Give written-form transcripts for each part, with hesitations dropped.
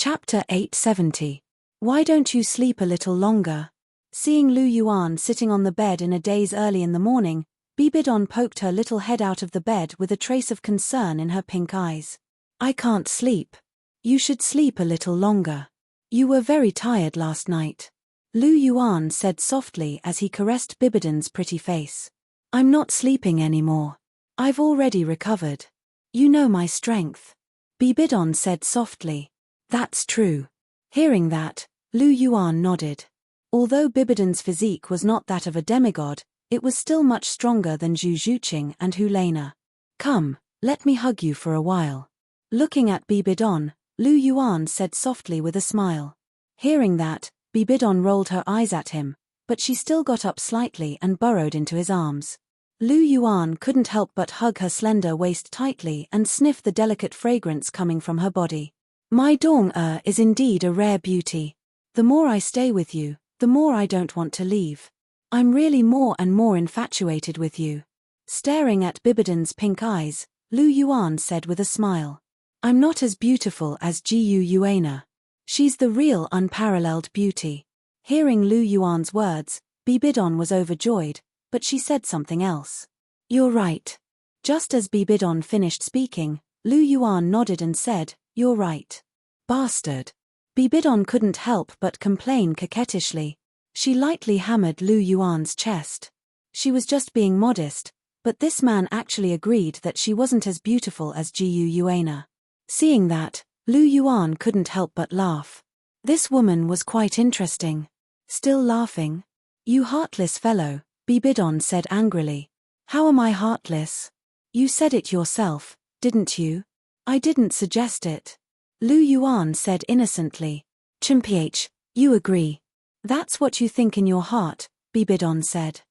Chapter 870. Why don't you sleep a little longer? Seeing Lu Yuan sitting on the bed in a daze early in the morning, Bibidon poked her little head out of the bed with a trace of concern in her pink eyes. I can't sleep. You should sleep a little longer. You were very tired last night. Lu Yuan said softly as he caressed Bibidon's pretty face. I'm not sleeping anymore. I've already recovered. You know my strength. Bibidon said softly. That's true. Hearing that, Lu Yuan nodded. Although Bibidon's physique was not that of a demigod, it was still much stronger than Zhu Zhuqing and Hu Lena. Come, let me hug you for a while. Looking at Bibidon, Lu Yuan said softly with a smile. Hearing that, Bibidon rolled her eyes at him, but she still got up slightly and burrowed into his arms. Lu Yuan couldn't help but hug her slender waist tightly and sniff the delicate fragrance coming from her body. My Dong-er is indeed a rare beauty. The more I stay with you, the more I don't want to leave. I'm really more and more infatuated with you. Staring at Bibidon's pink eyes, Lu Yuan said with a smile. I'm not as beautiful as Jiu Yuana. She's the real unparalleled beauty. Hearing Lu Yuan's words, Bibidon was overjoyed, but she said something else. You're right. Just as Bibidon finished speaking, Lu Yuan nodded and said, You're right. Bastard. Bibidon couldn't help but complain coquettishly. She lightly hammered Lu Yuan's chest. She was just being modest, but this man actually agreed that she wasn't as beautiful as Jiu Yuana. Seeing that, Lu Yuan couldn't help but laugh. This woman was quite interesting. Still laughing? You heartless fellow, Bibidon said angrily. How am I heartless? You said it yourself, didn't you? I didn't suggest it. Lu Yuan said innocently. Chimph, you agree. That's what you think in your heart, Bibidon said.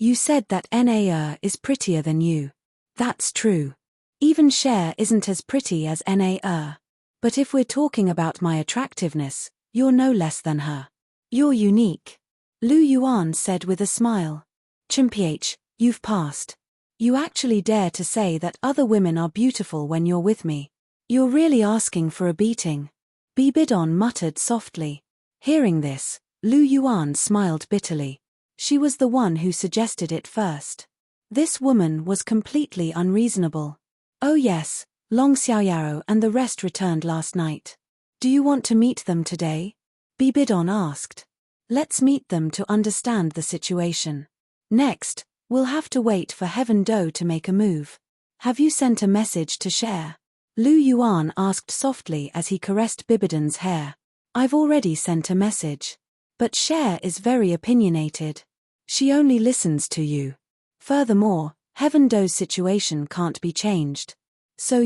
You said that Na is prettier than you. That's true. Even Cher isn't as pretty as Na. But if we're talking about my attractiveness, you're no less than her. You're unique. Lu Yuan said with a smile. Chimph, you've passed. You actually dare to say that other women are beautiful when you're with me. You're really asking for a beating. Bibidon muttered softly. Hearing this, Lu Yuan smiled bitterly. She was the one who suggested it first. This woman was completely unreasonable. Oh yes, Long Xiaoyao and the rest returned last night. Do you want to meet them today? Bibidon asked. Let's meet them to understand the situation. Next, we'll have to wait for Heaven Do to make a move. Have you sent a message to Cher? Lu Yuan asked softly as he caressed Bibidon's hair. I've already sent a message. But Cher is very opinionated. She only listens to you. Furthermore, Heaven Do's situation can't be changed. So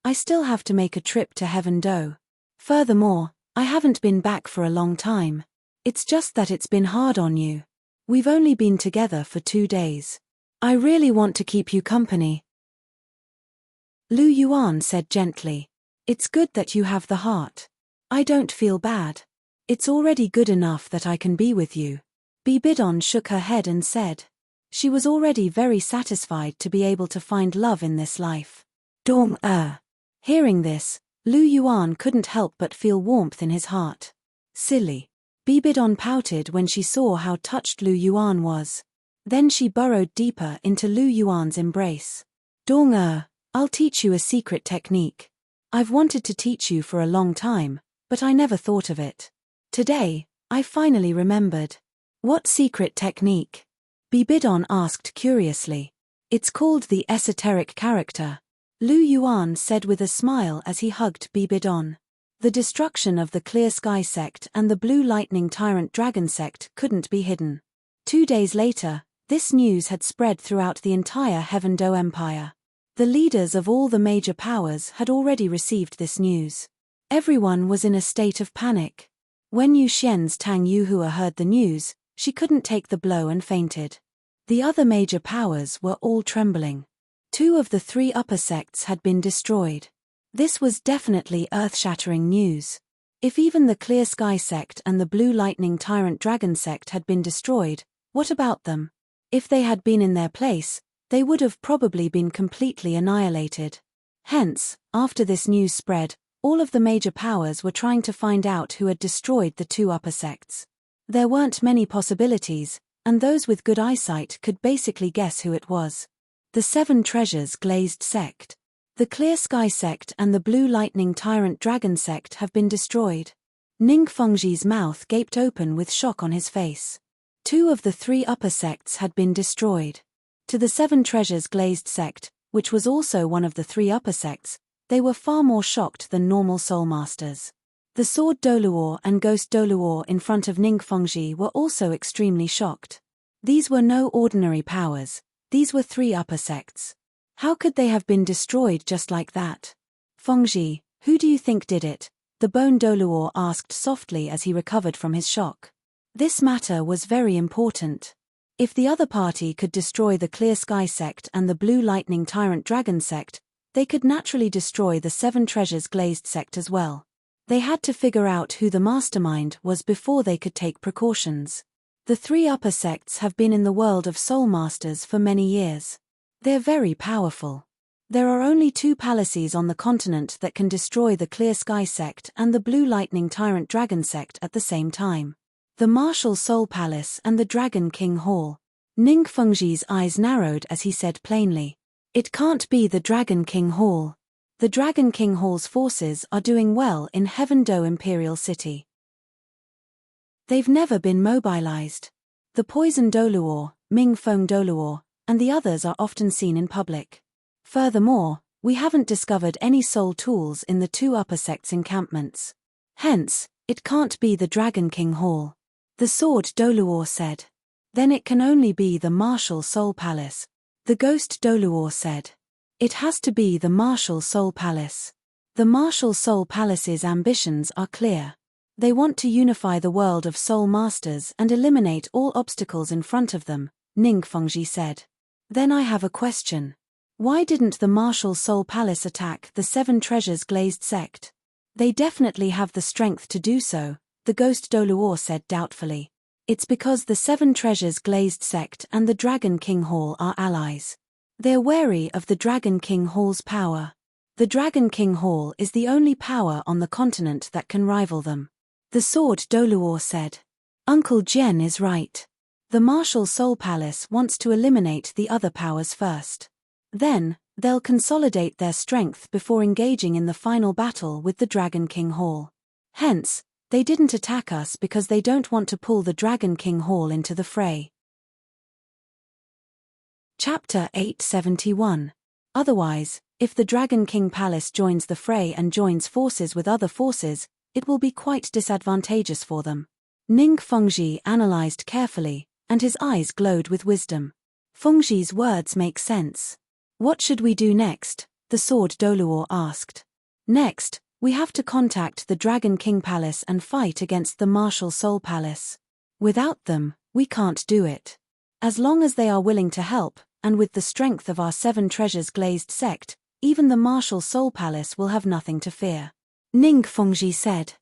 I still have to make a trip to Heaven Do. Furthermore, I haven't been back for a long time. It's just that it's been hard on you. We've only been together for 2 days. I really want to keep you company. Lu Yuan said gently. It's good that you have the heart. I don't feel bad. It's already good enough that I can be with you. Bibidon shook her head and said. She was already very satisfied to be able to find love in this life. Dong-er. Hearing this, Lu Yuan couldn't help but feel warmth in his heart. Silly. Bibidon pouted when she saw how touched Lu Yuan was. Then she burrowed deeper into Lu Yuan's embrace. Dong-er, I'll teach you a secret technique. I've wanted to teach you for a long time, but I never thought of it. Today, I finally remembered. What secret technique? Bibidon asked curiously. It's called the esoteric character. Lu Yuan said with a smile as he hugged Bibidon. The destruction of the Clear Sky sect and the Blue Lightning Tyrant Dragon sect couldn't be hidden. 2 days later, this news had spread throughout the entire Heaven Do Empire. The leaders of all the major powers had already received this news. Everyone was in a state of panic. When Yu Xian's Tang Yuhua heard the news, she couldn't take the blow and fainted. The other major powers were all trembling. 2 of the 3 upper sects had been destroyed. This was definitely earth-shattering news. If even the Clear Sky sect and the Blue Lightning Tyrant Dragon sect had been destroyed, what about them? If they had been in their place, they would have probably been completely annihilated. Hence, after this news spread, All of the major powers were trying to find out who had destroyed the two upper sects. There weren't many possibilities, and those with good eyesight could basically guess who it was. The Seven Treasures Glazed Sect. The Clear Sky Sect and the Blue Lightning Tyrant Dragon Sect have been destroyed. Ning Fengji's mouth gaped open with shock on his face. Two of the three upper sects had been destroyed. To the Seven Treasures Glazed Sect, which was also one of the three upper sects, they were far more shocked than normal soul masters. The sword Douluo and ghost Douluo in front of Ning Fengji were also extremely shocked. These were no ordinary powers, these were three upper sects. How could they have been destroyed just like that? Fengji, who do you think did it? The bone Douluo asked softly as he recovered from his shock. This matter was very important. If the other party could destroy the Clear Sky Sect and the Blue Lightning Tyrant Dragon Sect, they could naturally destroy the Seven Treasures Glazed Sect as well. They had to figure out who the mastermind was before they could take precautions. The three upper sects have been in the world of soul masters for many years. They're very powerful. There are only two palaces on the continent that can destroy the Clear Sky Sect and the Blue Lightning Tyrant Dragon Sect at the same time. The Martial Soul Palace and the Dragon King Hall. Ning Fengji's eyes narrowed as he said plainly, "It can't be the Dragon King Hall. The Dragon King Hall's forces are doing well in Heaven Do Imperial City. They've never been mobilized. The Poison Douluo, Ming Feng Douluo, and the others are often seen in public. Furthermore, we haven't discovered any soul tools in the two upper sects' encampments. Hence, it can't be the Dragon King Hall." The sword Douluo said. "Then it can only be the Martial Soul Palace." The ghost Douluo said. "It has to be the Martial Soul Palace. The Martial Soul Palace's ambitions are clear. They want to unify the world of soul masters and eliminate all obstacles in front of them," Ning Fengji said. "Then I have a question. Why didn't the Martial Soul Palace attack the Seven Treasures Glazed Sect? They definitely have the strength to do so," the ghost Douluo said doubtfully. "It's because the Seven Treasures Glazed Sect and the Dragon King Hall are allies. They're wary of the Dragon King Hall's power. The Dragon King Hall is the only power on the continent that can rival them." The sword Douluo said. "Uncle Jian is right. The Martial Soul Palace wants to eliminate the other powers first. Then, they'll consolidate their strength before engaging in the final battle with the Dragon King Hall. Hence, they didn't attack us because they don't want to pull the Dragon King Hall into the fray." Chapter 871. Otherwise, if the Dragon King Palace joins the fray and joins forces with other forces, it will be quite disadvantageous for them. Ning Fengji analyzed carefully, and his eyes glowed with wisdom. Fengji's words make sense. "What should we do next?" the sword Douluo asked. "Next, we have to contact the Dragon King Palace and fight against the Martial Soul Palace. Without them, we can't do it. As long as they are willing to help, and with the strength of our Seven Treasures Glazed Sect, even the Martial Soul Palace will have nothing to fear," Ning Fengji said.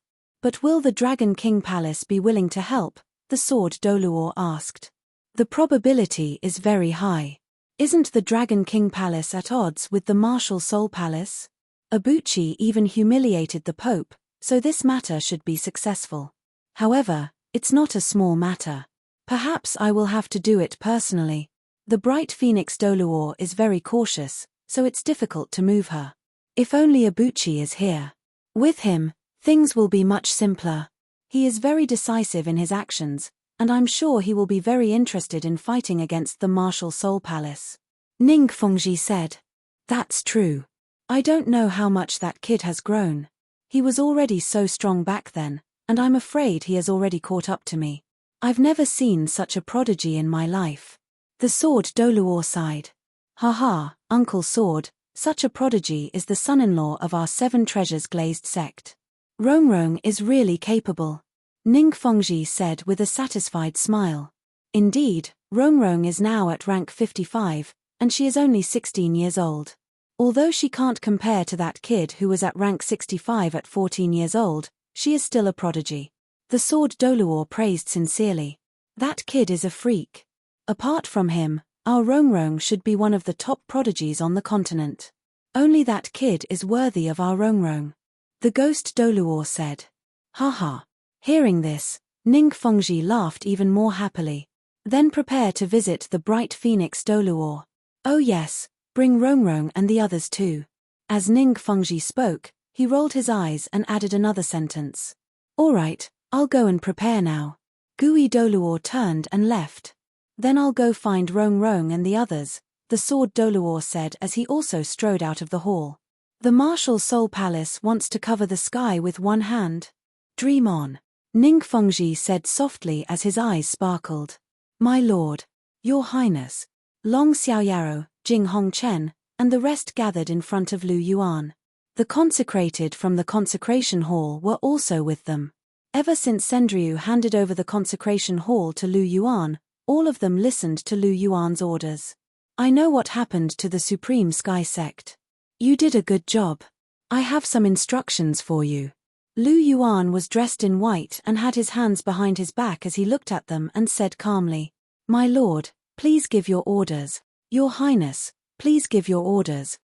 "But will the Dragon King Palace be willing to help?" the sword Douluo asked. "The probability is very high. Isn't the Dragon King Palace at odds with the Martial Soul Palace? Abuchi even humiliated the Pope, so this matter should be successful. However, it's not a small matter. Perhaps I will have to do it personally. The bright Phoenix Douluo is very cautious, so it's difficult to move her. If only Abuchi is here. With him, things will be much simpler. He is very decisive in his actions, and I'm sure he will be very interested in fighting against the Martial Soul Palace," Ning Fengji said. "That's true. I don't know how much that kid has grown. He was already so strong back then, and I'm afraid he has already caught up to me. I've never seen such a prodigy in my life." The sword Douluo sighed. "Haha, Uncle Sword, such a prodigy is the son-in-law of our Seven Treasures Glazed Sect. Rongrong is really capable," Ning Fengji said with a satisfied smile. "Indeed, Rongrong is now at rank 55, and she is only 16 years old. Although she can't compare to that kid who was at rank 65 at 14 years old, she is still a prodigy." The sword Douluo praised sincerely. "That kid is a freak. Apart from him, our Rongrong should be one of the top prodigies on the continent. Only that kid is worthy of our Rongrong." the ghost Douluo said. Haha. Hearing this, Ning Fengji laughed even more happily. Then prepare to visit the bright phoenix Douluo. Oh yes, bring Rongrong and the others too. As Ning Fengji spoke, he rolled his eyes and added another sentence. Alright, I'll go and prepare now. Gui Douluo turned and left. Then I'll go find Rongrong and the others, the sword Douluo said as he also strode out of the hall. The martial soul palace wants to cover the sky with one hand. Dream on. Ning Fengji said softly as his eyes sparkled. My lord, your highness. Long Xiaoyaro, Jing Hongchen, and the rest gathered in front of Lu Yuan. The consecrated from the consecration hall were also with them. Ever since Sendriu handed over the consecration hall to Lu Yuan, all of them listened to Lu Yuan's orders. I know what happened to the Supreme Sky Sect. You did a good job. I have some instructions for you. Lu Yuan was dressed in white and had his hands behind his back as he looked at them and said calmly, My lord, please give your orders. Your highness, please give your orders.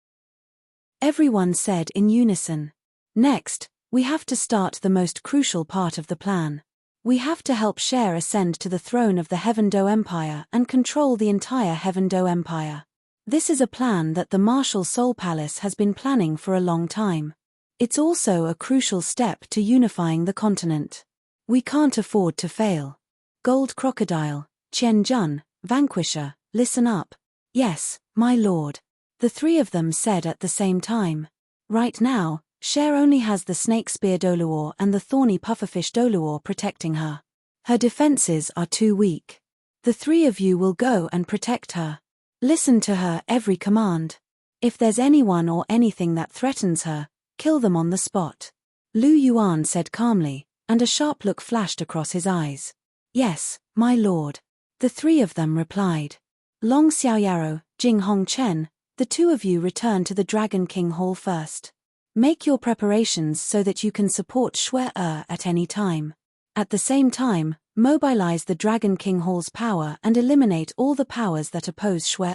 Everyone said in unison. Next, we have to start the most crucial part of the plan. We have to help Cher ascend to the throne of the Heaven Do Empire and control the entire Heaven Do Empire. This is a plan that the Martial Soul Palace has been planning for a long time. It's also a crucial step to unifying the continent. We can't afford to fail. Gold Crocodile, Qian Jun, Vanquisher, listen up. Yes, my lord. The three of them said at the same time. Right now, Cher only has the Snake Spear Douluo and the Thorny Pufferfish Douluo protecting her. Her defenses are too weak. The three of you will go and protect her. Listen to her every command. If there's anyone or anything that threatens her, kill them on the spot. Lu Yuan said calmly, and a sharp look flashed across his eyes. Yes, my lord. The three of them replied. Long Xiaoyaro, Jing Hongchen, the two of you return to the Dragon King Hall first. Make your preparations so that you can support Shui at any time. At the same time, mobilize the Dragon King Hall's power and eliminate all the powers that oppose Shui.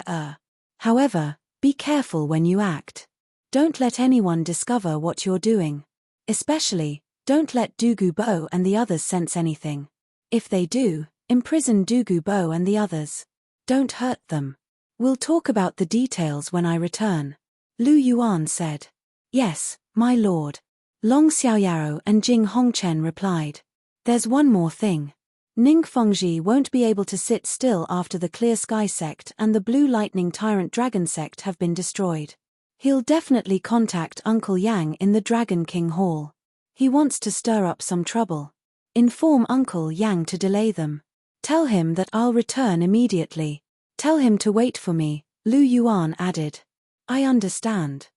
However, be careful when you act. Don't let anyone discover what you're doing. Especially, don't let Dugu Bo and the others sense anything. If they do, imprison Dugu Bo and the others. Don't hurt them. We'll talk about the details when I return. Lu Yuan said. Yes, my lord. Long Xiaoyaro and Jing Hongchen replied. There's one more thing. Ning Fengji won't be able to sit still after the Clear Sky Sect and the Blue Lightning Tyrant Dragon Sect have been destroyed. He'll definitely contact Uncle Yang in the Dragon King Hall. He wants to stir up some trouble. Inform Uncle Yang to delay them. Tell him that I'll return immediately. Tell him to wait for me, Lu Yuan added. I understand.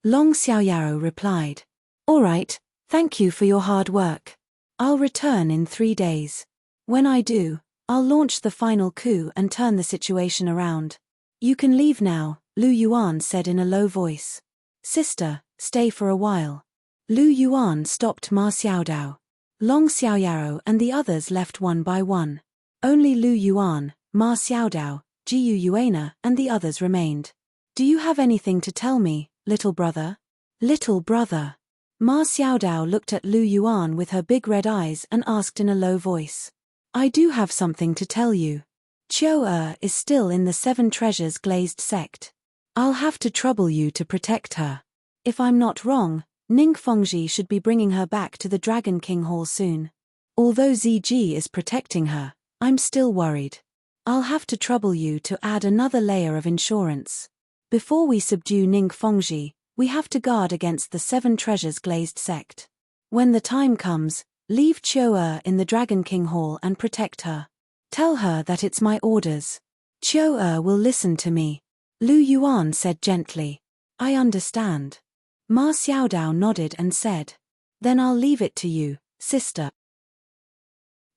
Long Xiaoyaro replied. All right, thank you for your hard work. I'll return in 3 days. When I do, I'll launch the final coup and turn the situation around. You can leave now, Lu Yuan said in a low voice. Sister, stay for a while. Lu Yuan stopped Ma Xiaodao. Long Xiaoyaro and the others left one by one. Only Lu Yuan, Ma Xiaodao, Jiyu Yuana and the others remained. Do you have anything to tell me, little brother? Little brother. Ma Xiaodao looked at Lu Yuan with her big red eyes and asked in a low voice. I do have something to tell you. Qiu is still in the Seven Treasures Glazed Sect. I'll have to trouble you to protect her. If I'm not wrong, Ning Fengji should be bringing her back to the Dragon King Hall soon. Although ZG is protecting her, I'm still worried. I'll have to trouble you to add another layer of insurance. Before we subdue Ning Fengji, we have to guard against the Seven Treasures Glazed Sect. When the time comes, leave Qiu in the Dragon King Hall and protect her. Tell her that it's my orders. Qiu will listen to me. Lu Yuan said gently. I understand. Ma Xiaodao nodded and said. Then I'll leave it to you, sister.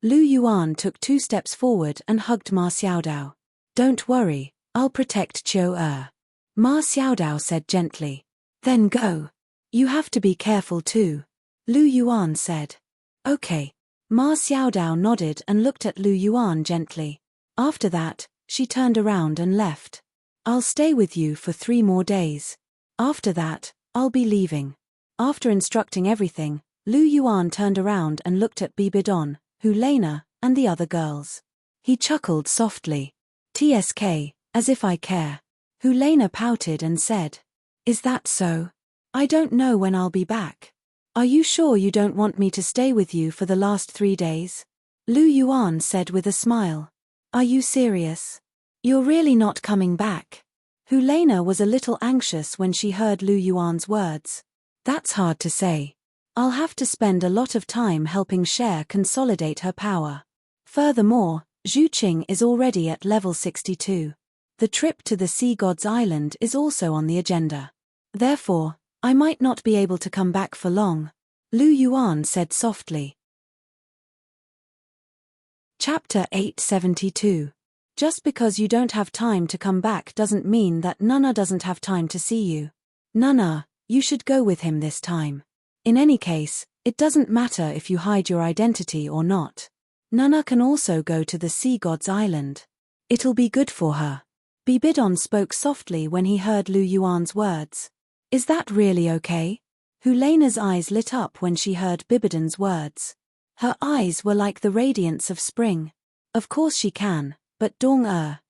Lu Yuan took 2 steps forward and hugged Ma Xiaodao. Don't worry, I'll protect Qiu. Ma Xiaodao said gently. Then go. You have to be careful too. Lu Yuan said. Okay. Ma Xiaodao nodded and looked at Lu Yuan gently. After that, she turned around and left. I'll stay with you for 3 more days. After that, I'll be leaving. After instructing everything, Lu Yuan turned around and looked at Bibidon, Hulena, and the other girls. He chuckled softly. "TSK, as if I care." Hulena pouted and said, "Is that so? I don't know when I'll be back. Are you sure you don't want me to stay with you for the last 3 days?" Lu Yuan said with a smile. "Are you serious? You're really not coming back?" Hulena was a little anxious when she heard Lu Yuan's words. "That's hard to say. I'll have to spend a lot of time helping Cher consolidate her power. Furthermore, Zhu Qing is already at level 62. The trip to the Sea God's Island is also on the agenda. Therefore, I might not be able to come back for long," Lu Yuan said softly. Chapter 872. Just because you don't have time to come back doesn't mean that Nana doesn't have time to see you. Nana, you should go with him this time. In any case, it doesn't matter if you hide your identity or not. Nana can also go to the Sea God's Island. It'll be good for her. Bibidon spoke softly when he heard Lu Yuan's words. "Is that really okay?" Hulena's eyes lit up when she heard Bibidon's words. Her eyes were like the radiance of spring. "Of course she can, but Dong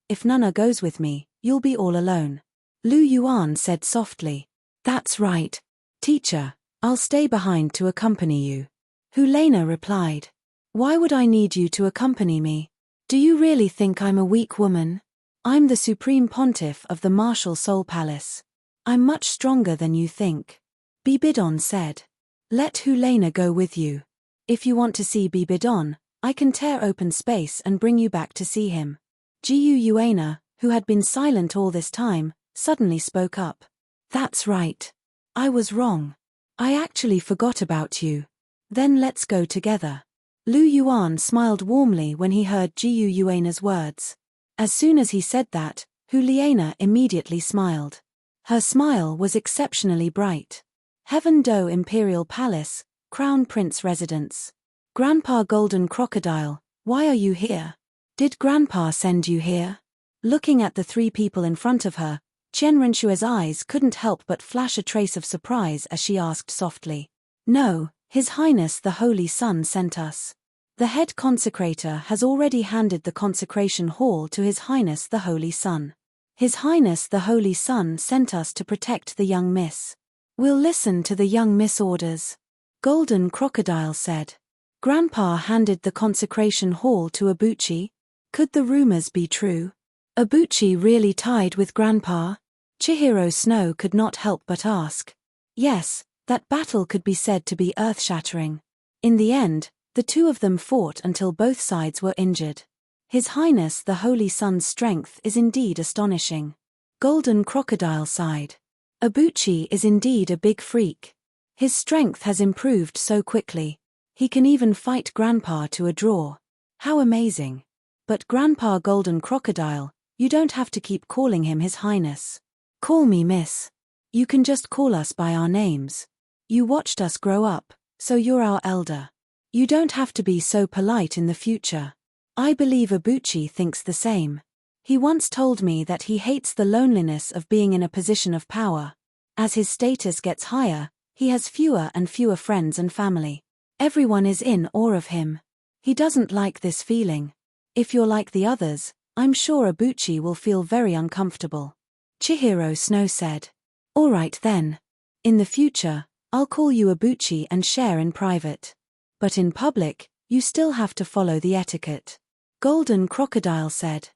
if Nana goes with me, you'll be all alone." Lu Yuan said softly. "That's right. Teacher, I'll stay behind to accompany you." Hulena replied. "Why would I need you to accompany me? Do you really think I'm a weak woman? I'm the Supreme Pontiff of the Martial Soul Palace. I'm much stronger than you think." Bibidon said. "Let Hulena go with you. If you want to see Bibidon, I can tear open space and bring you back to see him." Jiu Yuena, who had been silent all this time, suddenly spoke up. "That's right. I was wrong. I actually forgot about you. Then let's go together." Lu Yuan smiled warmly when he heard Jiu Yuena's words. As soon as he said that, Hulena immediately smiled. Her smile was exceptionally bright. Heaven Do Imperial Palace, Crown Prince Residence. "Grandpa Golden Crocodile, why are you here? Did Grandpa send you here?" Looking at the 3 people in front of her, Chen Renshue's eyes couldn't help but flash a trace of surprise as she asked softly. "No, His Highness the Holy Sun sent us. The head consecrator has already handed the consecration hall to His Highness the Holy Sun. His Highness the Holy Sun sent us to protect the young miss. We'll listen to the young miss orders." Golden Crocodile said. "Grandpa handed the consecration hall to Abuchi? Could the rumors be true? Abuchi really tied with Grandpa?" Chihiro Snow could not help but ask. Yes, that battle could be said to be earth-shattering. In the end, the 2 of them fought until both sides were injured. His Highness the Holy Sun's strength is indeed astonishing. Golden Crocodile sighed. Abuchi is indeed a big freak. His strength has improved so quickly. He can even fight Grandpa to a draw. How amazing. But Grandpa Golden Crocodile, you don't have to keep calling him His Highness. Call me Miss. You can just call us by our names. You watched us grow up, so you're our elder. You don't have to be so polite in the future. I believe Abuchi thinks the same. He once told me that he hates the loneliness of being in a position of power. As his status gets higher, he has fewer and fewer friends and family. Everyone is in awe of him. He doesn't like this feeling. If you're like the others, I'm sure Abuchi will feel very uncomfortable." Chihiro Snow said. "All right then. In the future, I'll call you Abuchi and share in private. But in public, you still have to follow the etiquette." Golden Crocodile said.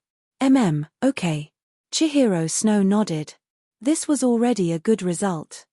Okay. Chihiro Snow nodded. This was already a good result.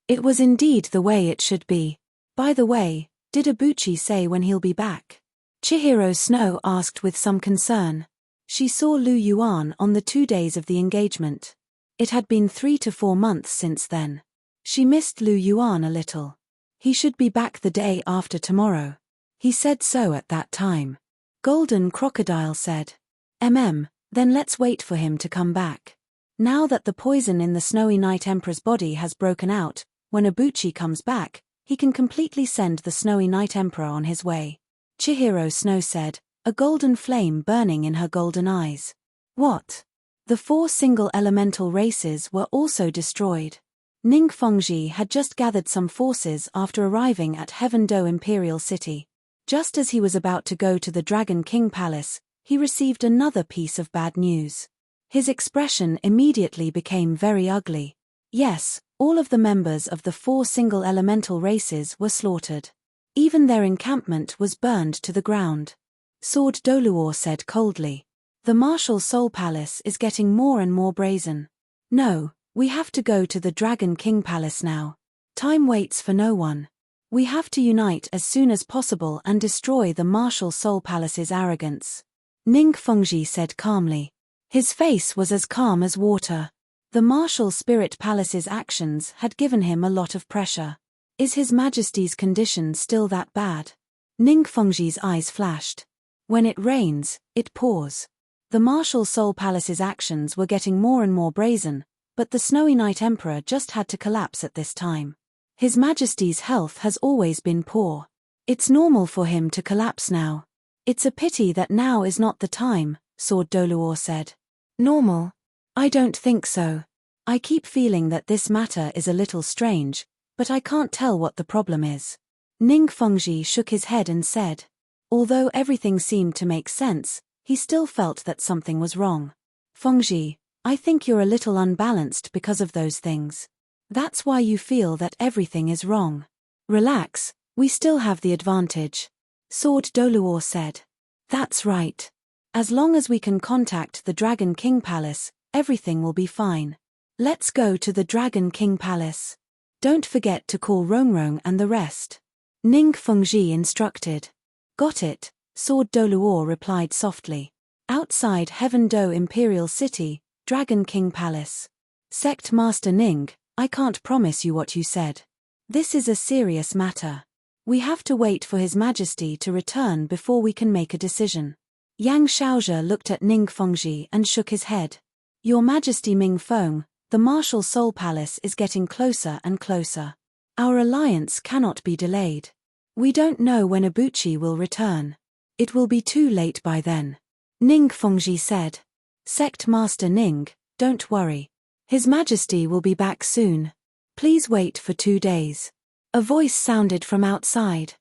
It was indeed the way it should be. By the way, did Abuchi say when he'll be back? Chihiro Snow asked with some concern. She saw Lu Yuan on the 2 days of the engagement. It had been 3 to 4 months since then. She missed Lu Yuan a little. He should be back the day after tomorrow. He said so at that time. Golden Crocodile said. Then let's wait for him to come back. Now that the poison in the Snowy Night Emperor's body has broken out, when Abuchi comes back, he can completely send the Snowy Night Emperor on his way. Chihiro Snow said, a golden flame burning in her golden eyes. What? The 4 single elemental races were also destroyed. Ning Fengji had just gathered some forces after arriving at Heaven-Do Imperial City. Just as he was about to go to the Dragon King Palace, he received another piece of bad news. His expression immediately became very ugly. Yes, all of the members of the 4 single elemental races were slaughtered. Even their encampment was burned to the ground. Sword Douluo said coldly. The Martial Soul Palace is getting more and more brazen. No, we have to go to the Dragon King Palace now. Time waits for no one. We have to unite as soon as possible and destroy the Martial Soul Palace's arrogance. Ning Fengji said calmly. His face was as calm as water. The Martial Spirit Palace's actions had given him a lot of pressure. Is His Majesty's condition still that bad? Ning Fengji's eyes flashed. When it rains, it pours. The Martial Soul Palace's actions were getting more and more brazen, but the Snowy Night Emperor just had to collapse at this time. His Majesty's health has always been poor. It's normal for him to collapse now. It's a pity that now is not the time, Sword Douluo said. Normal? I don't think so. I keep feeling that this matter is a little strange, but I can't tell what the problem is. Ning Fengji shook his head and said. Although everything seemed to make sense, he still felt that something was wrong. Fengji, I think you're a little unbalanced because of those things. That's why you feel that everything is wrong. Relax, we still have the advantage. Sword Douluo said. That's right. As long as we can contact the Dragon King Palace, everything will be fine. Let's go to the Dragon King Palace. Don't forget to call Rongrong and the rest. Ning Fengji instructed. Got it, Sword Douluo replied softly. Outside Heaven-Do Imperial City, Dragon King Palace. Sect Master Ning, I can't promise you what you said. This is a serious matter. We have to wait for His Majesty to return before we can make a decision. Yang Shaozhe looked at Ning Fengji and shook his head. Your Majesty Ming Feng, the Martial Soul Palace is getting closer and closer. Our alliance cannot be delayed. We don't know when Ibuchi will return. It will be too late by then. Ning Fengji said. Sect Master Ning, don't worry. His Majesty will be back soon. Please wait for 2 days. A voice sounded from outside.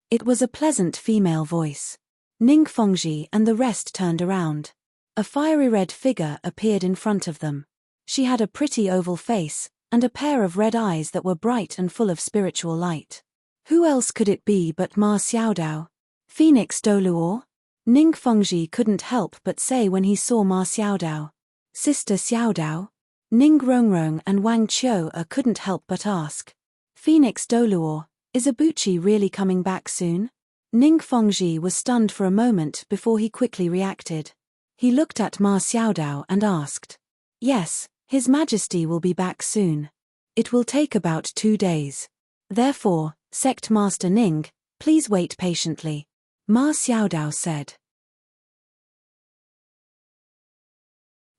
It was a pleasant female voice. Ning Fengji and the rest turned around. A fiery red figure appeared in front of them. She had a pretty oval face, and a pair of red eyes that were bright and full of spiritual light. Who else could it be but Ma Xiaodao? Phoenix Douluo? Ning Fengji couldn't help but say when he saw Ma Xiaodao. Sister Xiaodao? Ning Rongrong and Wang Qiu couldn't help but ask. Phoenix Douluo, is Ibuchi really coming back soon? Ning Fengji was stunned for a moment before he quickly reacted. He looked at Ma Xiaodao and asked. Yes, His Majesty will be back soon. It will take about 2 days. Therefore, Sect Master Ning, please wait patiently. Ma Xiaodao said.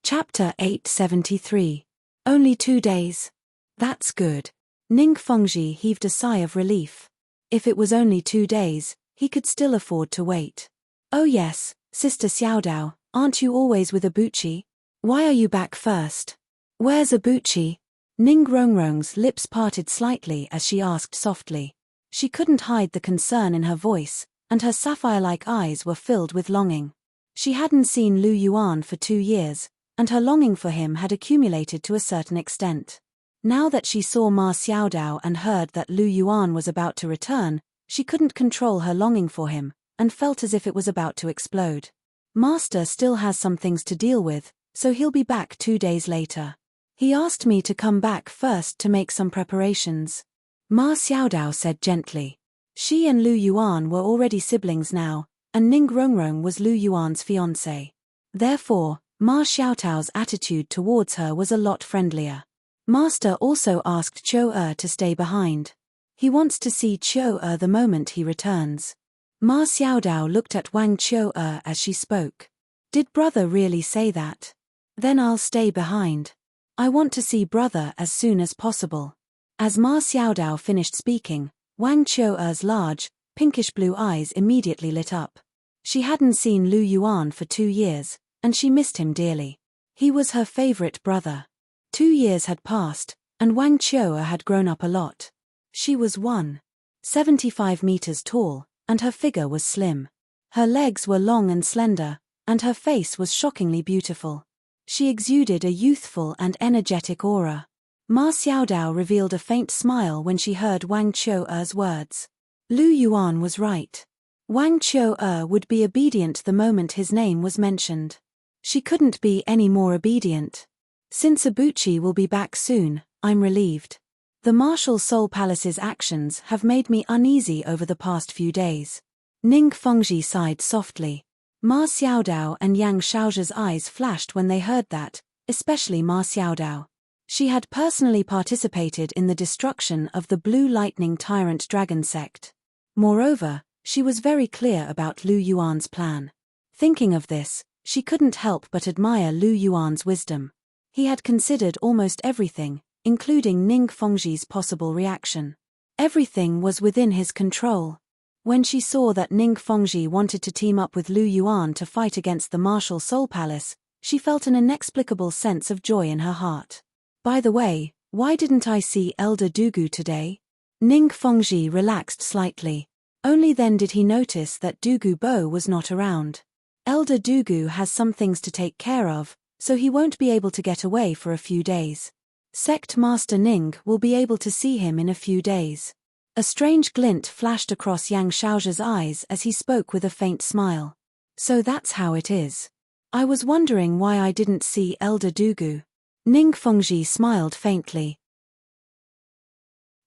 Chapter 873. Only 2 days. That's good. Ning Fengji heaved a sigh of relief. If it was only 2 days, he could still afford to wait. Oh yes, Sister Xiaodao, aren't you always with Ibuchi? Why are you back first? Where's Ibuchi? Ning Rongrong's lips parted slightly as she asked softly. She couldn't hide the concern in her voice, and her sapphire-like eyes were filled with longing. She hadn't seen Lu Yuan for 2 years, and her longing for him had accumulated to a certain extent. Now that she saw Ma Xiaodao and heard that Lu Yuan was about to return, she couldn't control her longing for him, and felt as if it was about to explode. Master still has some things to deal with, so he'll be back 2 days later. He asked me to come back first to make some preparations. Ma Xiaodao said gently. She and Lu Yuan were already siblings now, and Ning Rongrong was Lu Yuan's fiancé. Therefore, Ma Xiaodao's attitude towards her was a lot friendlier. Master also asked Qiu to stay behind. He wants to see Qiu the moment he returns. Ma Xiaodao looked at Wang Qiu as she spoke. Did brother really say that? Then I'll stay behind. I want to see brother as soon as possible. As Ma Xiaodao finished speaking, Wang Qiu's large, pinkish-blue eyes immediately lit up. She hadn't seen Lu Yuan for 2 years, and she missed him dearly. He was her favorite brother. 2 years had passed, and Wang Qiu'er had grown up a lot. She was 1.75 meters tall, and her figure was slim. Her legs were long and slender, and her face was shockingly beautiful. She exuded a youthful and energetic aura. Ma Xiaodao revealed a faint smile when she heard Wang Qiu'er's words. Lu Yuan was right. Wang Qiu'er would be obedient the moment his name was mentioned. She couldn't be any more obedient. Since Abuchi will be back soon, I'm relieved. The Martial Soul Palace's actions have made me uneasy over the past few days. Ning Fengji sighed softly. Ma Xiaodao and Yang Shaozhe's eyes flashed when they heard that, especially Ma Xiaodao. She had personally participated in the destruction of the Blue Lightning Tyrant Dragon sect. Moreover, she was very clear about Lu Yuan's plan. Thinking of this, she couldn't help but admire Lu Yuan's wisdom. He had considered almost everything, including Ning Fengji's possible reaction. Everything was within his control. When she saw that Ning Fengji wanted to team up with Lu Yuan to fight against the Martial Soul Palace, she felt an inexplicable sense of joy in her heart. By the way, why didn't I see Elder Douluo today? Ning Fengji relaxed slightly. Only then did he notice that Douluo Bo was not around. Elder Douluo has some things to take care of, so he won't be able to get away for a few days. Sect Master Ning will be able to see him in a few days. A strange glint flashed across Yang Shaozhe's eyes as he spoke with a faint smile. So that's how it is. I was wondering why I didn't see Elder Douluo. Ning Fengji smiled faintly.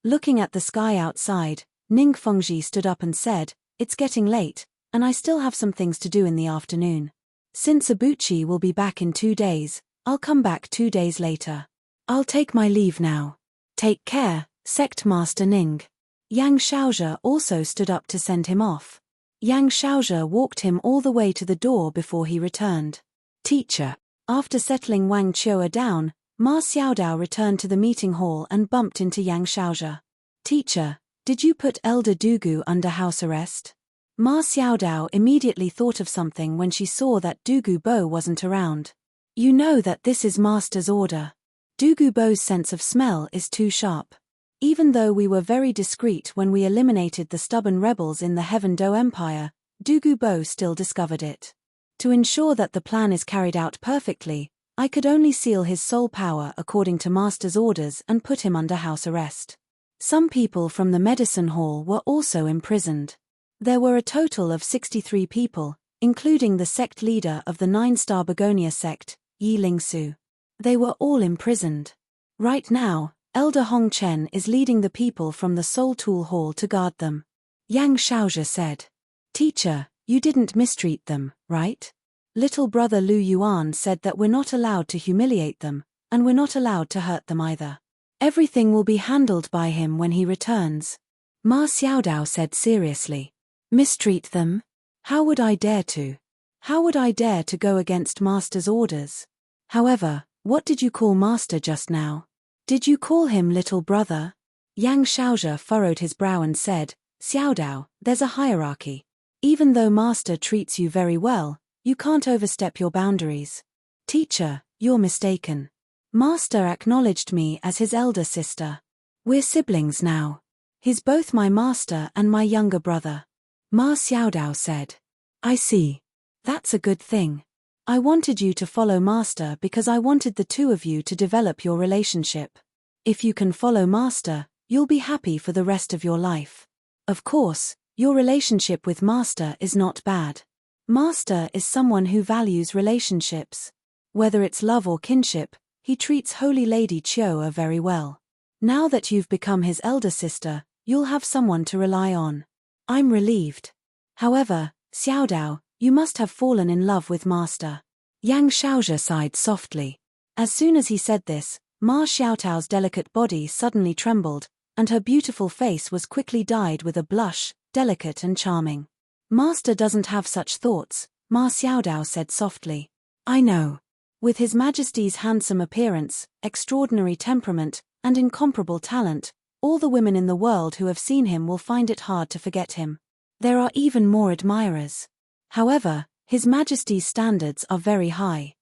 Looking at the sky outside, Ning Fengji stood up and said, "It's getting late, and I still have some things to do in the afternoon. Since Abuchi will be back in 2 days, I'll come back 2 days later. I'll take my leave now. Take care, Sect Master Ning." Yang Shaozhe also stood up to send him off. Yang Shaozhe walked him all the way to the door before he returned. "Teacher." After settling Wang Qiu'er down, Ma Xiaodao returned to the meeting hall and bumped into Yang Shaozhe. "Teacher, did you put Elder Douluo under house arrest?" Ma Xiaodao immediately thought of something when she saw that Douluo Bo wasn't around. "You know that this is Master's order. Douluo Bo's sense of smell is too sharp. Even though we were very discreet when we eliminated the stubborn rebels in the Heaven Do Empire, Douluo Bo still discovered it. To ensure that the plan is carried out perfectly, I could only seal his soul power according to Master's orders and put him under house arrest. Some people from the medicine hall were also imprisoned. There were a total of 63 people, including the sect leader of the 9-star Begonia sect, Yi Lingsu. They were all imprisoned. Right now, Elder Hong Chen is leading the people from the Soul Tool Hall to guard them. Yang Shaozhe said. "Teacher, you didn't mistreat them, right? Little brother Lu Yuan said that we're not allowed to humiliate them, and we're not allowed to hurt them either. Everything will be handled by him when he returns." Ma Xiaodao said seriously. "Mistreat them? How would I dare to? How would I dare to go against Master's orders? However, what did you call Master just now? Did you call him little brother?" Yang Shaozhe furrowed his brow and said, "Xiaodao, there's a hierarchy. Even though Master treats you very well, you can't overstep your boundaries. Teacher, you're mistaken. Master acknowledged me as his elder sister. We're siblings now. He's both my master and my younger brother." Ma Xiaodao said. "I see. That's a good thing. I wanted you to follow Master because I wanted the two of you to develop your relationship. If you can follow Master, you'll be happy for the rest of your life. Of course, your relationship with Master is not bad. Master is someone who values relationships. Whether it's love or kinship, he treats Holy Lady Qiu'er very well. Now that you've become his elder sister, you'll have someone to rely on. I'm relieved. However, Xiaodao, you must have fallen in love with Master." Yang Shaozhe sighed softly. As soon as he said this, Ma Xiaotao's delicate body suddenly trembled, and her beautiful face was quickly dyed with a blush, delicate and charming. "Master doesn't have such thoughts," Ma Xiaodao said softly. "I know. With His Majesty's handsome appearance, extraordinary temperament, and incomparable talent, all the women in the world who have seen him will find it hard to forget him. There are even more admirers. However, His Majesty's standards are very high."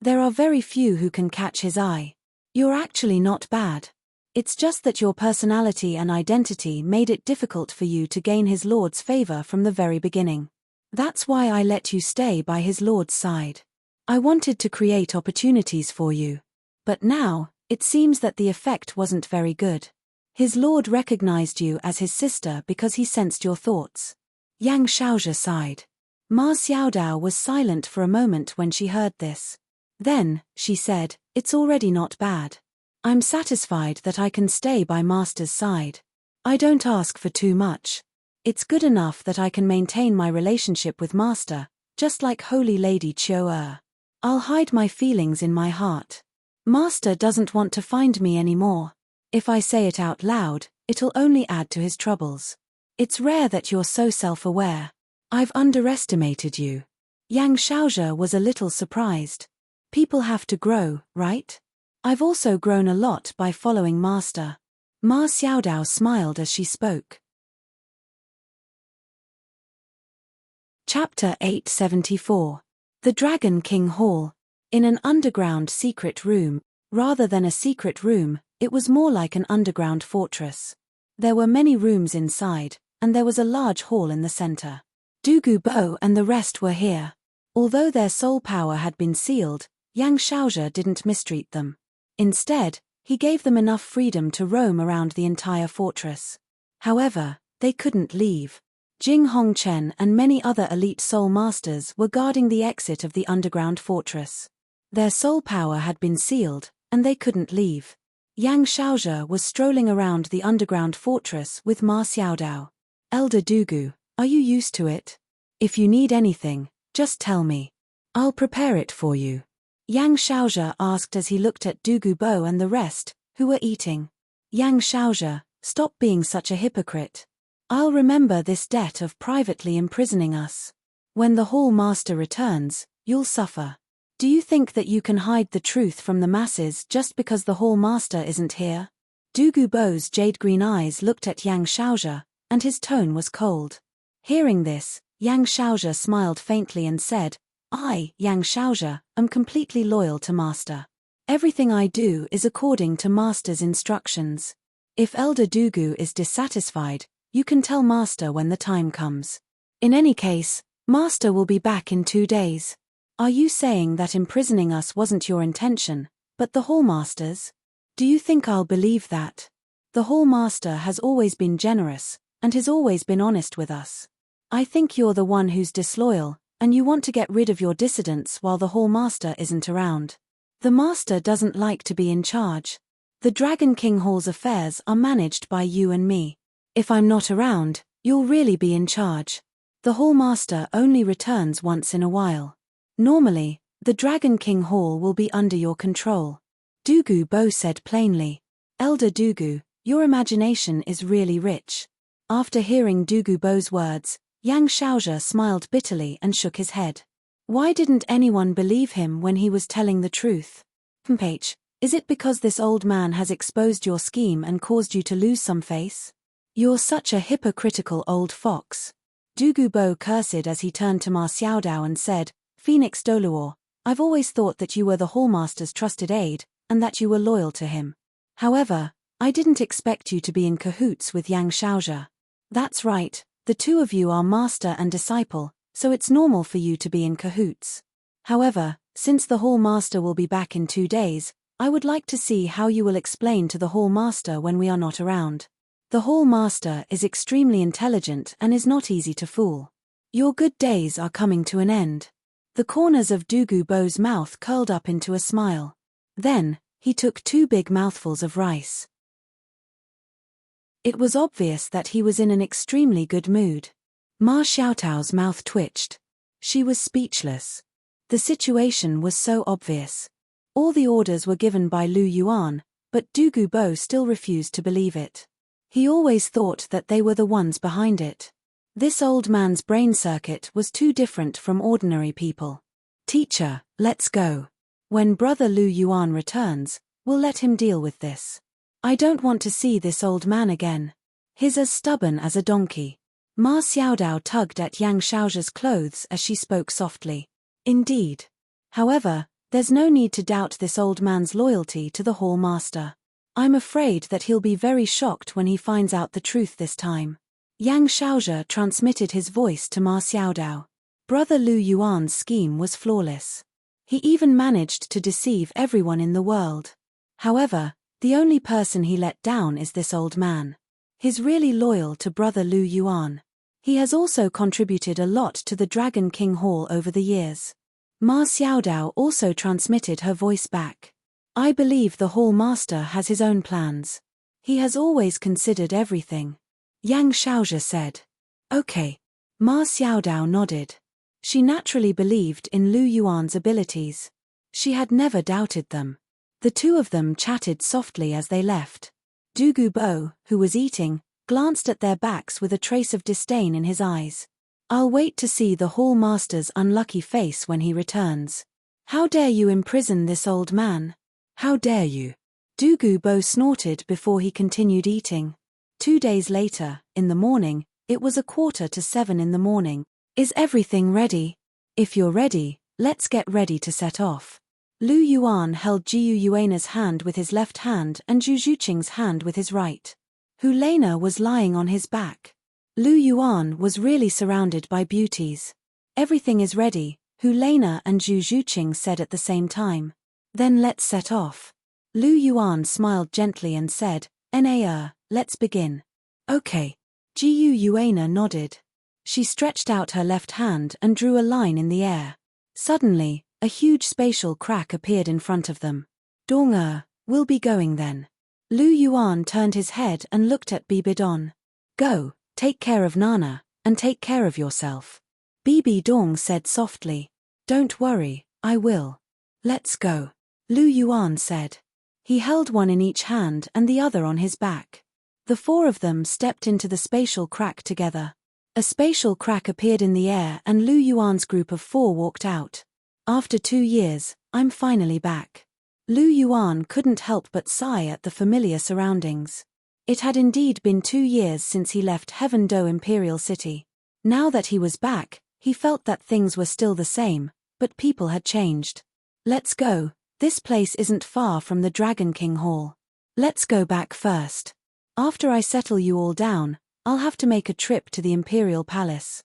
There are very few who can catch his eye. You're actually not bad. It's just that your personality and identity made it difficult for you to gain his lord's favor from the very beginning. That's why I let you stay by his lord's side. I wanted to create opportunities for you. But now, it seems that the effect wasn't very good. His lord recognized you as his sister because he sensed your thoughts. Yang Shaozhe sighed. Ma Xiaodao was silent for a moment when she heard this. Then, she said, "It's already not bad. I'm satisfied that I can stay by Master's side. I don't ask for too much. It's good enough that I can maintain my relationship with Master, just like Holy Lady Qiu. I'll hide my feelings in my heart. Master doesn't want to find me anymore. If I say it out loud, it'll only add to his troubles. It's rare that you're so self-aware. I've underestimated you." Yang Shaozhe was a little surprised. People have to grow, right? I've also grown a lot by following Master. Ma Xiaodao smiled as she spoke. Chapter 874. The Dragon King Hall. In an underground secret room, rather than a secret room, it was more like an underground fortress. There were many rooms inside, and there was a large hall in the center. Douluo and the rest were here. Although their soul power had been sealed, Yang Shaozhe didn't mistreat them. Instead, he gave them enough freedom to roam around the entire fortress. However, they couldn't leave. Jing Hongchen and many other elite soul masters were guarding the exit of the underground fortress. Their soul power had been sealed, and they couldn't leave. Yang Shaozhe was strolling around the underground fortress with Ma Xiaodao. "Elder Douluo, are you used to it? If you need anything, just tell me. I'll prepare it for you." Yang Shaozhe asked as he looked at Douluo and the rest, who were eating. "Yang Shaozhe, stop being such a hypocrite. I'll remember this debt of privately imprisoning us. When the Hall Master returns, you'll suffer. Do you think that you can hide the truth from the masses just because the Hall Master isn't here?" Douluo's jade-green eyes looked at Yang Shaozhe, and his tone was cold. Hearing this, Yang Shaozhe smiled faintly and said, "I, Yang Shaozhe, am completely loyal to Master. Everything I do is according to Master's instructions. If Elder Douluo is dissatisfied, you can tell Master when the time comes. In any case, Master will be back in 2 days. Are you saying that imprisoning us wasn't your intention, but the Hall Master's? Do you think I'll believe that? The Hall Master has always been generous, and has always been honest with us. I think you're the one who's disloyal, and you want to get rid of your dissidents while the Hall Master isn't around. The Master doesn't like to be in charge. The Dragon King Hall's affairs are managed by you and me. If I'm not around, you'll really be in charge. The Hall Master only returns once in a while. Normally, the Dragon King Hall will be under your control." Douluo said plainly. "Elder Douluo, your imagination is really rich." After hearing Douluo's words, Yang Shaozhe smiled bitterly and shook his head. Why didn't anyone believe him when he was telling the truth? "H, is it because this old man has exposed your scheme and caused you to lose some face? You're such a hypocritical old fox." Douluo cursed as he turned to Ma Xiaodao and said, "Phoenix Douluo, I've always thought that you were the Hall Master's trusted aide, and that you were loyal to him. However, I didn't expect you to be in cahoots with Yang Shaozhe. That's right. The two of you are master and disciple, so it's normal for you to be in cahoots. However, since the Hall Master will be back in 2 days, I would like to see how you will explain to the Hall Master when we are not around. The Hall Master is extremely intelligent and is not easy to fool. Your good days are coming to an end." The corners of Douluo's mouth curled up into a smile. Then, he took 2 big mouthfuls of rice. It was obvious that he was in an extremely good mood. Ma Xiaotao's mouth twitched. She was speechless. The situation was so obvious. All the orders were given by Lu Yuan, but Douluo still refused to believe it. He always thought that they were the ones behind it. This old man's brain circuit was too different from ordinary people. "Teacher, let's go. When Brother Lu Yuan returns, we'll let him deal with this. I don't want to see this old man again. He's as stubborn as a donkey." Ma Xiaodao tugged at Yang Shaozhe's clothes as she spoke softly. "Indeed. However, There's no need to doubt this old man's loyalty to the hall master. I'm afraid that he'll be very shocked when he finds out the truth this time. Yang Shaozhe transmitted his voice to Ma Xiaodao. Brother Lu Yuan's scheme was flawless. He even managed to deceive everyone in the world. However, the only person he let down is this old man. He's really loyal to Brother Lu Yuan. He has also contributed a lot to the Dragon King Hall over the years. Ma Xiaodao also transmitted her voice back. I believe the hall master has his own plans. He has always considered everything. Yang Shaozhe said. Okay. Ma Xiaodao nodded. She naturally believed in Lu Yuan's abilities. She had never doubted them. The two of them chatted softly as they left. Douluo Bo, who was eating, glanced at their backs with a trace of disdain in his eyes. I'll wait to see the hall master's unlucky face when he returns. How dare you imprison this old man? How dare you? Douluo Bo snorted before he continued eating. 2 days later, in the morning, it was 6:45 in the morning. Is everything ready? If you're ready, let's get ready to set off. Lu Yuan held Jiu Yuana's hand with his left hand and Zhu Zhuqing's hand with his right. Hu Lena was lying on his back. Lu Yuan was really surrounded by beauties. Everything is ready, Hu Lena and Zhu Zhuqing said at the same time. Then let's set off. Lu Yuan smiled gently and said, let's begin. Okay. Jiu Yuana nodded. She stretched out her left hand and drew a line in the air. Suddenly, a huge spatial crack appeared in front of them. Dong, we'll be going then. Lu Yuan turned his head and looked at Bibidong. Go, take care of Nana, and take care of yourself. Bibidong said softly. Don't worry, I will. Let's go. Lu Yuan said. He held one in each hand and the other on his back. The four of them stepped into the spatial crack together. A spatial crack appeared in the air and Lu Yuan's group of 4 walked out. After 2 years, I'm finally back. Lu Yuan couldn't help but sigh at the familiar surroundings. It had indeed been 2 years since he left Heaven Do Imperial City. Now that he was back, he felt that things were still the same, but people had changed. Let's go, this place isn't far from the Dragon King Hall. Let's go back first. After I settle you all down, I'll have to make a trip to the Imperial Palace.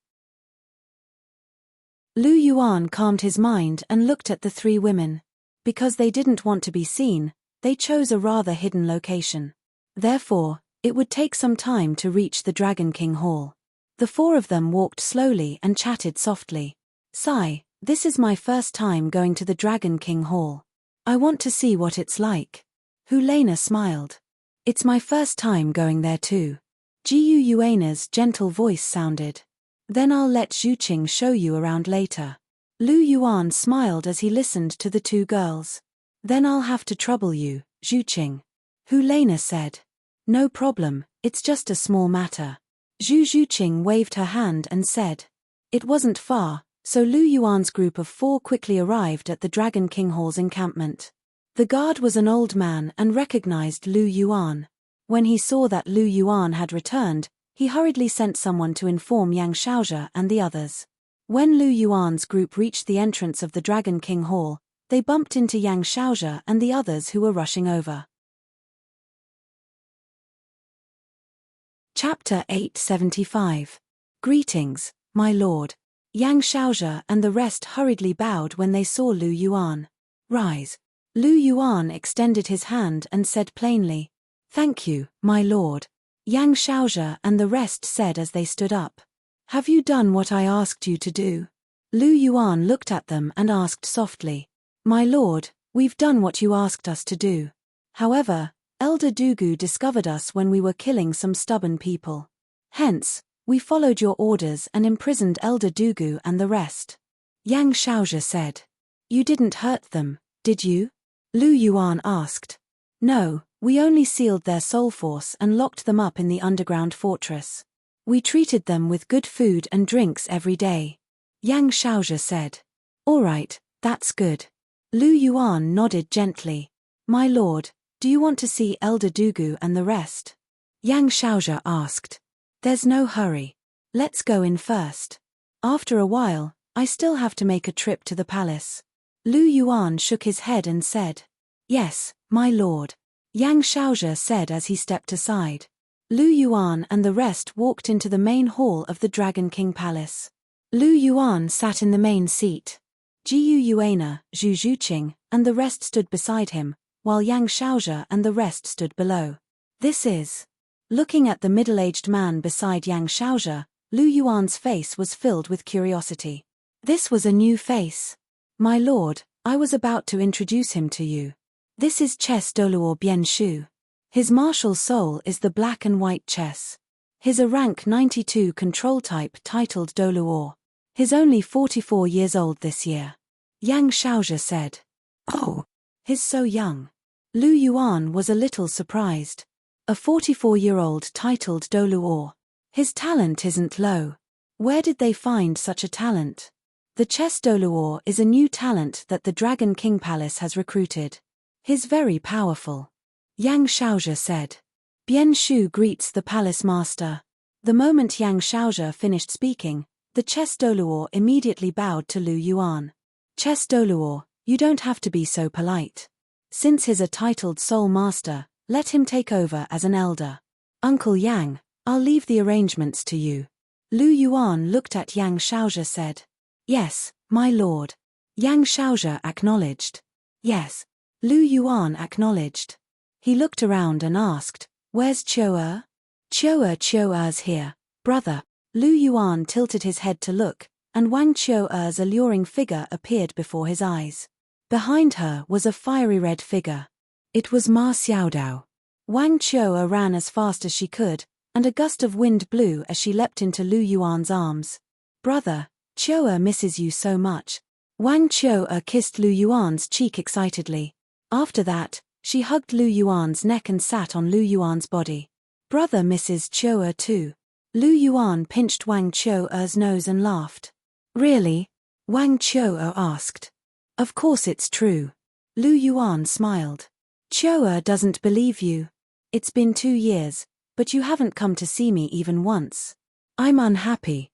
Lu Yuan calmed his mind and looked at the 3 women. Because they didn't want to be seen, they chose a rather hidden location. Therefore, it would take some time to reach the Dragon King Hall. The 4 of them walked slowly and chatted softly. Sigh, this is my first time going to the Dragon King Hall. I want to see what it's like. Hu Lena smiled. It's my first time going there too. Jiu Yuana's gentle voice sounded. Then I'll let Zhuqing show you around later. Lu Yuan smiled as he listened to the 2 girls. Then I'll have to trouble you, Zhuqing. Hu Lena said. No problem, it's just a small matter. Zhu Zhuqing waved her hand and said. It wasn't far, so Lu Yuan's group of 4 quickly arrived at the Dragon King Hall's encampment. The guard was an old man and recognized Lu Yuan. When he saw that Lu Yuan had returned, he hurriedly sent someone to inform Yang Shaozhe and the others. When Lu Yuan's group reached the entrance of the Dragon King Hall, they bumped into Yang Shaozhe and the others who were rushing over. Chapter 875. Greetings, my lord. Yang Shaozhe and the rest hurriedly bowed when they saw Lu Yuan. Rise. Lu Yuan extended his hand and said plainly. Thank you, my lord. Yang Shaozhe and the rest said as they stood up. Have you done what I asked you to do? Lu Yuan looked at them and asked softly. My lord, we've done what you asked us to do. However, Elder Douluo discovered us when we were killing some stubborn people. Hence, we followed your orders and imprisoned Elder Douluo and the rest. Yang Shaozhe said. You didn't hurt them, did you? Lu Yuan asked. No, we only sealed their soul force and locked them up in the underground fortress. We treated them with good food and drinks every day. Yang Shaozhe said. All right, that's good. Lu Yuan nodded gently. My lord, do you want to see Elder Douluo and the rest? Yang Shaozhe asked. There's no hurry. Let's go in first. After a while, I still have to make a trip to the palace. Lu Yuan shook his head and said, "Yes, my lord," Yang Shaozhe said as he stepped aside. Lu Yuan and the rest walked into the main hall of the Dragon King Palace. Lu Yuan sat in the main seat. Jiyu Yuana, Zhu Zhuqing, and the rest stood beside him, while Yang Shaozhe and the rest stood below. This is. Looking at the middle-aged man beside Yang Shaozhe, Lu Yuan's face was filled with curiosity. This was a new face. "My lord, I was about to introduce him to you. This is chess Douluo Bian Shu. His martial soul is the black and white chess. His a rank 92 control type titled Douluo. He's only 44 years old this year," Yang Shaozhe said. "Oh, he's so young." Lu Yuan was a little surprised. A 44-year-old titled Douluo. His talent isn't low. Where did they find such a talent? The chess Douluo is a new talent that the Dragon King Palace has recruited. He's very powerful, Yang Shaozhe said. Bian Shu greets the palace master. The moment Yang Shaozhe finished speaking, the chess Douluo immediately bowed to Lu Yuan. "Chess Douluo, you don't have to be so polite. Since he's a titled soul master, let him take over as an elder. Uncle Yang, I'll leave the arrangements to you." Lu Yuan looked at Yang Shaozhe said. "Yes, my lord." Yang Shaozhe acknowledged. "Yes." Lu Yuan acknowledged. He looked around and asked, "Where's Qiu-er?" Qiu-er's here, brother." Lu Yuan tilted his head to look, and Wang Qiu-er's alluring figure appeared before his eyes. Behind her was a fiery red figure. It was Ma Xiaodao. Wang Qiu-er ran as fast as she could, and a gust of wind blew as she leapt into Lu Yuan's arms. "Brother, Qiu-er misses you so much." Wang Qiu-er kissed Lu Yuan's cheek excitedly. After that, she hugged Lu Yuan's neck and sat on Lu Yuan's body. "Brother misses Qiu-er too." Lu Yuan pinched Wang Qiu-er's nose and laughed. "Really?" Wang Qiu-er asked. "Of course it's true." Lu Yuan smiled. "Qiu-er doesn't believe you. It's been 2 years, but you haven't come to see me even once. I'm unhappy."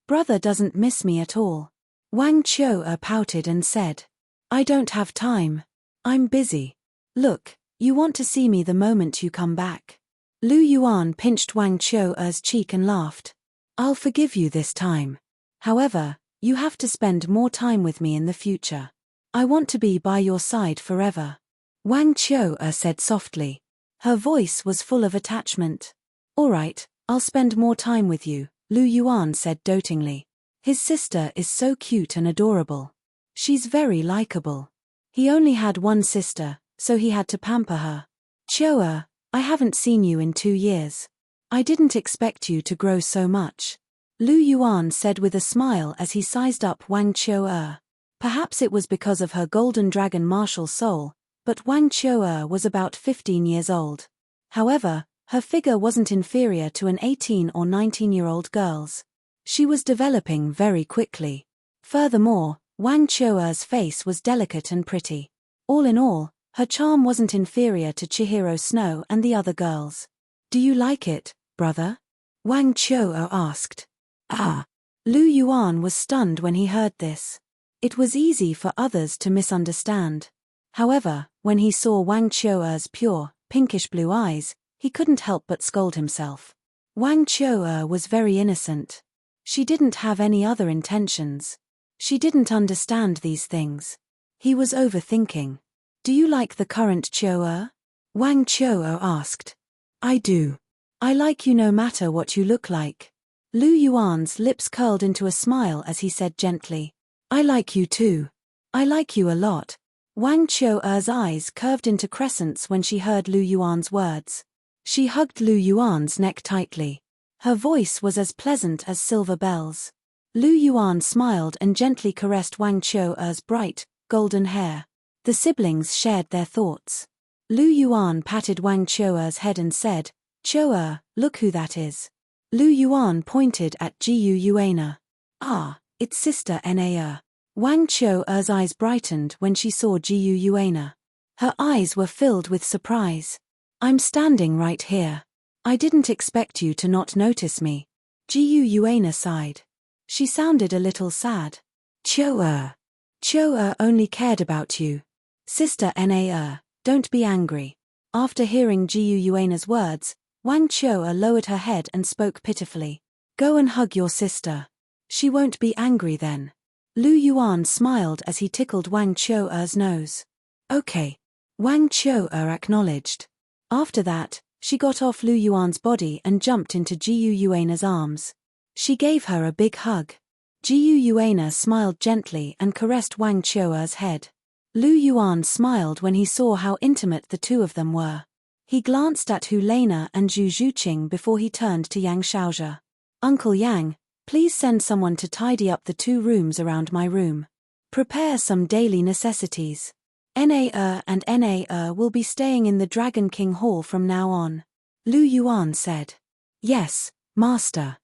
"Brother doesn't miss me at all." Wang Qiu-er pouted and said. "I don't have time. I'm busy. Look, you want to see me the moment you come back." Lu Yuan pinched Wang Qiu-er's cheek and laughed. "I'll forgive you this time. However, you have to spend more time with me in the future. I want to be by your side forever," Wang Qiu-er said softly. Her voice was full of attachment. "All right, I'll spend more time with you," Lu Yuan said dotingly. His sister is so cute and adorable. She's very likable. He only had one sister, so he had to pamper her. "Qiu-er, I haven't seen you in 2 years. I didn't expect you to grow so much," Lu Yuan said with a smile as he sized up Wang Qiu-er. Perhaps it was because of her golden dragon martial soul, but Wang Qiu-er was about 15 years old. However, her figure wasn't inferior to an 18 or 19-year-old girl's. She was developing very quickly. Furthermore, Wang Qiu-er's face was delicate and pretty. All in all, her charm wasn't inferior to Chihiro Snow and the other girls. "Do you like it, brother?" Wang Qiu-er asked. "Ah." Lu Yuan was stunned when he heard this. It was easy for others to misunderstand. However, when he saw Wang Qiu-er's pure, pinkish blue eyes, he couldn't help but scold himself. Wang Qiu-er was very innocent. She didn't have any other intentions. She didn't understand these things. He was overthinking. "Do you like the current Qiu-er?" Wang Qiu-er asked. "I do. I like you no matter what you look like." Lu Yuan's lips curled into a smile as he said gently, "I like you too. I like you a lot." Wang Qiu-er's eyes curved into crescents when she heard Lu Yuan's words. She hugged Lu Yuan's neck tightly. Her voice was as pleasant as silver bells. Lu Yuan smiled and gently caressed Wang Qiu-er's bright, golden hair. The siblings shared their thoughts. Lu Yuan patted Wang Qiu-er's head and said, "Qiu-er, look who that is." Lu Yuan pointed at Jiyu Yuana. "Ah, it's Sister Na." Wang Qiu-er's eyes brightened when she saw Jiyu Yuana. Her eyes were filled with surprise. "I'm standing right here. I didn't expect you to not notice me." Jiyu Yuana sighed. She sounded a little sad. "Qiu-er, Chou only cared about you. Sister Na, don't be angry. After hearing Jiu Yuana's words, Wang Chou lowered her head and spoke pitifully. Go and hug your sister. She won't be angry then. Lu Yuan smiled as he tickled Wang Chou's nose. Okay. Wang Chou acknowledged. After that, she got off Lu Yuan's body and jumped into Jiu Yuana's arms. She gave her a big hug. Jiu Yuana smiled gently and caressed Wang Chou's head. Lu Yuan smiled when he saw how intimate the two of them were. He glanced at Hu Lena and Zhu Zhuqing before he turned to Yang Shaoxia. Uncle Yang, please send someone to tidy up the 2 rooms around my room. Prepare some daily necessities. Na and Na will be staying in the Dragon King Hall from now on. Lu Yuan said. Yes, master.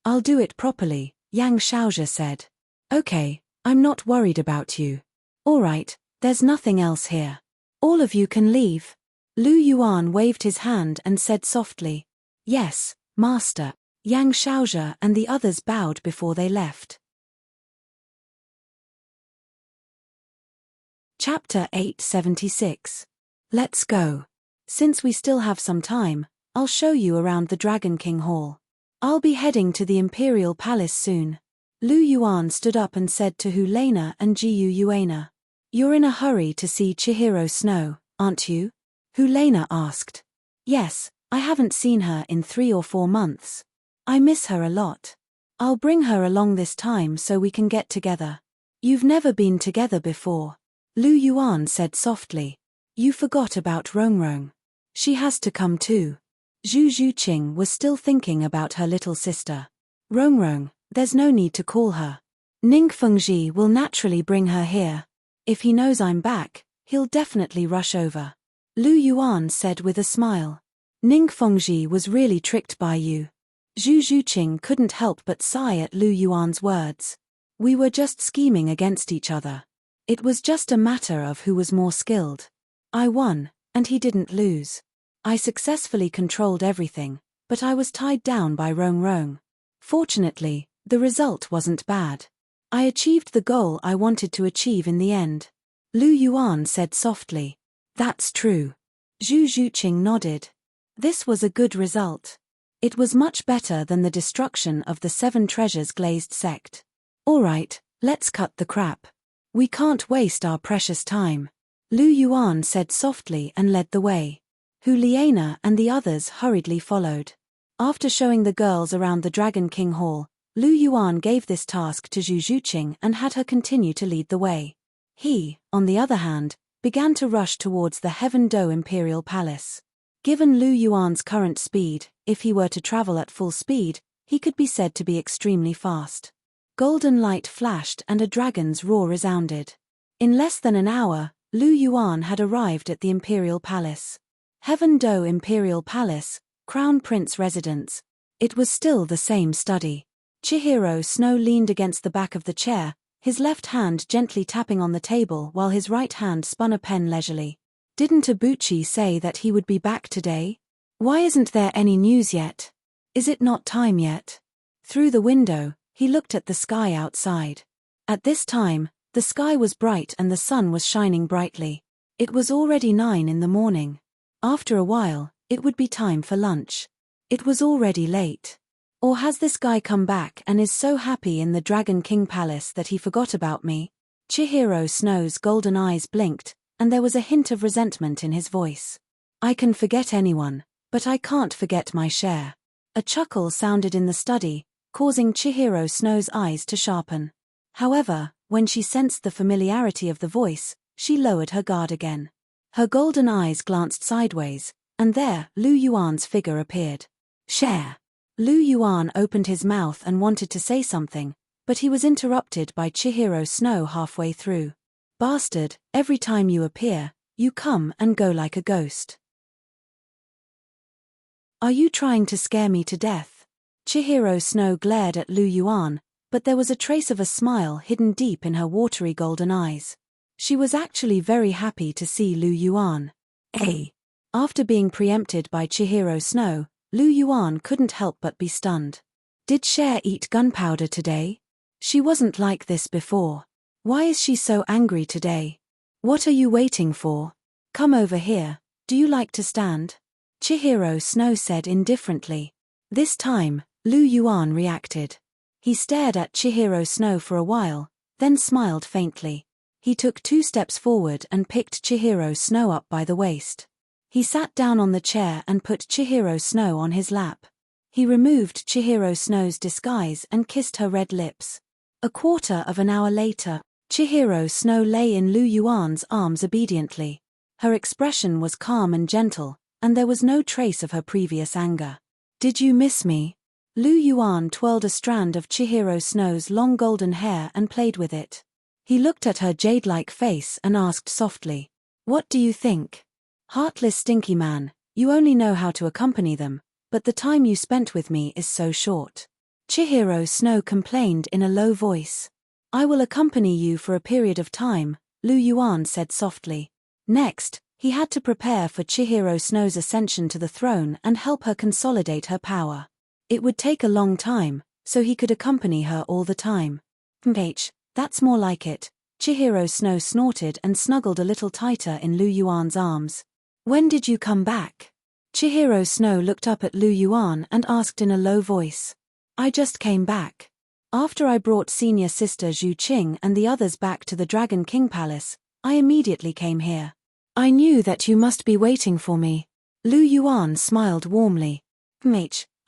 I'll do it properly, Yang Shaoxia said. Okay, I'm not worried about you. Alright, there's nothing else here. All of you can leave. Lu Yuan waved his hand and said softly. Yes, master. Yang Shaoxia and the others bowed before they left. Chapter 876. Let's go. Since we still have some time, I'll show you around the Dragon King Hall. I'll be heading to the Imperial Palace soon. Lu Yuan stood up and said to Hu Lena and Jiu Yuana. You're in a hurry to see Chihiro Snow, aren't you? Hu Lena asked. Yes, I haven't seen her in 3 or 4 months. I miss her a lot. I'll bring her along this time so we can get together. You've never been together before. Lu Yuan said softly. You forgot about Rongrong. She has to come too. Zhu Zhuqing was still thinking about her little sister. Rongrong, there's no need to call her. Ning Fengji will naturally bring her here. If he knows I'm back, he'll definitely rush over. Lu Yuan said with a smile. Ning Fengji was really tricked by you. Zhu Zhuqing couldn't help but sigh at Lu Yuan's words. We were just scheming against each other. It was just a matter of who was more skilled. I won, and he didn't lose. I successfully controlled everything, but I was tied down by Rongrong. Fortunately, the result wasn't bad. I achieved the goal I wanted to achieve in the end. Lu Yuan said softly. That's true. Zhu Zhuqing nodded. This was a good result. It was much better than the destruction of the 7 treasures glazed sect. Alright, let's cut the crap. We can't waste our precious time. Lu Yuan said softly and led the way. Hu Lena and the others hurriedly followed. After showing the girls around the Dragon King Hall, Lu Yuan gave this task to Zhu Zhuqing and had her continue to lead the way. He, on the other hand, began to rush towards the Heaven Do Imperial Palace. Given Lu Yuan's current speed, if he were to travel at full speed, he could be said to be extremely fast. Golden light flashed and a dragon's roar resounded. In less than an hour, Lu Yuan had arrived at the Imperial Palace. Heaven Do Imperial Palace, Crown Prince residence. It was still the same study. Chihiro Snow leaned against the back of the chair, his left hand gently tapping on the table while his right hand spun a pen leisurely. Didn't Ibuchi say that he would be back today? Why isn't there any news yet? Is it not time yet? Through the window, he looked at the sky outside. At this time, the sky was bright and the sun was shining brightly. It was already 9 in the morning. After a while, it would be time for lunch. It was already late. Or has this guy come back and is so happy in the Dragon King Palace that he forgot about me? Chihiro Snow's golden eyes blinked, and there was a hint of resentment in his voice. I can forget anyone, but I can't forget my share. A chuckle sounded in the study, causing Chihiro Snow's eyes to sharpen. However, when she sensed the familiarity of the voice, she lowered her guard again. Her golden eyes glanced sideways, and there Lu Yuan's figure appeared. Share. Lu Yuan opened his mouth and wanted to say something, but he was interrupted by Chihiro Snow halfway through. Bastard, every time you appear, you come and go like a ghost. Are you trying to scare me to death? Chihiro Snow glared at Lu Yuan, but there was a trace of a smile hidden deep in her watery golden eyes. She was actually very happy to see Lu Yuan. After being preempted by Chihiro Snow, Lu Yuan couldn't help but be stunned. Did Cher eat gunpowder today? She wasn't like this before. Why is she so angry today? What are you waiting for? Come over here. Do you like to stand? Chihiro Snow said indifferently. This time, Lu Yuan reacted. He stared at Chihiro Snow for a while, then smiled faintly. He took 2 steps forward and picked Chihiro Snow up by the waist. He sat down on the chair and put Chihiro Snow on his lap. He removed Chihiro Snow's disguise and kissed her red lips. A quarter of an hour later, Chihiro Snow lay in Lu Yuan's arms obediently. Her expression was calm and gentle, and there was no trace of her previous anger. Did you miss me? Lu Yuan twirled a strand of Chihiro Snow's long golden hair and played with it. He looked at her jade-like face and asked softly, "What do you think? Heartless stinky man, you only know how to accompany them, but the time you spent with me is so short." Chihiro Snow complained in a low voice. "I will accompany you for a period of time," Lu Yuan said softly. Next, he had to prepare for Chihiro Snow's ascension to the throne and help her consolidate her power. It would take a long time, so he could accompany her all the time. That's more like it. Chihiro Snow snorted and snuggled a little tighter in Lu Yuan's arms. "When did you come back?" Chihiro Snow looked up at Lu Yuan and asked in a low voice. "I just came back. After I brought senior sister Zhu Qing and the others back to the Dragon King Palace, I immediately came here. I knew that you must be waiting for me." Lu Yuan smiled warmly.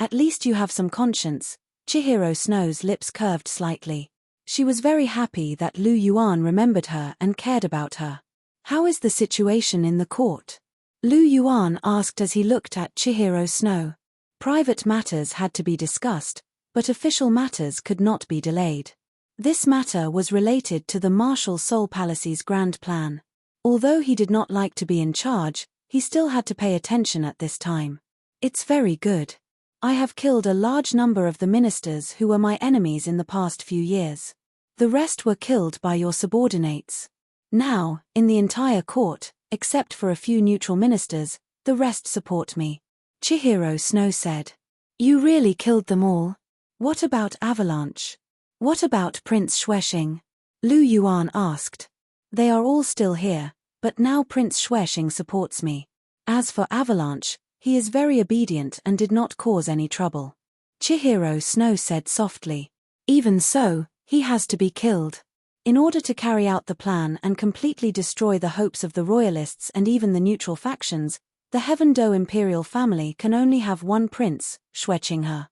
At least you have some conscience." Chihiro Snow's lips curved slightly. She was very happy that Lu Yuan remembered her and cared about her. "How is the situation in the court?" Lu Yuan asked as he looked at Chihiro Snow. Private matters had to be discussed, but official matters could not be delayed. This matter was related to the Martial Soul Palace's grand plan. Although he did not like to be in charge, he still had to pay attention at this time. "It's very good. I have killed a large number of the ministers who were my enemies in the past few years. The rest were killed by your subordinates. Now, in the entire court, except for a few neutral ministers, the rest support me," Chihiro Snow said. "You really killed them all? What about Avalanche? What about Prince Xuexing?" Lu Yuan asked. "They are all still here, but now Prince Xuexing supports me. As for Avalanche, he is very obedient and did not cause any trouble," Chihiro Snow said softly. "Even so, he has to be killed. In order to carry out the plan and completely destroy the hopes of the royalists and even the neutral factions, the Heaven Do imperial family can only have one prince, Xuexing.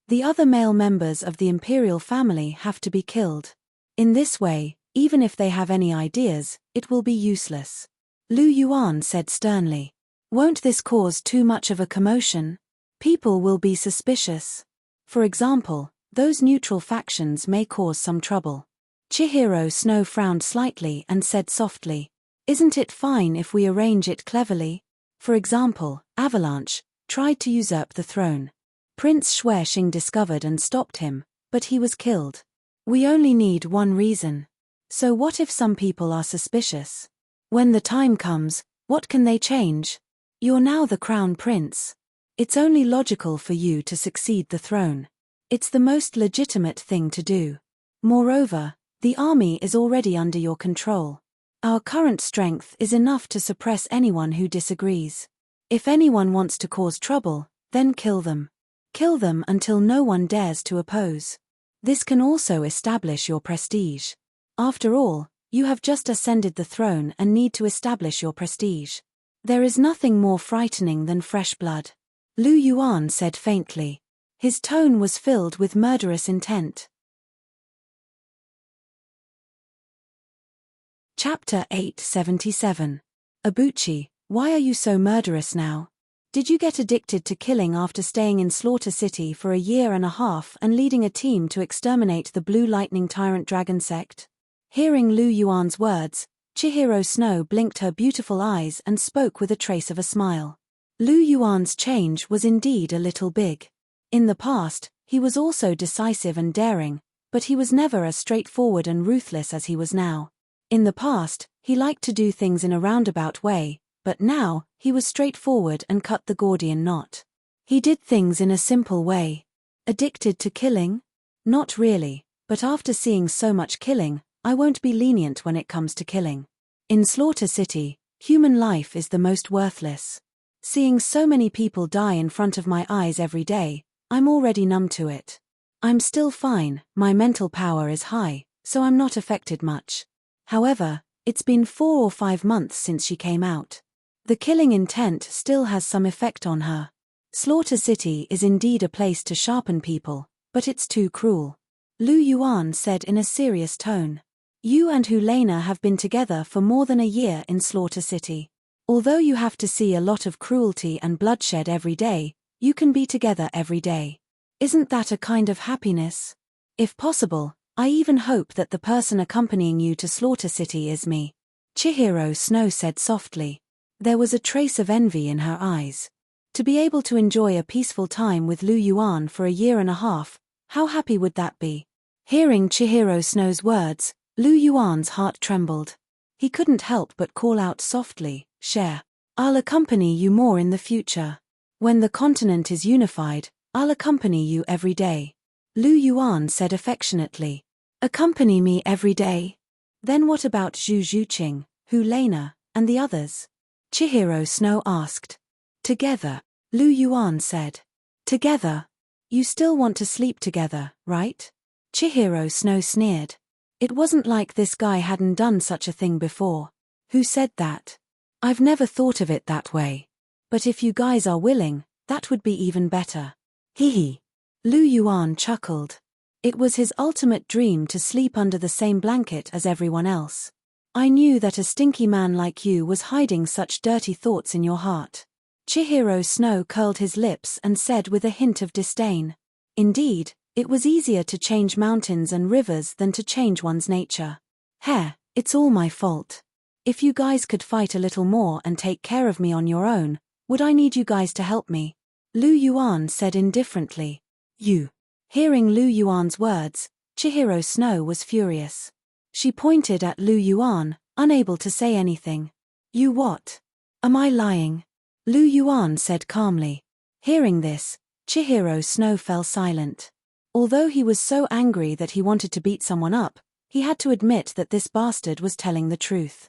The other male members of the imperial family have to be killed. In this way, even if they have any ideas, it will be useless," Lu Yuan said sternly. "Won't this cause too much of a commotion? People will be suspicious. For example, those neutral factions may cause some trouble." Chihiro Snow frowned slightly and said softly, "Isn't it fine if we arrange it cleverly? For example, Avalanche tried to usurp the throne. Prince Xuexing discovered and stopped him, but he was killed. We only need one reason. So what if some people are suspicious? When the time comes, what can they change? You're now the crown prince. It's only logical for you to succeed the throne. It's the most legitimate thing to do. Moreover, the army is already under your control. Our current strength is enough to suppress anyone who disagrees. If anyone wants to cause trouble, then kill them. Kill them until no one dares to oppose. This can also establish your prestige. After all, you have just ascended the throne and need to establish your prestige. There is nothing more frightening than fresh blood," Lu Yuan said faintly. His tone was filled with murderous intent. Chapter 877. Abuchi, why are you so murderous now? Did you get addicted to killing after staying in Slaughter City for a year and a half and leading a team to exterminate the Blue Lightning Tyrant Dragon sect? Hearing Lu Yuan's words, Chihiro Snow blinked her beautiful eyes and spoke with a trace of a smile. Lu Yuan's change was indeed a little big. In the past, he was also decisive and daring, but he was never as straightforward and ruthless as he was now. In the past, he liked to do things in a roundabout way, but now, he was straightforward and cut the Gordian knot. He did things in a simple way. Addicted to killing? Not really, but after seeing so much killing, I won't be lenient when it comes to killing. In Slaughter City, human life is the most worthless. Seeing so many people die in front of my eyes every day, I'm already numb to it. I'm still fine, my mental power is high, so I'm not affected much. However, it's been 4 or 5 months since she came out. The killing intent still has some effect on her. Slaughter City is indeed a place to sharpen people, but it's too cruel. Lu Yuan said in a serious tone. You and Helena have been together for more than a year in Slaughter City. Although you have to see a lot of cruelty and bloodshed every day, you can be together every day. Isn't that a kind of happiness? If possible, I even hope that the person accompanying you to Slaughter City is me. Chihiro Snow said softly. There was a trace of envy in her eyes. To be able to enjoy a peaceful time with Lu Yuan for a year and a half, how happy would that be? Hearing Chihiro Snow's words, Lu Yuan's heart trembled. He couldn't help but call out softly, "Share. I'll accompany you more in the future. When the continent is unified, I'll accompany you every day." Lu Yuan said affectionately. Accompany me every day? Then what about Zhu Zhuqing, Helena, and the others? Chihiro Snow asked. Together, Lu Yuan said. Together? You still want to sleep together, right? Chihiro Snow sneered. It wasn't like this guy hadn't done such a thing before. Who said that? I've never thought of it that way. But if you guys are willing, that would be even better. Hee. Lu Yuan chuckled. It was his ultimate dream to sleep under the same blanket as everyone else. I knew that a stinky man like you was hiding such dirty thoughts in your heart. Chihiro Snow curled his lips and said with a hint of disdain. Indeed, it was easier to change mountains and rivers than to change one's nature. It's all my fault. If you guys could fight a little more and take care of me on your own, would I need you guys to help me? Lu Yuan said indifferently. You. Hearing Lu Yuan's words, Chihiro Snow was furious. She pointed at Lu Yuan, unable to say anything. You what? Am I lying? Lu Yuan said calmly. Hearing this, Chihiro Snow fell silent. Although he was so angry that he wanted to beat someone up, he had to admit that this bastard was telling the truth.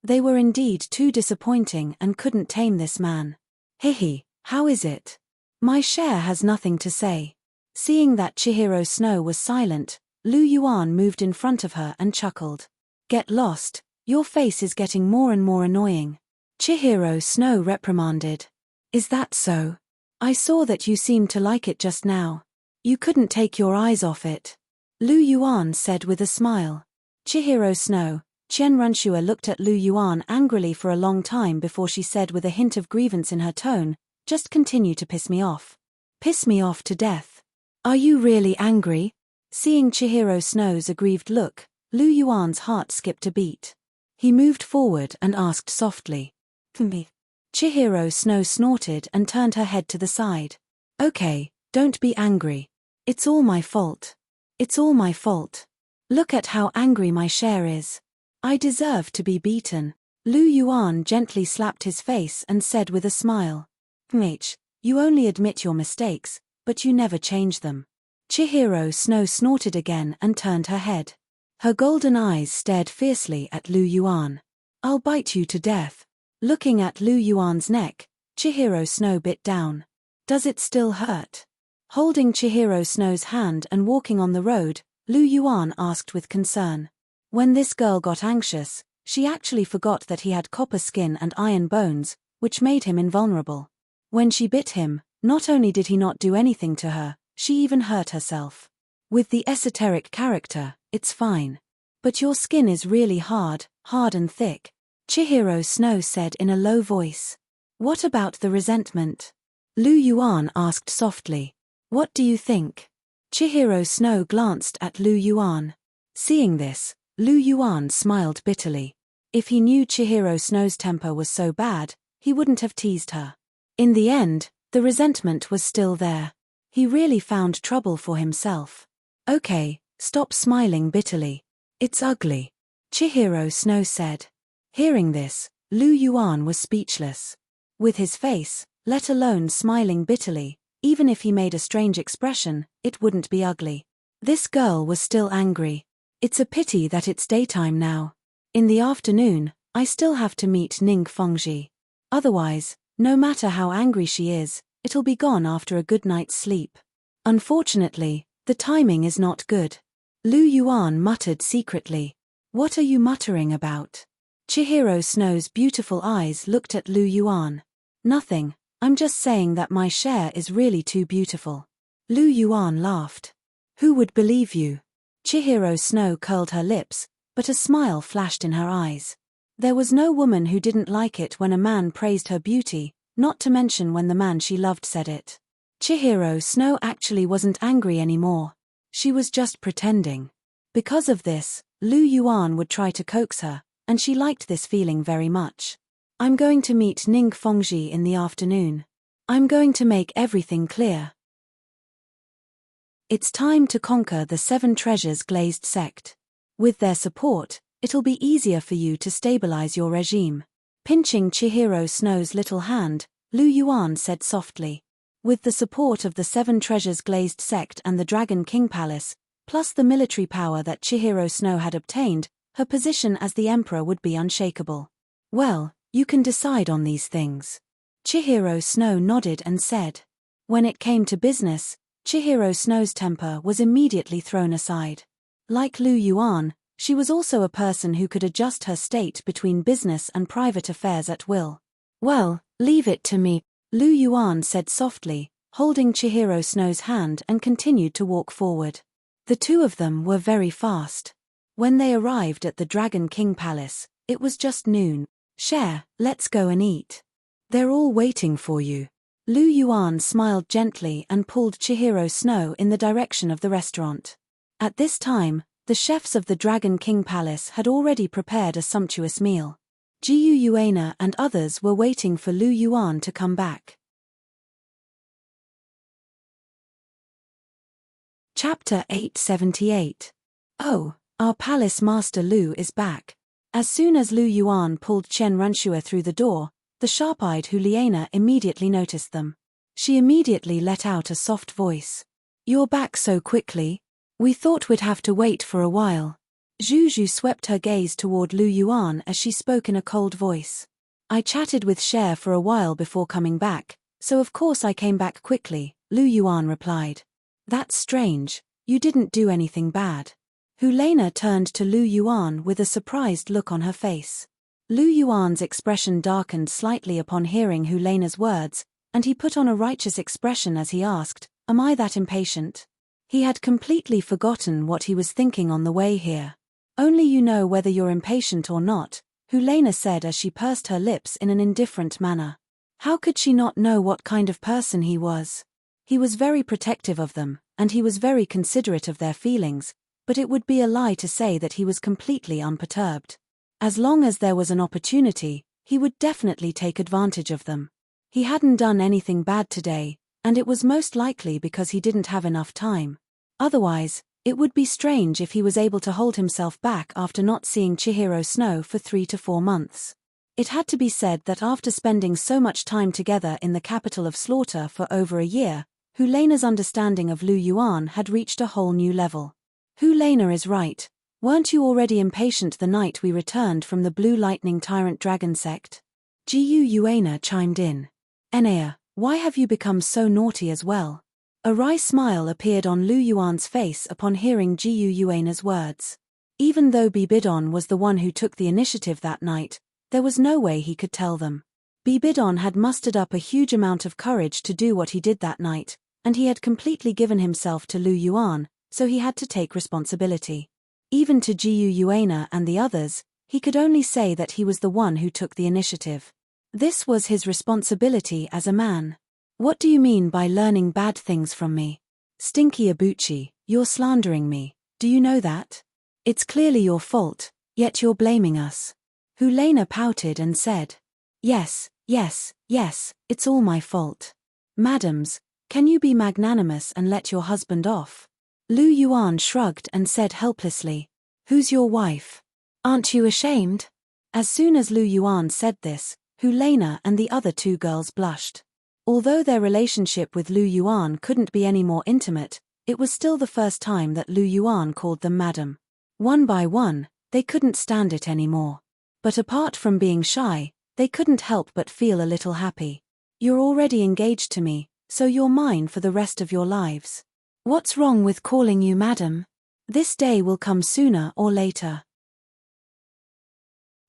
They were indeed too disappointing and couldn't tame this man. Hehe, how is it? My share has nothing to say. Seeing that Chihiro Snow was silent, Lu Yuan moved in front of her and chuckled. Get lost, your face is getting more and more annoying. Chihiro Snow reprimanded. Is that so? I saw that you seemed to like it just now. You couldn't take your eyes off it. Lu Yuan said with a smile. Chihiro Snow, Chen Runshua looked at Lu Yuan angrily for a long time before she said with a hint of grievance in her tone, just continue to piss me off. Piss me off to death. Are you really angry? Seeing Chihiro Snow's aggrieved look, Lu Yuan's heart skipped a beat. He moved forward and asked softly. Me. Chihiro Snow snorted and turned her head to the side. Okay, don't be angry. It's all my fault. It's all my fault. Look at how angry my share is. I deserve to be beaten. Lu Yuan gently slapped his face and said with a smile. Mage, you only admit your mistakes, but you never change them. Chihiro Snow snorted again and turned her head. Her golden eyes stared fiercely at Lu Yuan. I'll bite you to death. Looking at Lu Yuan's neck, Chihiro Snow bit down. Does it still hurt? Holding Chihiro Snow's hand and walking on the road, Lu Yuan asked with concern. When this girl got anxious, she actually forgot that he had copper skin and iron bones, which made him invulnerable. When she bit him, not only did he not do anything to her, she even hurt herself. With the esoteric character, it's fine. But your skin is really hard and thick. Chihiro Snow said in a low voice. What about the resentment? Lu Yuan asked softly. What do you think? Chihiro Snow glanced at Lu Yuan. Seeing this, Lu Yuan smiled bitterly. If he knew Chihiro Snow's temper was so bad, he wouldn't have teased her. In the end, the resentment was still there. He really found trouble for himself. Okay, stop smiling bitterly. It's ugly. Chihiro Snow said. Hearing this, Lu Yuan was speechless. With his face, let alone smiling bitterly, Even if he made a strange expression, it wouldn't be ugly. This girl was still angry. It's a pity that it's daytime now. In the afternoon, I still have to meet Ning Fengji. Otherwise, no matter how angry she is, it'll be gone after a good night's sleep. Unfortunately, the timing is not good. Lu Yuan muttered secretly. What are you muttering about? Chihiro Snow's beautiful eyes looked at Lu Yuan. Nothing, I'm just saying that my share is really too beautiful. Lu Yuan laughed. Who would believe you? Chihiro Snow curled her lips, but a smile flashed in her eyes. There was no woman who didn't like it when a man praised her beauty, not to mention when the man she loved said it. Chihiro Snow actually wasn't angry anymore. She was just pretending. Because of this, Lu Yuan would try to coax her, and she liked this feeling very much. I'm going to meet Ning Fengji in the afternoon. I'm going to make everything clear. It's time to conquer the 7 treasures glazed sect. With their support, it'll be easier for you to stabilize your regime. Pinching Chihiro Snow's little hand, Lu Yuan said softly. With the support of the 7 treasures glazed sect and the Dragon King Palace, plus the military power that Chihiro Snow had obtained, her position as the emperor would be unshakable. Well, you can decide on these things. Chihiro Snow nodded and said. When it came to business, Chihiro Snow's temper was immediately thrown aside. Like Lu Yuan, she was also a person who could adjust her state between business and private affairs at will. Well, leave it to me, Lu Yuan said softly, holding Chihiro Snow's hand and continued to walk forward. The two of them were very fast. When they arrived at the Dragon King Palace, it was just noon. Share, let's go and eat. They're all waiting for you. Lu Yuan smiled gently and pulled Chihiro Snow in the direction of the restaurant. At this time, the chefs of the Dragon King Palace had already prepared a sumptuous meal. Jiyu Yuana and others were waiting for Lu Yuan to come back. Chapter 878. Oh, our palace master Lu is back. As soon as Lu Yuan pulled Chen Ranxue through the door, the sharp-eyed Huliana immediately noticed them. She immediately let out a soft voice. You're back so quickly? We thought we'd have to wait for a while. Zhu Zhu swept her gaze toward Lu Yuan as she spoke in a cold voice. I chatted with Cher for a while before coming back, so of course I came back quickly, Lu Yuan replied. That's strange, you didn't do anything bad. Huliana turned to Lu Yuan with a surprised look on her face. Lu Yuan's expression darkened slightly upon hearing Huliana's words, and he put on a righteous expression as he asked, Am I that impatient? He had completely forgotten what he was thinking on the way here. Only you know whether you're impatient or not, Huliana said as she pursed her lips in an indifferent manner. How could she not know what kind of person he was? He was very protective of them, and he was very considerate of their feelings, but it would be a lie to say that he was completely unperturbed. As long as there was an opportunity, he would definitely take advantage of them. He hadn't done anything bad today, and it was most likely because he didn't have enough time. Otherwise, it would be strange if he was able to hold himself back after not seeing Chihiro Snow for 3 to 4 months. It had to be said that after spending so much time together in the capital of slaughter for over a year, Huliana's understanding of Lu Yuan had reached a whole new level. Huliana is right. Weren't you already impatient the night we returned from the Blue Lightning Tyrant Dragon sect? Jiyu Yuana chimed in. Enea, why have you become so naughty as well? A wry smile appeared on Lu Yuan's face upon hearing Jiyu Yuana's words. Even though Bibidon was the one who took the initiative that night, there was no way he could tell them. Bibidon had mustered up a huge amount of courage to do what he did that night, and he had completely given himself to Lu Yuan, so he had to take responsibility. Even to Jiyu Yuana and the others, he could only say that he was the one who took the initiative. This was his responsibility as a man. What do you mean by learning bad things from me? Stinky Abuchi, you're slandering me, do you know that? It's clearly your fault, yet you're blaming us. Huliana pouted and said. Yes, it's all my fault. Madams, can you be magnanimous and let your husband off? Lu Yuan shrugged and said helplessly. Who's your wife? Aren't you ashamed? As soon as Lu Yuan said this, Huliana and the other 2 girls blushed. Although their relationship with Lu Yuan couldn't be any more intimate, it was still the first time that Lu Yuan called them madam. One by one, they couldn't stand it anymore. But apart from being shy, they couldn't help but feel a little happy. You're already engaged to me, so you're mine for the rest of your lives. What's wrong with calling you madam? This day will come sooner or later.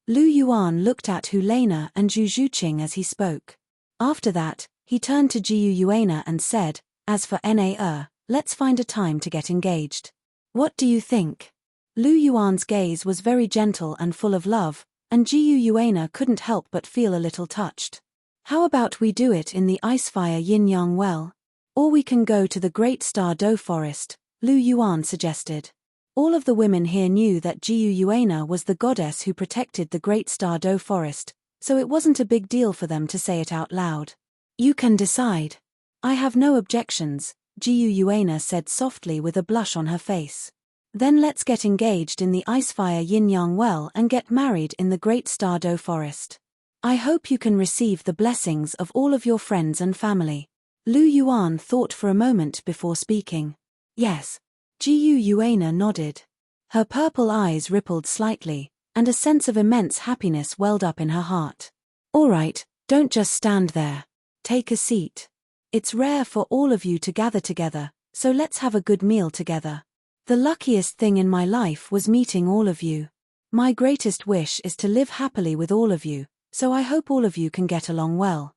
Lu Yuan looked at Hulena and Zhu Zhuqing as he spoke. After that, he turned to Jiu Yuana and said, as for Na, let's find a time to get engaged. What do you think? Lu Yuan's gaze was very gentle and full of love, and Jiu Yuana couldn't help but feel a little touched. How about we do it in the Icefire Yin-Yang Well? Or we can go to the Great Star Do Forest, Lu Yuan suggested. All of the women here knew that Jiu Yuana was the goddess who protected the Great Star Do Forest, so it wasn't a big deal for them to say it out loud. You can decide. I have no objections, Jiu Yuana said softly with a blush on her face. Then let's get engaged in the Icefire Yin-Yang Well and get married in the Great Star Do Forest. I hope you can receive the blessings of all of your friends and family. Lu Yuan thought for a moment before speaking. Yes. Jiu Yuana nodded. Her purple eyes rippled slightly, and a sense of immense happiness welled up in her heart. All right, don't just stand there. Take a seat. It's rare for all of you to gather together, so let's have a good meal together. The luckiest thing in my life was meeting all of you. My greatest wish is to live happily with all of you, so I hope all of you can get along well.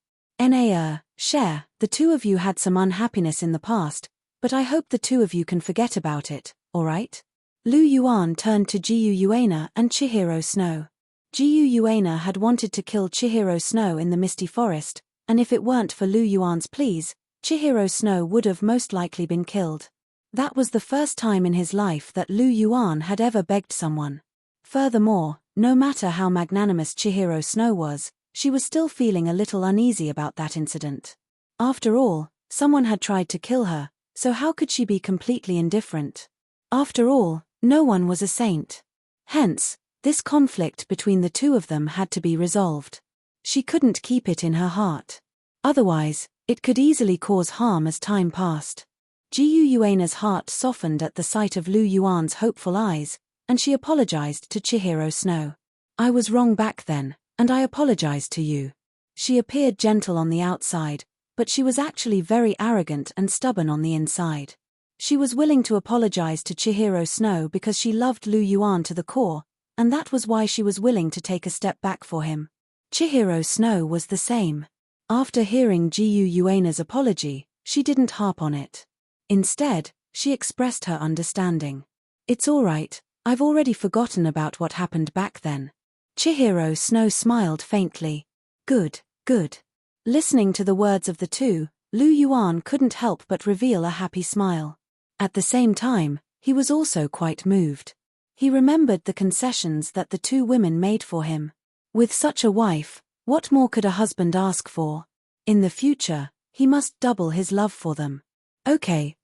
Share, the two of you had some unhappiness in the past, but I hope the two of you can forget about it, alright? Lu Yuan turned to Jiu Yuana and Chihiro Snow. Jiu Yuana had wanted to kill Chihiro Snow in the Misty Forest, and if it weren't for Lu Yuan's pleas, Chihiro Snow would have most likely been killed. That was the first time in his life that Lu Yuan had ever begged someone. Furthermore, no matter how magnanimous Chihiro Snow was, she was still feeling a little uneasy about that incident. After all, someone had tried to kill her, so how could she be completely indifferent? After all, no one was a saint. Hence, this conflict between the two of them had to be resolved. She couldn't keep it in her heart. Otherwise, it could easily cause harm as time passed. Jiu Yuana's heart softened at the sight of Lu Yuan's hopeful eyes, and she apologized to Chihiro Snow. I was wrong back then, and I apologize to you. She appeared gentle on the outside, but she was actually very arrogant and stubborn on the inside. She was willing to apologize to Chihiro Snow because she loved Lu Yuan to the core, and that was why she was willing to take a step back for him. Chihiro Snow was the same. After hearing Jiu Yuana's apology, she didn't harp on it. Instead, she expressed her understanding. It's all right, I've already forgotten about what happened back then. Chihiro Snow smiled faintly. Good, good. Listening to the words of the two, Lu Yuan couldn't help but reveal a happy smile. At the same time, he was also quite moved. He remembered the concessions that the two women made for him. With such a wife, what more could a husband ask for? In the future, he must double his love for them. Okay,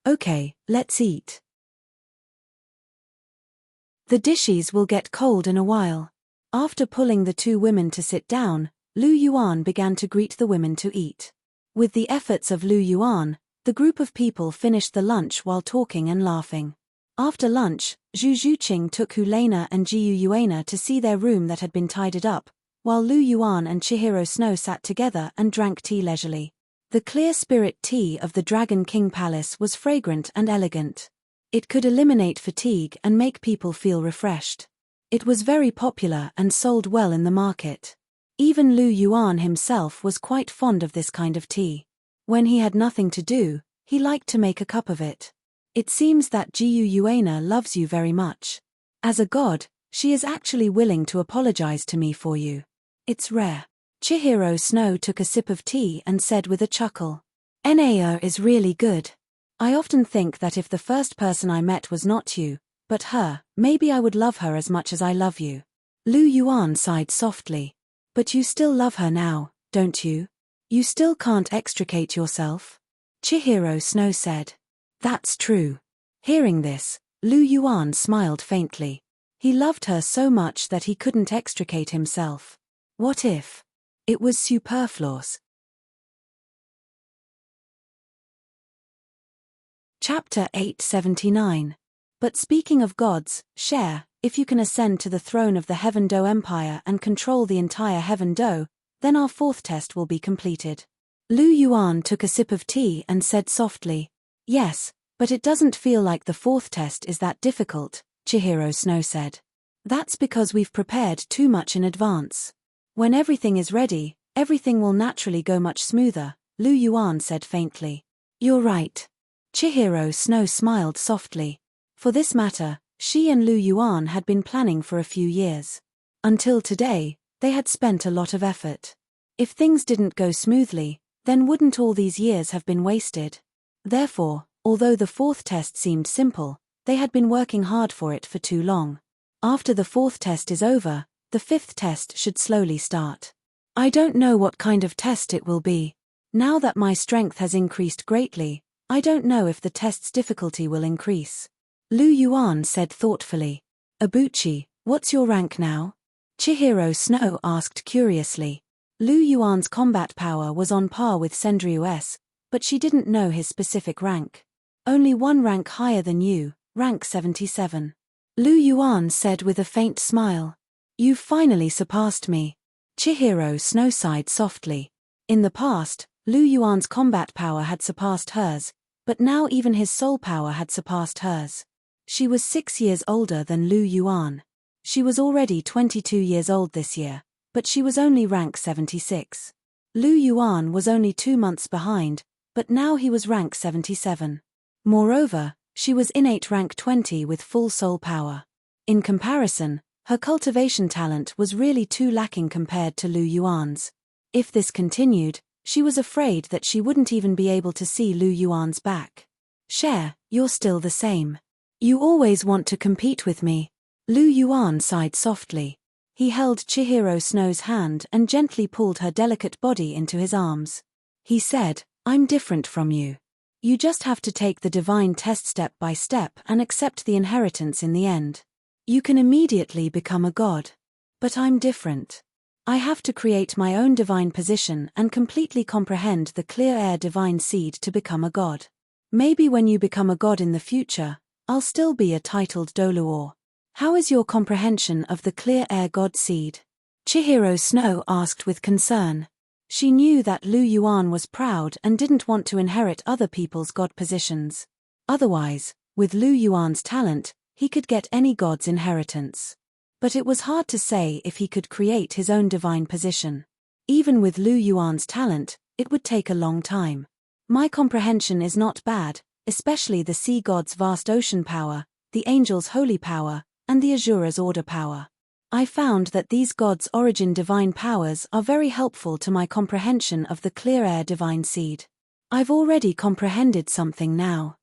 let's eat. The dishes will get cold in a while. After pulling the two women to sit down, Lu Yuan began to greet the women to eat. With the efforts of Lu Yuan, the group of people finished the lunch while talking and laughing. After lunch, Zhu Zhuqing took Hulena and Jiu Yuana to see their room that had been tidied up, while Lu Yuan and Chihiro Snow sat together and drank tea leisurely. The clear spirit tea of the Dragon King Palace was fragrant and elegant. It could eliminate fatigue and make people feel refreshed. It was very popular and sold well in the market. Even Lu Yuan himself was quite fond of this kind of tea. When he had nothing to do, he liked to make a cup of it. It seems that Jiu Yuana loves you very much. As a god, she is actually willing to apologize to me for you. It's rare. Chihiro Snow took a sip of tea and said with a chuckle. Nao is really good. I often think that if the first person I met was not you, but her, maybe I would love her as much as I love you. Lu Yuan sighed softly. But you still love her now, don't you? You still can't extricate yourself? Chihiro Snow said. That's true. Hearing this, Lu Yuan smiled faintly. He loved her so much that he couldn't extricate himself. What if? It was superfluous. Chapter 879. But speaking of gods, share, if you can ascend to the throne of the Heaven Do Empire and control the entire Heaven Do, then our fourth test will be completed. Lu Yuan took a sip of tea and said softly, "Yes, but it doesn't feel like the fourth test is that difficult," Chihiro Snow said. "That's because we've prepared too much in advance. When everything is ready, everything will naturally go much smoother," Lu Yuan said faintly. "You're right." Chihiro Snow smiled softly. For this matter, she and Lu Yuan had been planning for a few years. Until today, they had spent a lot of effort. If things didn't go smoothly, then wouldn't all these years have been wasted? Therefore, although the fourth test seemed simple, they had been working hard for it for too long. After the fourth test is over, the fifth test should slowly start. I don't know what kind of test it will be. Now that my strength has increased greatly, I don't know if the test's difficulty will increase. Lu Yuan said thoughtfully. "Abuchi, what's your rank now?" Chihiro Snow asked curiously. Lu Yuan's combat power was on par with Sendryu's, but she didn't know his specific rank. "Only one rank higher than you, rank 77. Lu Yuan said with a faint smile. "You've finally surpassed me." Chihiro Snow sighed softly. In the past, Lu Yuan's combat power had surpassed hers, but now even his soul power had surpassed hers. She was 6 years older than Lu Yuan. She was already 22 years old this year, but she was only rank 76. Lu Yuan was only 2 months behind, but now he was rank 77. Moreover, she was innate rank 20 with full soul power. In comparison, her cultivation talent was really too lacking compared to Lu Yuan's. If this continued, she was afraid that she wouldn't even be able to see Lu Yuan's back. "Cher, you're still the same. You always want to compete with me." Lu Yuan sighed softly. He held Chihiro Snow's hand and gently pulled her delicate body into his arms. He said, "I'm different from you. You just have to take the divine test step by step and accept the inheritance in the end. You can immediately become a god. But I'm different. I have to create my own divine position and completely comprehend the clear air divine seed to become a god. Maybe when you become a god in the future, I'll still be a titled Douluo. How is your comprehension of the clear air god seed?" Chihiro Snow asked with concern. She knew that Lu Yuan was proud and didn't want to inherit other people's god positions. Otherwise, with Lu Yuan's talent, he could get any god's inheritance. But it was hard to say if he could create his own divine position. Even with Lu Yuan's talent, it would take a long time. "My comprehension is not bad, especially the sea god's vast ocean power, the angel's holy power, and the Asura's order power. I found that these gods' origin divine powers are very helpful to my comprehension of the clear air divine seed. I've already comprehended something now."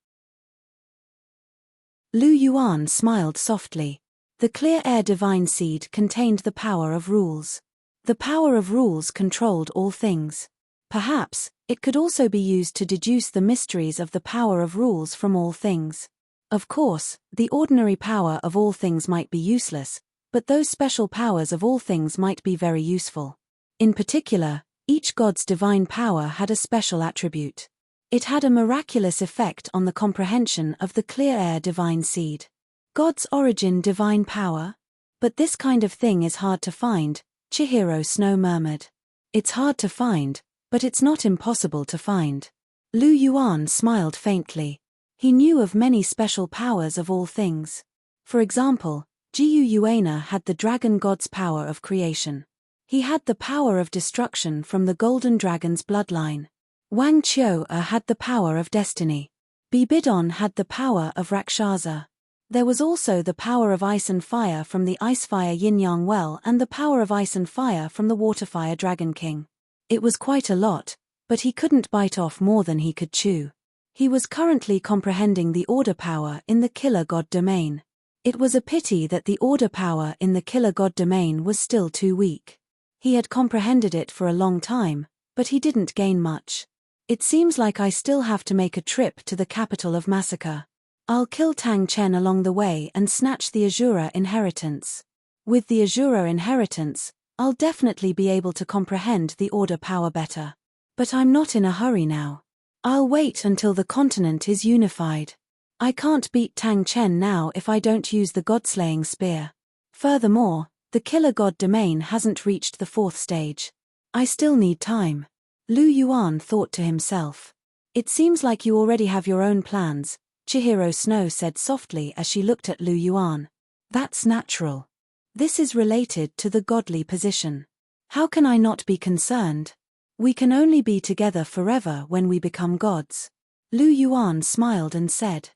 Lu Yuan smiled softly. The clear air divine seed contained the power of rules. The power of rules controlled all things. Perhaps, it could also be used to deduce the mysteries of the power of rules from all things. Of course, the ordinary power of all things might be useless, but those special powers of all things might be very useful. In particular, each god's divine power had a special attribute. It had a miraculous effect on the comprehension of the clear air divine seed. God's origin divine power? But this kind of thing is hard to find, Chihiro Snow murmured. It's hard to find, but it's not impossible to find. Lu Yuan smiled faintly. He knew of many special powers of all things. For example, Jiu Yuana had the dragon god's power of creation. He had the power of destruction from the golden dragon's bloodline. Wang Qiu had the power of destiny. Bibidon had the power of Rakshasa. There was also the power of ice and fire from the Icefire Yin-Yang Well and the power of ice and fire from the Waterfire Dragon King. It was quite a lot, but he couldn't bite off more than he could chew. He was currently comprehending the order power in the killer god domain. It was a pity that the order power in the killer god domain was still too weak. He had comprehended it for a long time, but he didn't gain much. It seems like I still have to make a trip to the capital of Massacre. I'll kill Tang Chen along the way and snatch the Asura inheritance. With the Asura inheritance, I'll definitely be able to comprehend the order power better. But I'm not in a hurry now. I'll wait until the continent is unified. I can't beat Tang Chen now if I don't use the god-slaying spear. Furthermore, the killer god domain hasn't reached the 4th stage. I still need time. Lu Yuan thought to himself. It seems like you already have your own plans, Chihiro Snow said softly as she looked at Lu Yuan. That's natural. This is related to the godly position. How can I not be concerned? We can only be together forever when we become gods. Lu Yuan smiled and said.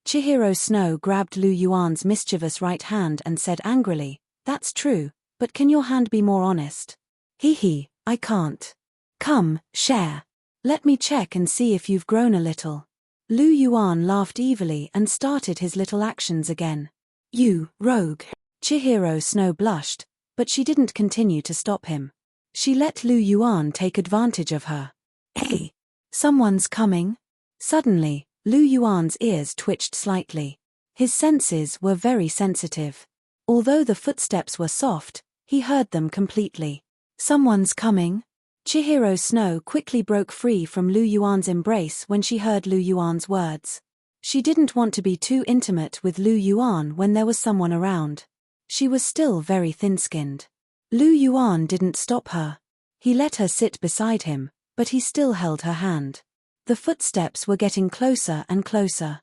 Chihiro Snow grabbed Lu Yuan's mischievous right hand and said angrily, That's true, but can your hand be more honest? Hee, I can't. Come, share. Let me check and see if you've grown a little. Lu Yuan laughed evilly and started his little actions again. You, rogue. Chihiro Snow blushed, but she didn't continue to stop him. She let Lu Yuan take advantage of her. Hey! Someone's coming? Suddenly, Lu Yuan's ears twitched slightly. His senses were very sensitive. Although the footsteps were soft, he heard them completely. Someone's coming? Chihiro Snow quickly broke free from Lu Yuan's embrace when she heard Lu Yuan's words. She didn't want to be too intimate with Lu Yuan when there was someone around. She was still very thin-skinned. Lu Yuan didn't stop her. He let her sit beside him, but he still held her hand. The footsteps were getting closer and closer.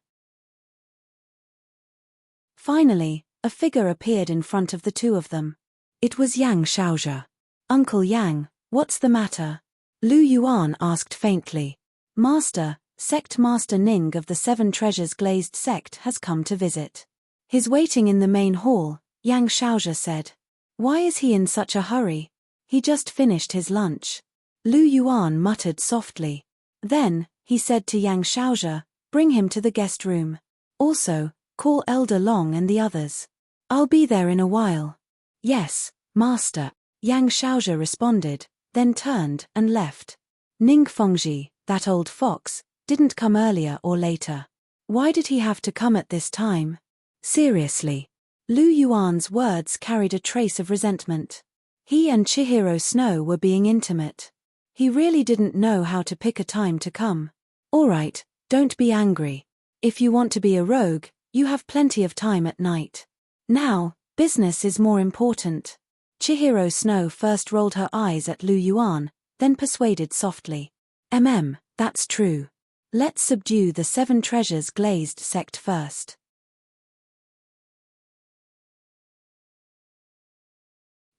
Finally, a figure appeared in front of the two of them. It was Yang Shaozhe. Uncle Yang, what's the matter? Lu Yuan asked faintly. Master, Sect Master Ning of the 7 Treasures Glazed Sect has come to visit. He's waiting in the main hall, Yang Shaozhe said. Why is he in such a hurry? He just finished his lunch. Lu Yuan muttered softly. Then, he said to Yang Shaozhe, bring him to the guest room. Also, call Elder Long and the others. I'll be there in a while. Yes, Master, Yang Shaozhe responded, then turned and left. Ning Fengji, that old fox, didn't come earlier or later. Why did he have to come at this time? Seriously. Lu Yuan's words carried a trace of resentment. He and Chihiro Snow were being intimate. He really didn't know how to pick a time to come. Alright, don't be angry. If you want to be a rogue, you have plenty of time at night. Now, business is more important. Chihiro Snow first rolled her eyes at Lu Yuan, then persuaded softly. That's true. Let's subdue the 7 Treasures Glazed Sect first.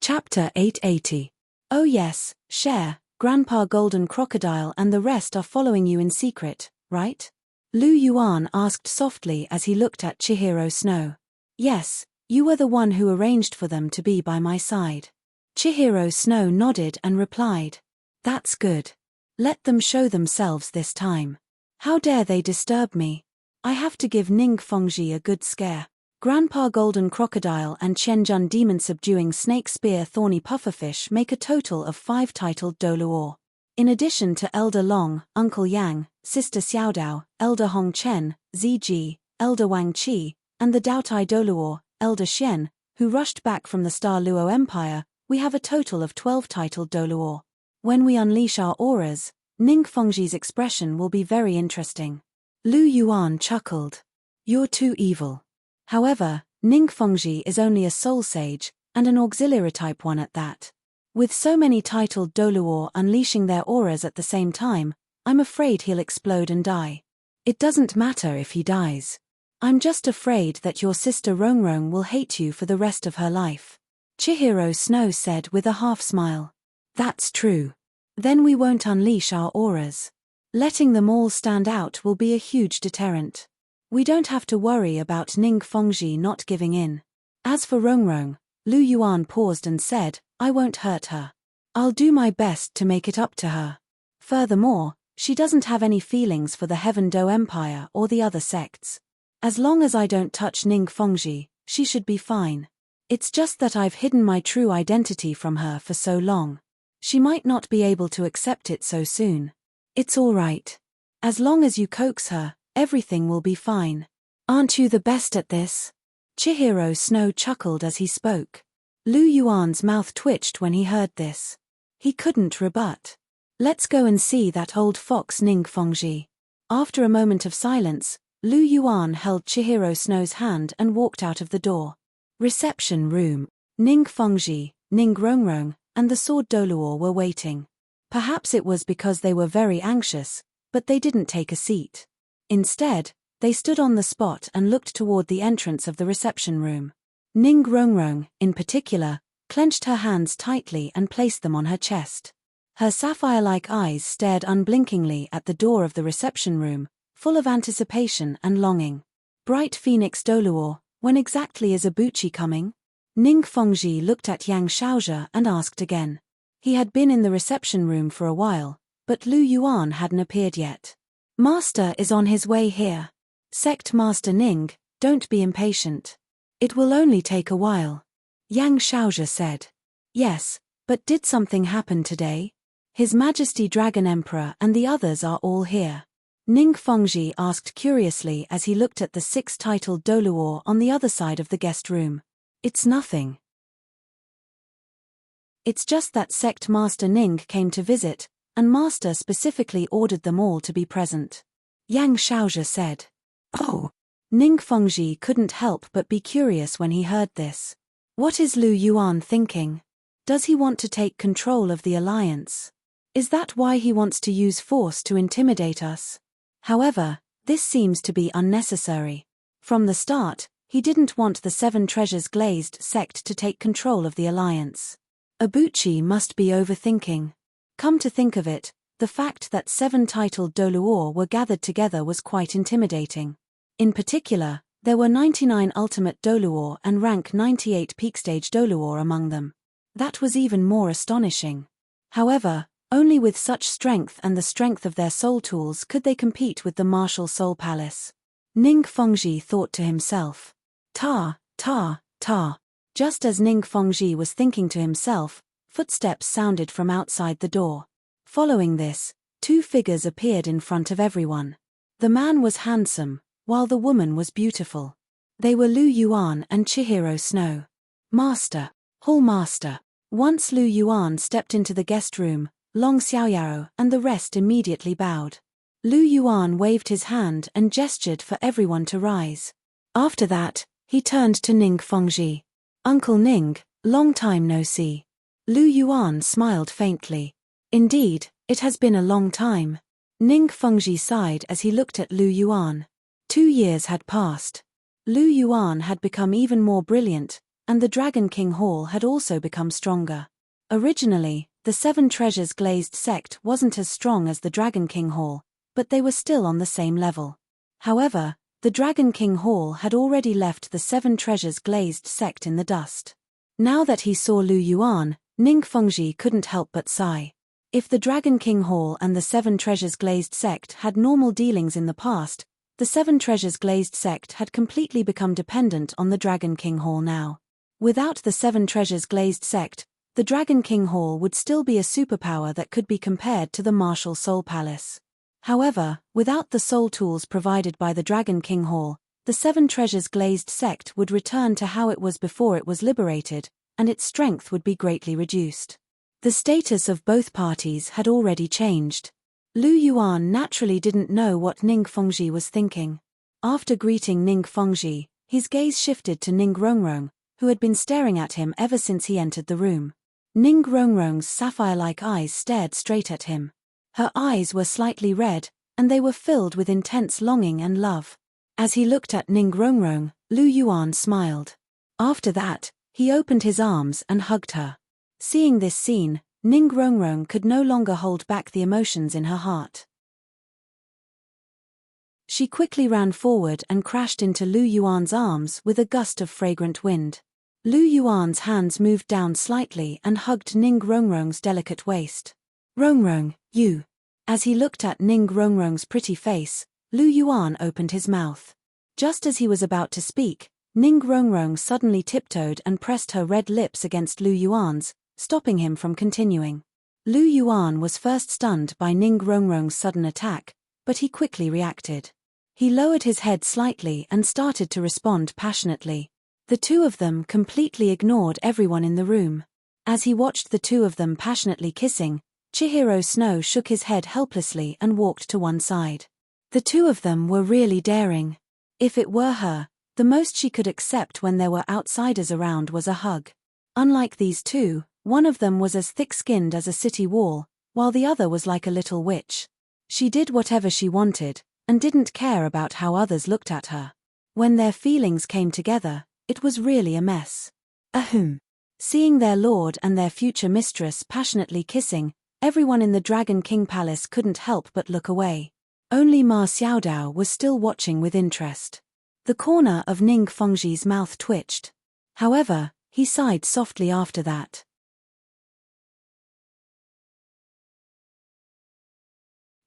Chapter 880. Oh yes, share, Grandpa Golden Crocodile and the rest are following you in secret, right? Lu Yuan asked softly as he looked at Chihiro Snow. Yes, you were the one who arranged for them to be by my side. Chihiro Snow nodded and replied. That's good. Let them show themselves this time. How dare they disturb me? I have to give Ning Fengji a good scare. Grandpa Golden Crocodile and Qianjun Demon Subduing Snake Spear Thorny Pufferfish make a total of 5 titled Douluo. In addition to Elder Long, Uncle Yang, Sister Xiaodao, Elder Hong Chen, Ziji, Elder Wang Qi, and the Daotai Douluo, Elder Xian, who rushed back from the Star Luo Empire, we have a total of 12 titled Douluo. When we unleash our auras, Ning Fengji's expression will be very interesting. Lu Yuan chuckled. You're too evil. However, Ning Fengji is only a soul sage, and an auxiliary type one at that. With so many titled Douluo unleashing their auras at the same time, I'm afraid he'll explode and die. It doesn't matter if he dies. I'm just afraid that your sister Rongrong will hate you for the rest of her life. Chihiro Snow said with a half-smile. That's true. Then we won't unleash our auras. Letting them all stand out will be a huge deterrent. We don't have to worry about Ning Fengji not giving in. As for Rongrong, Lu Yuan paused and said, I won't hurt her. I'll do my best to make it up to her. Furthermore, she doesn't have any feelings for the Heaven Do Empire or the other sects. As long as I don't touch Ning Fengji, she should be fine. It's just that I've hidden my true identity from her for so long. She might not be able to accept it so soon. It's all right. As long as you coax her, everything will be fine. Aren't you the best at this? Chihiro Snow chuckled as he spoke. Lu Yuan's mouth twitched when he heard this. He couldn't rebut. Let's go and see that old fox Ning Fengji. After a moment of silence, Lu Yuan held Chihiro Snow's hand and walked out of the door. Reception room. Ning Fengji, Ning Rongrong, and the sword Douluo were waiting. Perhaps it was because they were very anxious, but they didn't take a seat. Instead, they stood on the spot and looked toward the entrance of the reception room. Ning Rongrong, in particular, clenched her hands tightly and placed them on her chest. Her sapphire-like eyes stared unblinkingly at the door of the reception room, full of anticipation and longing. Bright Phoenix Douluo, when exactly is Abuchi coming? Ning Fengji looked at Yang Shaozhe and asked again. He had been in the reception room for a while, but Lu Yuan hadn't appeared yet. Master is on his way here. Sect Master Ning, don't be impatient. It will only take a while. Yang Shaozhe said. Yes, but did something happen today? His Majesty Dragon Emperor and the others are all here. Ning Fengji asked curiously as he looked at the six-titled Douluo on the other side of the guest room. It's nothing. It's just that Sect Master Ning came to visit, and Master specifically ordered them all to be present. Yang Shaozhe said. Oh. Ning Fengji couldn't help but be curious when he heard this. What is Lu Yuan thinking? Does he want to take control of the alliance? Is that why he wants to use force to intimidate us? However, this seems to be unnecessary. From the start, he didn't want the Seven Treasures Glazed sect to take control of the alliance. Abuchi must be overthinking. Come to think of it, the fact that 7 titled Douluo were gathered together was quite intimidating. In particular, there were 99 Ultimate Douluo and rank 98 Peak Stage Douluo among them. That was even more astonishing. However, only with such strength and the strength of their soul tools could they compete with the martial Soul Palace. Ning Fengji thought to himself. Ta, ta, ta. Just as Ning Fengji was thinking to himself, footsteps sounded from outside the door. Following this, 2 figures appeared in front of everyone. The man was handsome, while the woman was beautiful. They were Lu Yuan and Chihiro Snow. Master, Hall Master. Once Lu Yuan stepped into the guest room, Long Xiaoyao and the rest immediately bowed. Lu Yuan waved his hand and gestured for everyone to rise. After that, he turned to Ning Fengji. Uncle Ning, long time no see. Lu Yuan smiled faintly. Indeed, it has been a long time. Ning Fengji sighed as he looked at Lu Yuan. 2 years had passed. Lu Yuan had become even more brilliant, and the Dragon King Hall had also become stronger. Originally, the 7 Treasures Glazed sect wasn't as strong as the Dragon King Hall, but they were still on the same level. However, the Dragon King Hall had already left the 7 Treasures Glazed sect in the dust. Now that he saw Lu Yuan, Ning Fengji couldn't help but sigh. If the Dragon King Hall and the 7 Treasures Glazed sect had normal dealings in the past, the 7 Treasures Glazed sect had completely become dependent on the Dragon King Hall now. Without the 7 Treasures Glazed sect, the Dragon King Hall would still be a superpower that could be compared to the martial Soul Palace. However, without the soul tools provided by the Dragon King Hall, the 7 Treasures Glazed sect would return to how it was before it was liberated, and its strength would be greatly reduced. The status of both parties had already changed. Lu Yuan naturally didn't know what Ning Fengji was thinking. After greeting Ning Fengji, his gaze shifted to Ning Rongrong, who had been staring at him ever since he entered the room. Ning Rongrong's sapphire-like eyes stared straight at him. Her eyes were slightly red, and they were filled with intense longing and love. As he looked at Ning Rongrong, Lu Yuan smiled. After that, he opened his arms and hugged her. Seeing this scene, Ning Rongrong could no longer hold back the emotions in her heart. She quickly ran forward and crashed into Lu Yuan's arms with a gust of fragrant wind. Lu Yuan's hands moved down slightly and hugged Ning Rongrong's delicate waist. Rongrong, you. As he looked at Ning Rongrong's pretty face, Lu Yuan opened his mouth. Just as he was about to speak, Ning Rongrong suddenly tiptoed and pressed her red lips against Lu Yuan's, stopping him from continuing. Lu Yuan was first stunned by Ning Rongrong's sudden attack, but he quickly reacted. He lowered his head slightly and started to respond passionately. The two of them completely ignored everyone in the room. As he watched the two of them passionately kissing, Chihiro Snow shook his head helplessly and walked to one side. The two of them were really daring. If it were her, the most she could accept when there were outsiders around was a hug. Unlike these two, one of them was as thick-skinned as a city wall, while the other was like a little witch. She did whatever she wanted, and didn't care about how others looked at her. When their feelings came together, it was really a mess. Ahem. Seeing their lord and their future mistress passionately kissing, everyone in the Dragon King Palace couldn't help but look away. Only Ma Xiaodao was still watching with interest. The corner of Ning Fengji's mouth twitched. However, he sighed softly after that.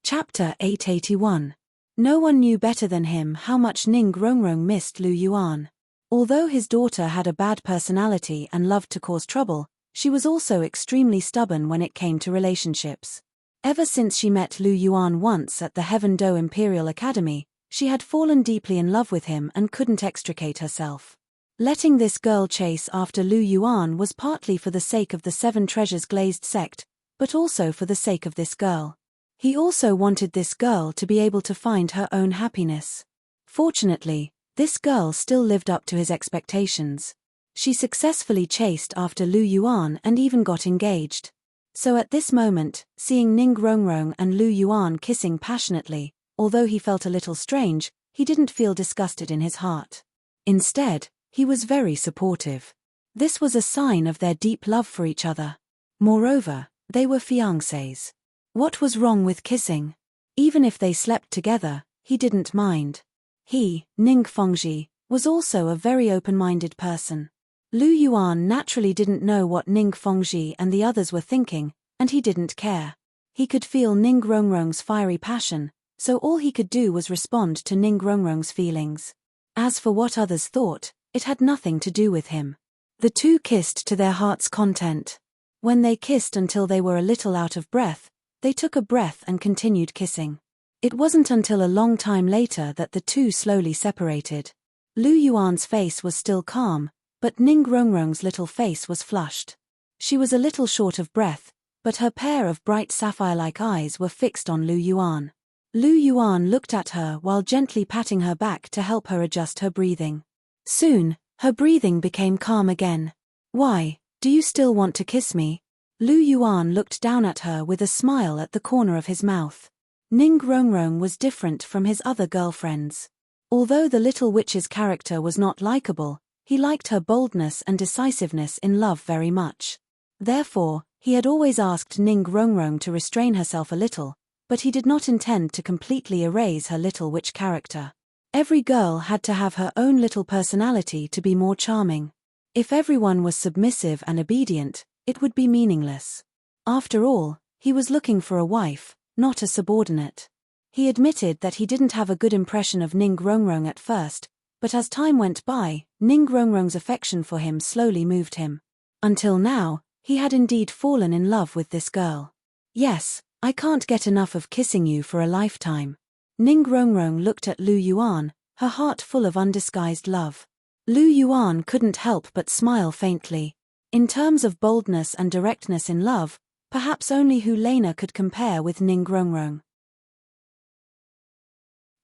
Chapter 881. No one knew better than him how much Ning Rongrong missed Lu Yuan. Although his daughter had a bad personality and loved to cause trouble, she was also extremely stubborn when it came to relationships. Ever since she met Lu Yuan once at the Heaven Do Imperial Academy, she had fallen deeply in love with him and couldn't extricate herself. Letting this girl chase after Lu Yuan was partly for the sake of the Seven Treasures Glazed sect, but also for the sake of this girl. He also wanted this girl to be able to find her own happiness. Fortunately, this girl still lived up to his expectations. She successfully chased after Lu Yuan and even got engaged. So at this moment, seeing Ning Rongrong and Lu Yuan kissing passionately, although he felt a little strange, he didn't feel disgusted in his heart. Instead, he was very supportive. This was a sign of their deep love for each other. Moreover, they were fiancés. What was wrong with kissing? Even if they slept together, he didn't mind. He, Ning Fengji, was also a very open-minded person. Lu Yuan naturally didn't know what Ning Fengji and the others were thinking, and he didn't care. He could feel Ning Rongrong's fiery passion, so all he could do was respond to Ning Rongrong's feelings. As for what others thought, it had nothing to do with him. The two kissed to their heart's content. When they kissed until they were a little out of breath, they took a breath and continued kissing. It wasn't until a long time later that the two slowly separated. Lu Yuan's face was still calm, but Ning Rongrong's little face was flushed. She was a little short of breath, but her pair of bright sapphire-like eyes were fixed on Lu Yuan. Lu Yuan looked at her while gently patting her back to help her adjust her breathing. Soon, her breathing became calm again. "Why, do you still want to kiss me?" Lu Yuan looked down at her with a smile at the corner of his mouth. Ning Rongrong was different from his other girlfriends. Although the little witch's character was not likable, he liked her boldness and decisiveness in love very much. Therefore, he had always asked Ning Rongrong to restrain herself a little, but he did not intend to completely erase her little witch character. Every girl had to have her own little personality to be more charming. If everyone was submissive and obedient, it would be meaningless. After all, he was looking for a wife, not a subordinate. He admitted that he didn't have a good impression of Ning Rongrong at first, but as time went by, Ning Rongrong's affection for him slowly moved him. Until now, he had indeed fallen in love with this girl. "Yes, I can't get enough of kissing you for a lifetime." Ning Rongrong looked at Lu Yuan, her heart full of undisguised love. Lu Yuan couldn't help but smile faintly. In terms of boldness and directness in love, perhaps only Helena could compare with Ning Rongrong.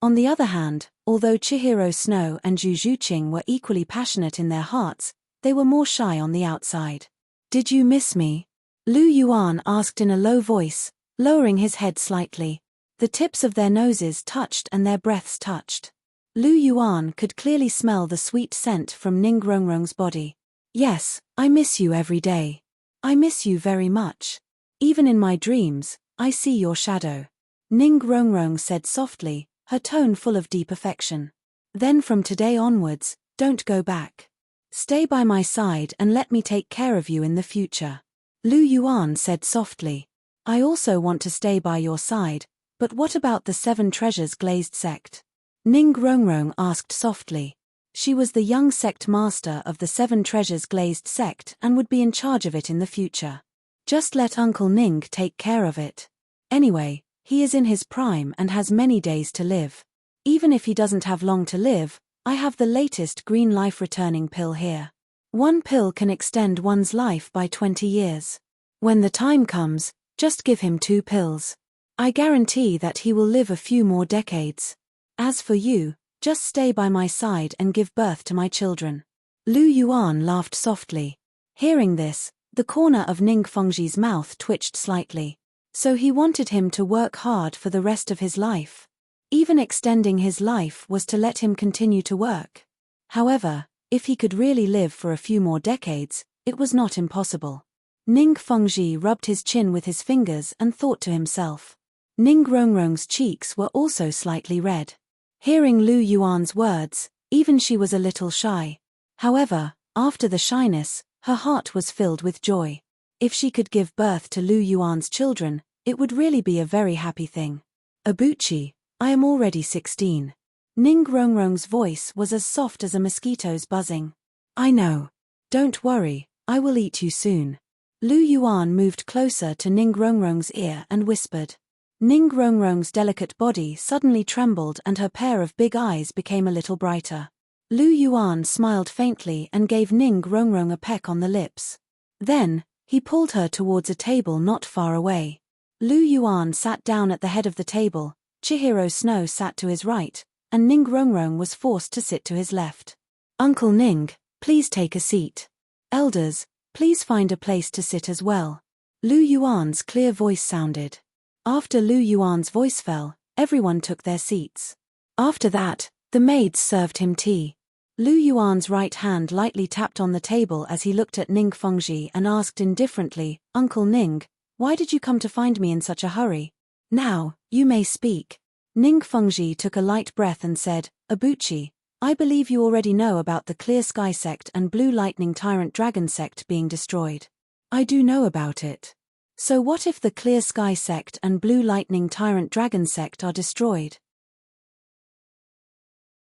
On the other hand, although Chihiro Snow and Zhu Zhuqing were equally passionate in their hearts, they were more shy on the outside. "Did you miss me?" Lu Yuan asked in a low voice, lowering his head slightly. The tips of their noses touched and their breaths touched. Lu Yuan could clearly smell the sweet scent from Ning Rongrong's body. "Yes, I miss you every day. I miss you very much. Even in my dreams, I see your shadow," Ning Rongrong said softly, her tone full of deep affection. "Then from today onwards, don't go back. Stay by my side and let me take care of you in the future." Lu Yuan said softly. "I also want to stay by your side, but what about the Seven Treasures Glazed sect?" Ning Rongrong asked softly. She was the young sect master of the Seven Treasures Glazed sect and would be in charge of it in the future. "Just let Uncle Ning take care of it. Anyway, he is in his prime and has many days to live. Even if he doesn't have long to live, I have the latest green life returning pill here. One pill can extend one's life by 20 years. When the time comes, just give him 2 pills. I guarantee that he will live a few more decades. As for you, just stay by my side and give birth to my children." Lu Yuan laughed softly. Hearing this, the corner of Ning Fengji's mouth twitched slightly. So he wanted him to work hard for the rest of his life. Even extending his life was to let him continue to work. However, if he could really live for a few more decades, it was not impossible. Ning Fengji rubbed his chin with his fingers and thought to himself. Ning Rongrong's cheeks were also slightly red. Hearing Lu Yuan's words, even she was a little shy. However, after the shyness, her heart was filled with joy. If she could give birth to Lu Yuan's children, it would really be a very happy thing. "Abuchi, I am already 16. Ning Rongrong's voice was as soft as a mosquito's buzzing. "I know. Don't worry, I will eat you soon." Lu Yuan moved closer to Ning Rongrong's ear and whispered. Ning Rongrong's delicate body suddenly trembled and her pair of big eyes became a little brighter. Lu Yuan smiled faintly and gave Ning Rongrong a peck on the lips. Then, he pulled her towards a table not far away. Lu Yuan sat down at the head of the table, Chihiro Snow sat to his right, and Ning Rongrong was forced to sit to his left. "Uncle Ning, please take a seat. Elders, please find a place to sit as well." Lu Yuan's clear voice sounded. After Lu Yuan's voice fell, everyone took their seats. After that, the maids served him tea. Lu Yuan's right hand lightly tapped on the table as he looked at Ning Fengji and asked indifferently, "Uncle Ning, why did you come to find me in such a hurry? Now, you may speak." Ning Fengji took a light breath and said, "Abuchi, I believe you already know about the Clear Sky Sect and Blue Lightning Tyrant Dragon Sect being destroyed." "I do know about it. So what if the Clear Sky Sect and Blue Lightning Tyrant Dragon Sect are destroyed?"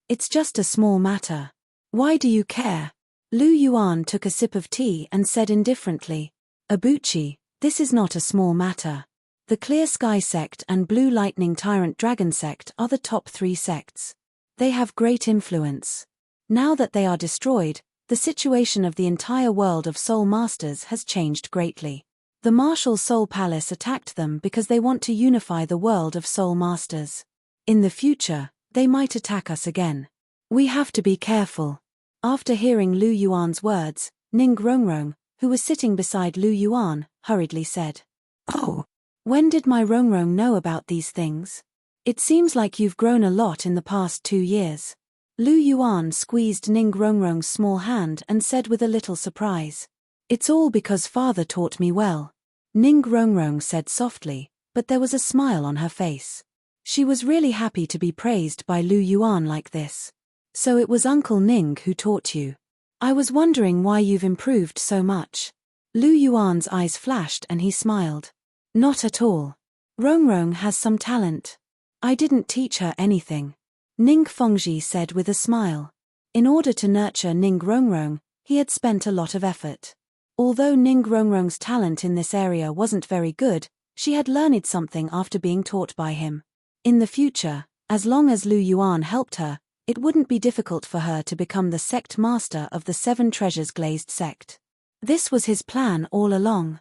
"It's just a small matter. Why do you care?" Lu Yuan took a sip of tea and said indifferently, "Abuchi, this is not a small matter. The Clear Sky Sect and Blue Lightning Tyrant Dragon Sect are the top 3 sects. They have great influence. Now that they are destroyed, the situation of the entire world of Soul Masters has changed greatly. The Martial Soul Palace attacked them because they want to unify the world of Soul Masters. In the future, they might attack us again. We have to be careful." After hearing Lu Yuan's words, Ning Rongrong, who was sitting beside Lu Yuan, hurriedly said, "Oh, when did my Rongrong know about these things? It seems like you've grown a lot in the past 2 years." Lu Yuan squeezed Ning Rongrong's small hand and said with a little surprise, "It's all because father taught me well." Ning Rongrong said softly, but there was a smile on her face. She was really happy to be praised by Lu Yuan like this. "So it was Uncle Ning who taught you. I was wondering why you've improved so much." Lu Yuan's eyes flashed and he smiled. "Not at all. Rongrong has some talent. I didn't teach her anything," Ning Fengji said with a smile. In order to nurture Ning Rongrong, he had spent a lot of effort. Although Ning Rongrong's talent in this area wasn't very good, she had learned something after being taught by him. In the future, as long as Lu Yuan helped her, it wouldn't be difficult for her to become the sect master of the 7 Treasures Glazed sect. This was his plan all along.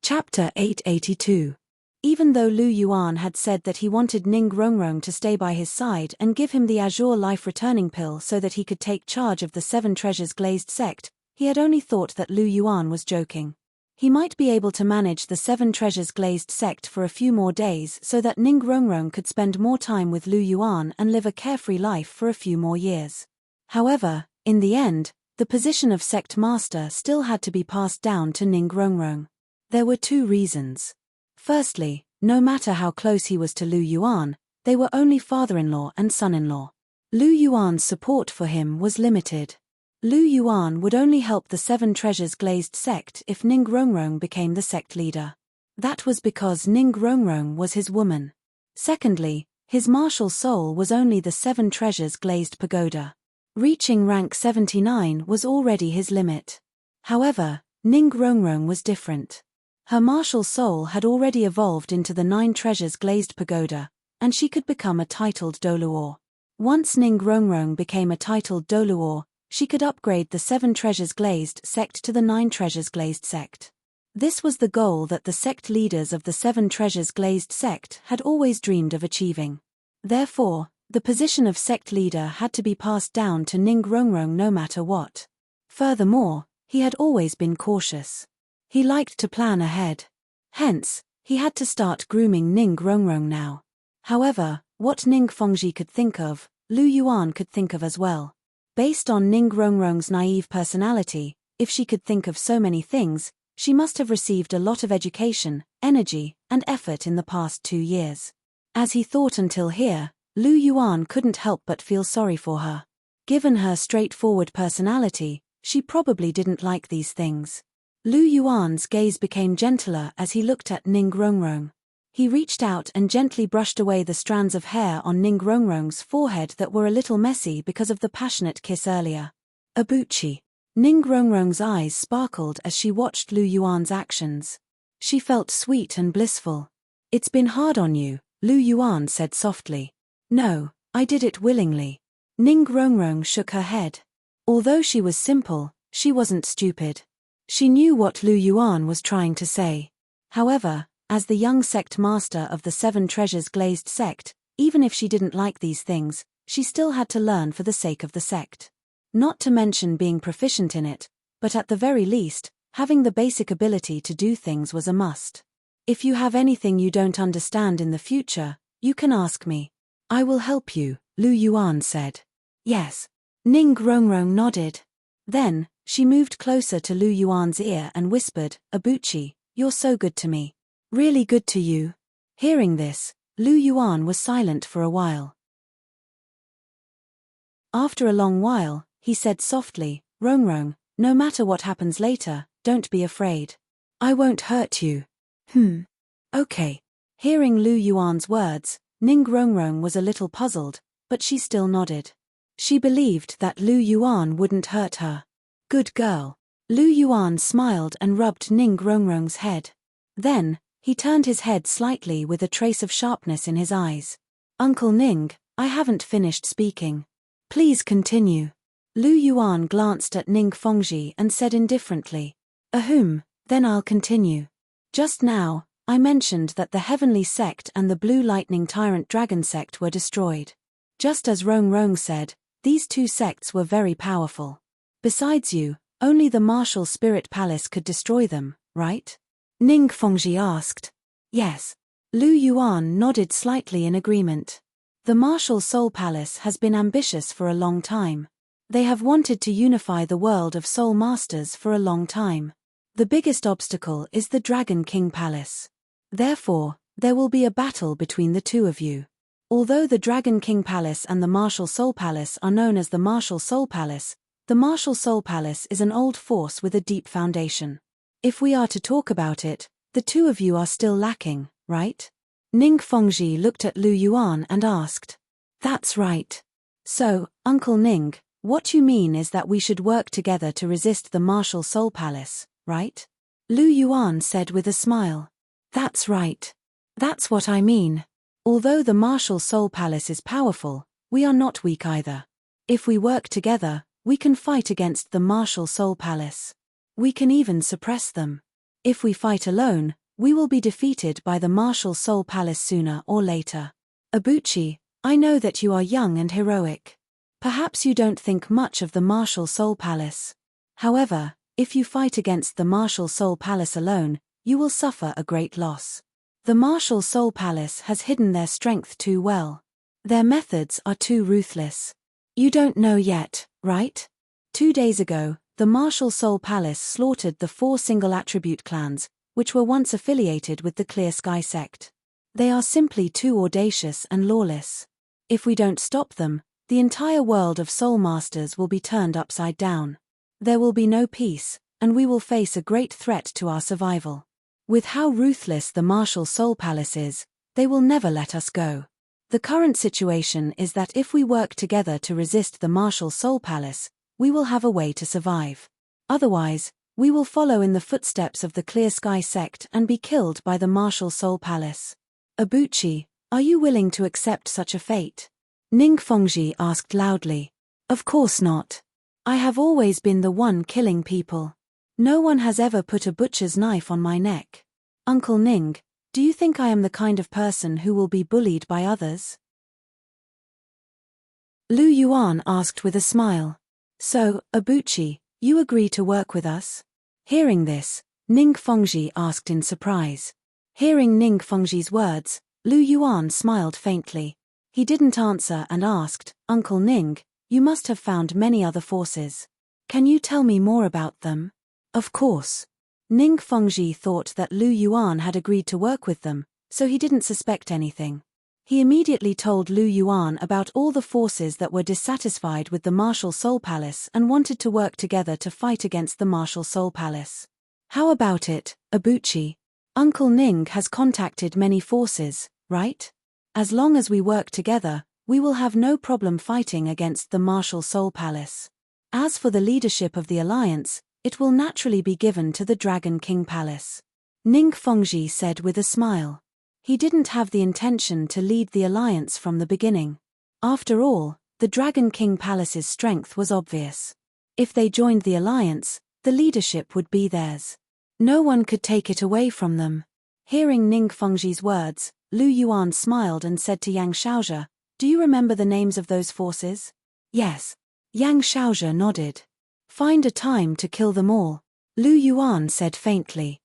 Chapter 882. Even though Lu Yuan had said that he wanted Ning Rongrong to stay by his side and give him the Azure Life Returning Pill so that he could take charge of the 7 Treasures Glazed sect, he had only thought that Lu Yuan was joking. He might be able to manage the 7 Treasures Glazed sect for a few more days so that Ning Rongrong could spend more time with Lu Yuan and live a carefree life for a few more years. However, in the end, the position of sect master still had to be passed down to Ning Rongrong. There were 2 reasons. Firstly, no matter how close he was to Lu Yuan, they were only father-in-law and son-in-law. Lu Yuan's support for him was limited. Lu Yuan would only help the 7 Treasures Glazed sect if Ning Rongrong became the sect leader. That was because Ning Rongrong was his woman. Secondly, his martial soul was only the 7 Treasures Glazed pagoda. Reaching rank 79 was already his limit. However, Ning Rongrong was different. Her martial soul had already evolved into the 9 Treasures Glazed pagoda, and she could become a titled Douluo. Once Ning Rongrong became a titled Douluo, she could upgrade the 7 Treasures Glazed sect to the 9 Treasures Glazed sect. This was the goal that the sect leaders of the Seven Treasures Glazed sect had always dreamed of achieving. Therefore, the position of sect leader had to be passed down to Ning Rongrong no matter what. Furthermore, he had always been cautious. He liked to plan ahead. Hence, he had to start grooming Ning Rongrong now. However, what Ning Fengji could think of, Lu Yuan could think of as well. Based on Ning Rongrong's naive personality, if she could think of so many things, she must have received a lot of education, energy, and effort in the past 2 years. As he thought until here, Lu Yuan couldn't help but feel sorry for her. Given her straightforward personality, she probably didn't like these things. Lu Yuan's gaze became gentler as he looked at Ning Rongrong. He reached out and gently brushed away the strands of hair on Ning Rongrong's forehead that were a little messy because of the passionate kiss earlier. Abuchi. Ning Rongrong's eyes sparkled as she watched Lu Yuan's actions. She felt sweet and blissful. "It's been hard on you," Lu Yuan said softly. "No, I did it willingly." Ning Rongrong shook her head. Although she was simple, she wasn't stupid. She knew what Lu Yuan was trying to say. However, as the young sect master of the Seven Treasures Glazed sect, even if she didn't like these things, she still had to learn for the sake of the sect. Not to mention being proficient in it, but at the very least, having the basic ability to do things was a must. "If you have anything you don't understand in the future, you can ask me. I will help you," Lu Yuan said. "Yes." Ning Rongrong nodded. Then, she moved closer to Lu Yuan's ear and whispered, "Abuchi, you're so good to me. Really good to you." Hearing this, Lu Yuan was silent for a while. After a long while, he said softly, "Rongrong, no matter what happens later, don't be afraid. I won't hurt you." Okay. Hearing Lu Yuan's words, Ning Rongrong was a little puzzled, but she still nodded. She believed that Lu Yuan wouldn't hurt her. "Good girl." Lu Yuan smiled and rubbed Ning Rongrong's head. Then, he turned his head slightly with a trace of sharpness in his eyes. "Uncle Ning, I haven't finished speaking. Please continue." Lu Yuan glanced at Ning Fengji and said indifferently, Then I'll continue. Just now, I mentioned that the Heavenly Sect and the Blue Lightning Tyrant Dragon Sect were destroyed. Just as Rongrong said, these two sects were very powerful. Besides you, only the Martial Spirit Palace could destroy them, right? Ning Fengji asked. Yes. Lu Yuan nodded slightly in agreement. The Martial Soul Palace has been ambitious for a long time. They have wanted to unify the world of Soul Masters for a long time. The biggest obstacle is the Dragon King Palace. Therefore, there will be a battle between the two of you. Although the Dragon King Palace and the Martial Soul Palace are known as the Martial Soul Palace, the Martial Soul Palace is an old force with a deep foundation. If we are to talk about it, the two of you are still lacking, right? Ning Fengji looked at Lu Yuan and asked. That's right. So, Uncle Ning, what you mean is that we should work together to resist the Martial Soul Palace, right? Lu Yuan said with a smile. That's right. That's what I mean. Although the Martial Soul Palace is powerful, we are not weak either. If we work together, we can fight against the Martial Soul Palace. We can even suppress them. If we fight alone, we will be defeated by the Martial Soul Palace sooner or later. Abuchi, I know that you are young and heroic. Perhaps you don't think much of the Martial Soul Palace. However, if you fight against the Martial Soul Palace alone, you will suffer a great loss. The Martial Soul Palace has hidden their strength too well. Their methods are too ruthless. You don't know yet, right? 2 days ago, the Martial Soul Palace slaughtered the 4 single attribute clans, which were once affiliated with the Clear Sky sect. They are simply too audacious and lawless. If we don't stop them, the entire world of Soul Masters will be turned upside down. There will be no peace, and we will face a great threat to our survival. With how ruthless the Martial Soul Palace is, they will never let us go. The current situation is that if we work together to resist the Martial Soul Palace, we will have a way to survive. Otherwise, we will follow in the footsteps of the Clear Sky sect and be killed by the Martial Soul Palace. Abuchi, are you willing to accept such a fate? Ning Fengji asked loudly. Of course not. I have always been the one killing people. No one has ever put a butcher's knife on my neck. Uncle Ning, do you think I am the kind of person who will be bullied by others? Lu Yuan asked with a smile. So, Abuchi, you agree to work with us? Hearing this, Ning Fengji asked in surprise. Hearing Ning Fengji's words, Lu Yuan smiled faintly. He didn't answer and asked, Uncle Ning, you must have found many other forces. Can you tell me more about them? Of course. Ning Fengji thought that Lu Yuan had agreed to work with them, so he didn't suspect anything. He immediately told Lu Yuan about all the forces that were dissatisfied with the Martial Soul Palace and wanted to work together to fight against the Martial Soul Palace. How about it, Abuchi? Uncle Ning has contacted many forces, right? As long as we work together, we will have no problem fighting against the Martial Soul Palace. As for the leadership of the alliance, it will naturally be given to the Dragon King Palace. Ning Fengji said with a smile. He didn't have the intention to lead the alliance from the beginning. After all, the Dragon King Palace's strength was obvious. If they joined the alliance, the leadership would be theirs. No one could take it away from them. Hearing Ning Fengji's words, Lu Yuan smiled and said to Yang Shaozhe, do you remember the names of those forces? Yes. Yang Shaozhe nodded. Find a time to kill them all, Lu Yuan said faintly.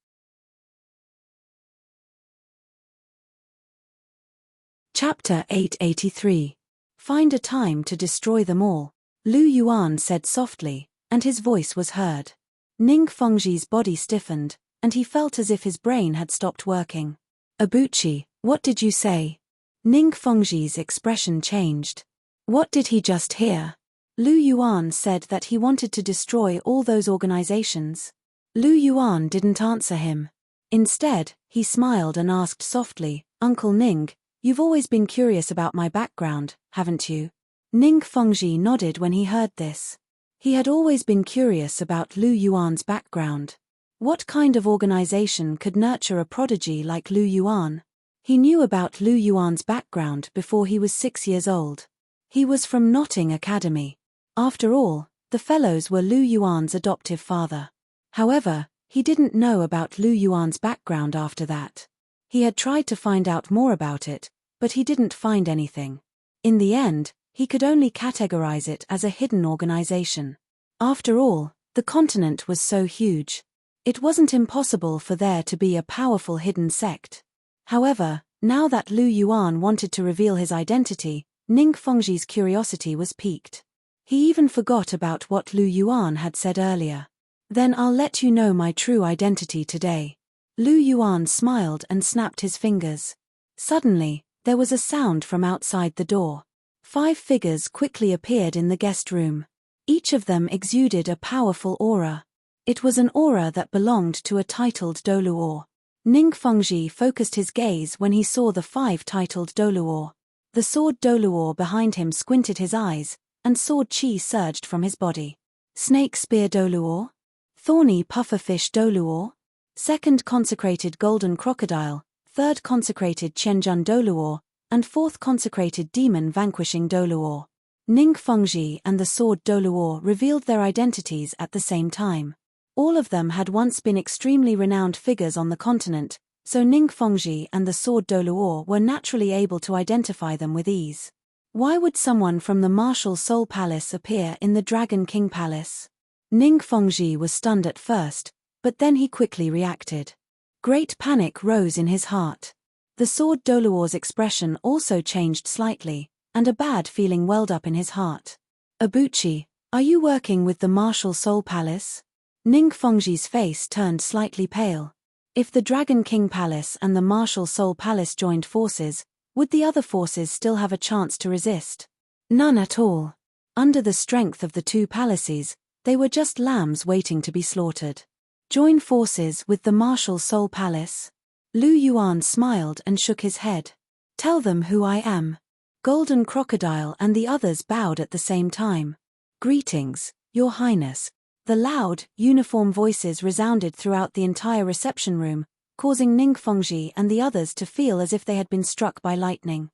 Chapter 883. Find a time to destroy them all, Lu Yuan said softly, and his voice was heard. Ning Fengji's body stiffened, and he felt as if his brain had stopped working. Abuchi, what did you say? Ning Fengji's expression changed. What did he just hear? Lu Yuan said that he wanted to destroy all those organizations. Lu Yuan didn't answer him. Instead, he smiled and asked softly, Uncle Ning, you've always been curious about my background, haven't you? Ning Fengji nodded when he heard this. He had always been curious about Lu Yuan's background. What kind of organization could nurture a prodigy like Lu Yuan? He knew about Lu Yuan's background before he was 6 years old. He was from Notting Academy. After all, the fellows were Lu Yuan's adoptive father. However, he didn't know about Lu Yuan's background after that. He had tried to find out more about it, but he didn't find anything. In the end, he could only categorize it as a hidden organization. After all, the continent was so huge. It wasn't impossible for there to be a powerful hidden sect. However, now that Lu Yuan wanted to reveal his identity, Ning Fengji's curiosity was piqued. He even forgot about what Lu Yuan had said earlier. Then I'll let you know my true identity today. Lu Yuan smiled and snapped his fingers. Suddenly, there was a sound from outside the door. 5 figures quickly appeared in the guest room. Each of them exuded a powerful aura. It was an aura that belonged to a titled Douluo. Ning Fengji focused his gaze when he saw the 5 titled Douluo. The sword Douluo behind him squinted his eyes, and sword chi surged from his body. Snake spear Douluo? Thorny pufferfish Douluo? Second consecrated golden crocodile, third consecrated Qianjun Douluo, and fourth consecrated demon vanquishing Douluo. Ning Fengji and the sword Douluo revealed their identities at the same time. All of them had once been extremely renowned figures on the continent, so Ning Fengji and the sword Douluo were naturally able to identify them with ease. Why would someone from the Martial Soul Palace appear in the Dragon King Palace? Ning Fengji was stunned at first, but then he quickly reacted. Great panic rose in his heart. The sword Douluo's expression also changed slightly, and a bad feeling welled up in his heart. Abuchi, are you working with the Martial Soul Palace? Ning Fengji's face turned slightly pale. If the Dragon King Palace and the Martial Soul Palace joined forces, would the other forces still have a chance to resist? None at all. Under the strength of the 2 palaces, they were just lambs waiting to be slaughtered. Join forces with the Martial Soul Palace? Lu Yuan smiled and shook his head. Tell them who I am. Golden Crocodile and the others bowed at the same time. Greetings, Your Highness. The loud, uniform voices resounded throughout the entire reception room, causing Ning Fengji and the others to feel as if they had been struck by lightning.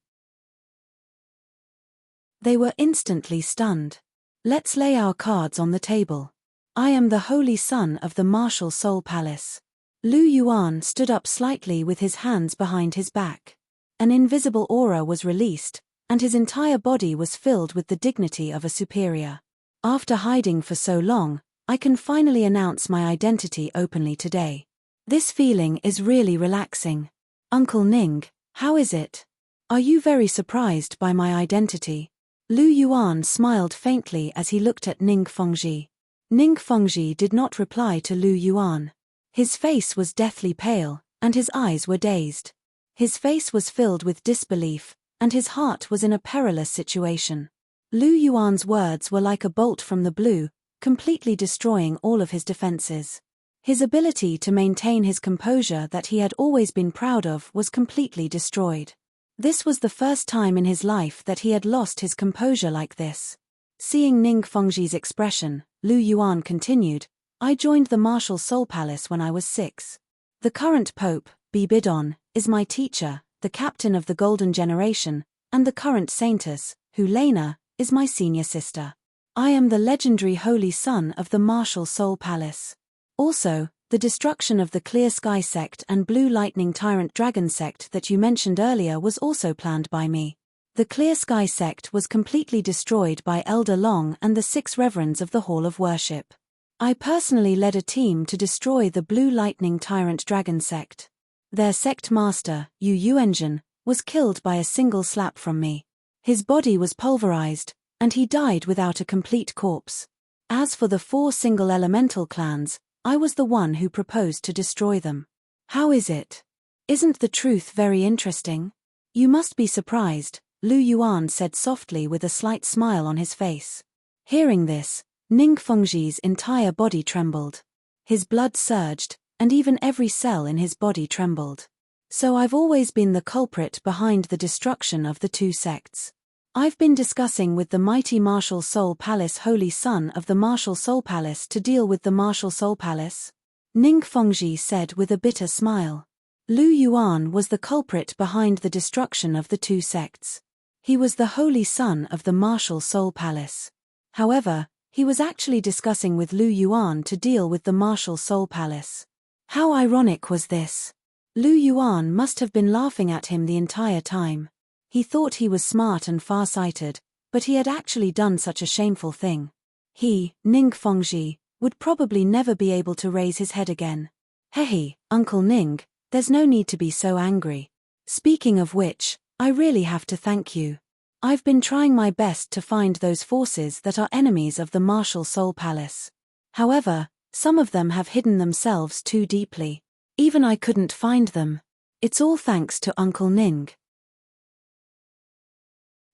They were instantly stunned. Let's lay our cards on the table. I am the holy son of the martial soul palace. Lu Yuan stood up slightly with his hands behind his back. An invisible aura was released, and his entire body was filled with the dignity of a superior. After hiding for so long, I can finally announce my identity openly today. This feeling is really relaxing. Uncle Ning, how is it? Are you very surprised by my identity? Lu Yuan smiled faintly as he looked at Ning Fengji. Ning Fengji did not reply to Lu Yuan. His face was deathly pale, and his eyes were dazed. His face was filled with disbelief, and his heart was in a perilous situation. Lu Yuan's words were like a bolt from the blue, completely destroying all of his defenses. His ability to maintain his composure that he had always been proud of was completely destroyed. This was the first time in his life that he had lost his composure like this. Seeing Ning Fengji's expression, Lu Yuan continued, I joined the martial soul palace when I was 6. The current pope, Bibidon, is my teacher, the captain of the golden generation, and the current saintess, Hulena, is my senior sister. I am the legendary holy son of the martial soul palace. Also, the destruction of the Clear Sky sect and Blue Lightning Tyrant Dragon sect that you mentioned earlier was also planned by me. The Clear Sky sect was completely destroyed by Elder Long and the 6 reverends of the Hall of Worship. I personally led a team to destroy the Blue Lightning Tyrant Dragon sect. Their sect master, Yu Yuanjin, was killed by a single slap from me. His body was pulverized, and he died without a complete corpse. As for the 4 single elemental clans, I was the one who proposed to destroy them. How is it? Isn't the truth very interesting? You must be surprised, Lu Yuan said softly with a slight smile on his face. Hearing this, Ning Fengji's entire body trembled. His blood surged, and even every cell in his body trembled. So I've always been the culprit behind the destruction of the 2 sects. I've been discussing with the mighty Martial Soul Palace Holy Son of the Martial Soul Palace to deal with the Martial Soul Palace. Ning Fengji said with a bitter smile. Lu Yuan was the culprit behind the destruction of the 2 sects. He was the Holy Son of the Martial Soul Palace. However, he was actually discussing with Lu Yuan to deal with the Martial Soul Palace. How ironic was this? Lu Yuan must have been laughing at him the entire time. He thought he was smart and far-sighted, but he had actually done such a shameful thing. He, Ning Fengji, would probably never be able to raise his head again. Hey, Uncle Ning, there's no need to be so angry. Speaking of which, I really have to thank you. I've been trying my best to find those forces that are enemies of the Martial Soul Palace. However, some of them have hidden themselves too deeply. Even I couldn't find them. It's all thanks to Uncle Ning.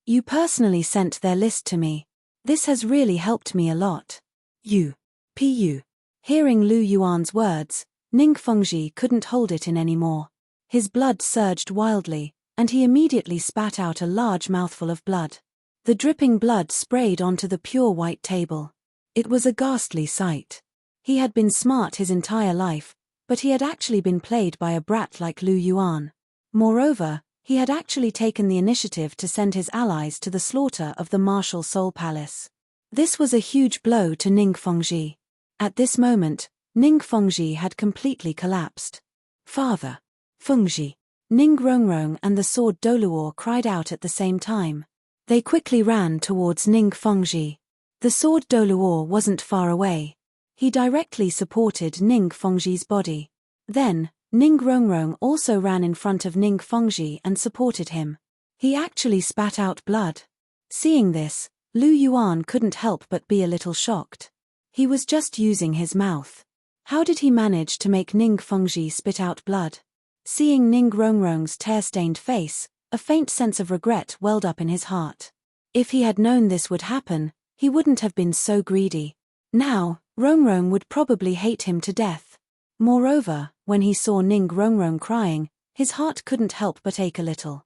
You personally sent their list to me. This has really helped me a lot. Pu. Hearing Lu Yuan's words, Ning Fengji couldn't hold it in anymore. His blood surged wildly, and he immediately spat out a large mouthful of blood. The dripping blood sprayed onto the pure white table. It was a ghastly sight. He had been smart his entire life, but he had actually been played by a brat like Lu Yuan. Moreover, he had actually taken the initiative to send his allies to the slaughter of the Martial Soul Palace. This was a huge blow to Ning Fengji. At this moment, Ning Fengji had completely collapsed. Father! Fengji! Ning Rongrong and the sword Douluo cried out at the same time. They quickly ran towards Ning Fengji. The sword Douluo wasn't far away. He directly supported Ning Fengji's body. Then, Ning Rongrong also ran in front of Ning Fengji and supported him. He actually spat out blood. Seeing this, Lu Yuan couldn't help but be a little shocked. He was just using his mouth. How did he manage to make Ning Fengji spit out blood? Seeing Ning Rongrong's tear-stained face, a faint sense of regret welled up in his heart. If he had known this would happen, he wouldn't have been so greedy. Now, Rongrong would probably hate him to death. Moreover, when he saw Ning Rongrong crying, his heart couldn't help but ache a little.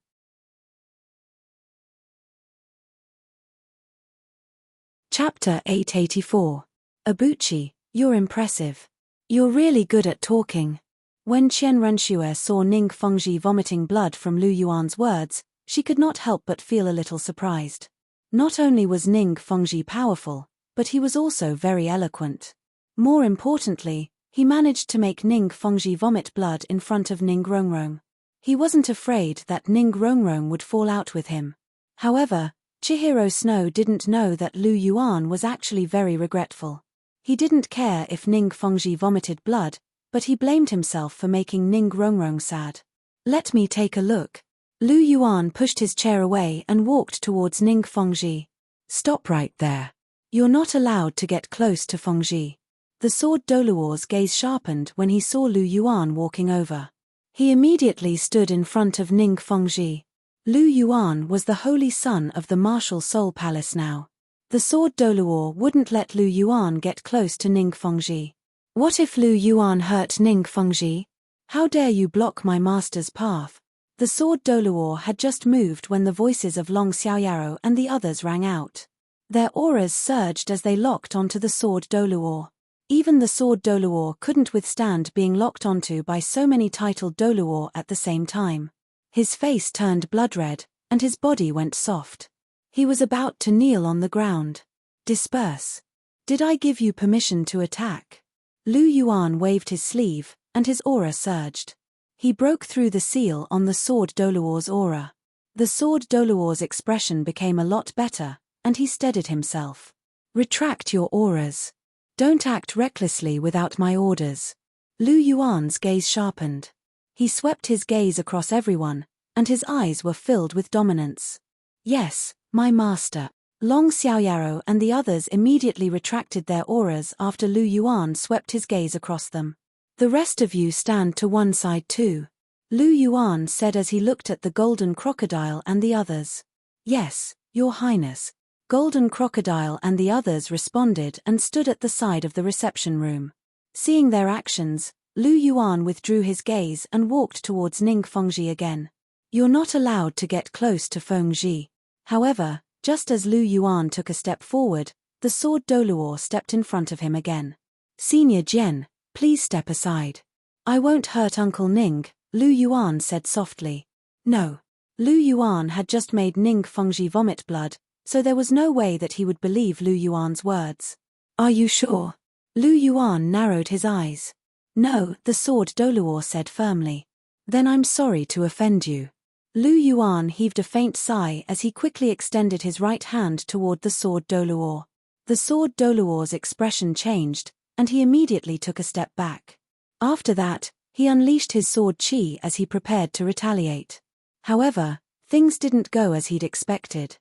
Chapter 884. Abuchi, you're impressive. You're really good at talking. When Qian Renxue saw Ning Fengji vomiting blood from Lu Yuan's words, she could not help but feel a little surprised. Not only was Ning Fengji powerful, but he was also very eloquent. More importantly, he managed to make Ning Fengji vomit blood in front of Ning Rongrong. He wasn't afraid that Ning Rongrong would fall out with him. However, Chihiro Snow didn't know that Lu Yuan was actually very regretful. He didn't care if Ning Fengji vomited blood, but he blamed himself for making Ning Rongrong sad. Let me take a look. Lu Yuan pushed his chair away and walked towards Ning Fengji. Stop right there. You're not allowed to get close to Fengji. The sword Douluo's gaze sharpened when he saw Lu Yuan walking over. He immediately stood in front of Ning Fengji. Lu Yuan was the holy son of the martial soul palace now. The sword Douluo wouldn't let Lu Yuan get close to Ning Fengji. What if Lu Yuan hurt Ning Fengji? How dare you block my master's path? The sword Douluo had just moved when the voices of Long Xiaoyaro and the others rang out. Their auras surged as they locked onto the sword Douluo. Even the sword Douluo couldn't withstand being locked onto by so many titled Douluo at the same time. His face turned blood red, and his body went soft. He was about to kneel on the ground. Disperse. Did I give you permission to attack? Lu Yuan waved his sleeve, and his aura surged. He broke through the seal on the sword Douluo's aura. The sword Douluo's expression became a lot better, and he steadied himself. Retract your auras. Don't act recklessly without my orders. Lu Yuan's gaze sharpened. He swept his gaze across everyone, and his eyes were filled with dominance. Yes, my master. Long Xiaoyaro and the others immediately retracted their auras after Lu Yuan swept his gaze across them. The rest of you stand to one side too, Lu Yuan said as he looked at the golden crocodile and the others. Yes, Your Highness. Golden Crocodile and the others responded and stood at the side of the reception room. Seeing their actions, Lu Yuan withdrew his gaze and walked towards Ning Fengji again. You're not allowed to get close to Fengji. However, just as Lu Yuan took a step forward, the sword Douluo stepped in front of him again. Senior Jian, please step aside. I won't hurt Uncle Ning, Lu Yuan said softly. No. Lu Yuan had just made Ning Fengji vomit blood, so there was no way that he would believe Lu Yuan's words. Are you sure? Lu Yuan narrowed his eyes. No, the sword Douluo said firmly. Then I'm sorry to offend you. Lu Yuan heaved a faint sigh as he quickly extended his right hand toward the sword Douluo. The sword Douluo's expression changed, and he immediately took a step back. After that, he unleashed his sword chi as he prepared to retaliate. However, things didn't go as he'd expected.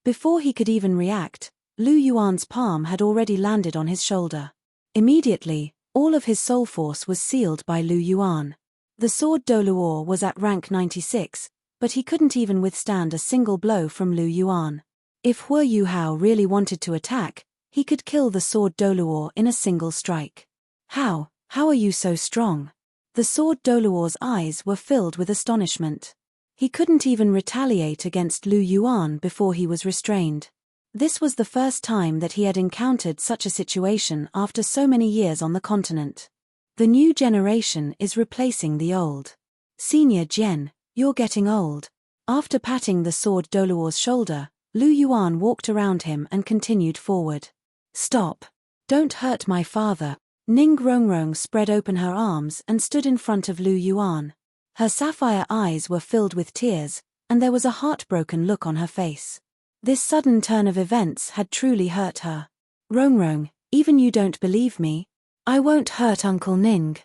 Before he could even react, Lu Yuan's palm had already landed on his shoulder. Immediately, all of his soul force was sealed by Lu Yuan. The sword Douluo was at rank 96, but he couldn't even withstand a single blow from Lu Yuan. If Hu Yuhao really wanted to attack, he could kill the sword Douluo in a single strike. How are you so strong? The sword Douluo's eyes were filled with astonishment. He couldn't even retaliate against Lu Yuan before he was restrained. This was the first time that he had encountered such a situation after so many years on the continent. The new generation is replacing the old. Senior Jian, you're getting old. After patting the sword Douluo's shoulder, Lu Yuan walked around him and continued forward. Stop. Don't hurt my father. Ning Rongrong spread open her arms and stood in front of Lu Yuan. Her sapphire eyes were filled with tears, and there was a heartbroken look on her face. This sudden turn of events had truly hurt her. Rongrong, even you don't believe me? I won't hurt Uncle Ning.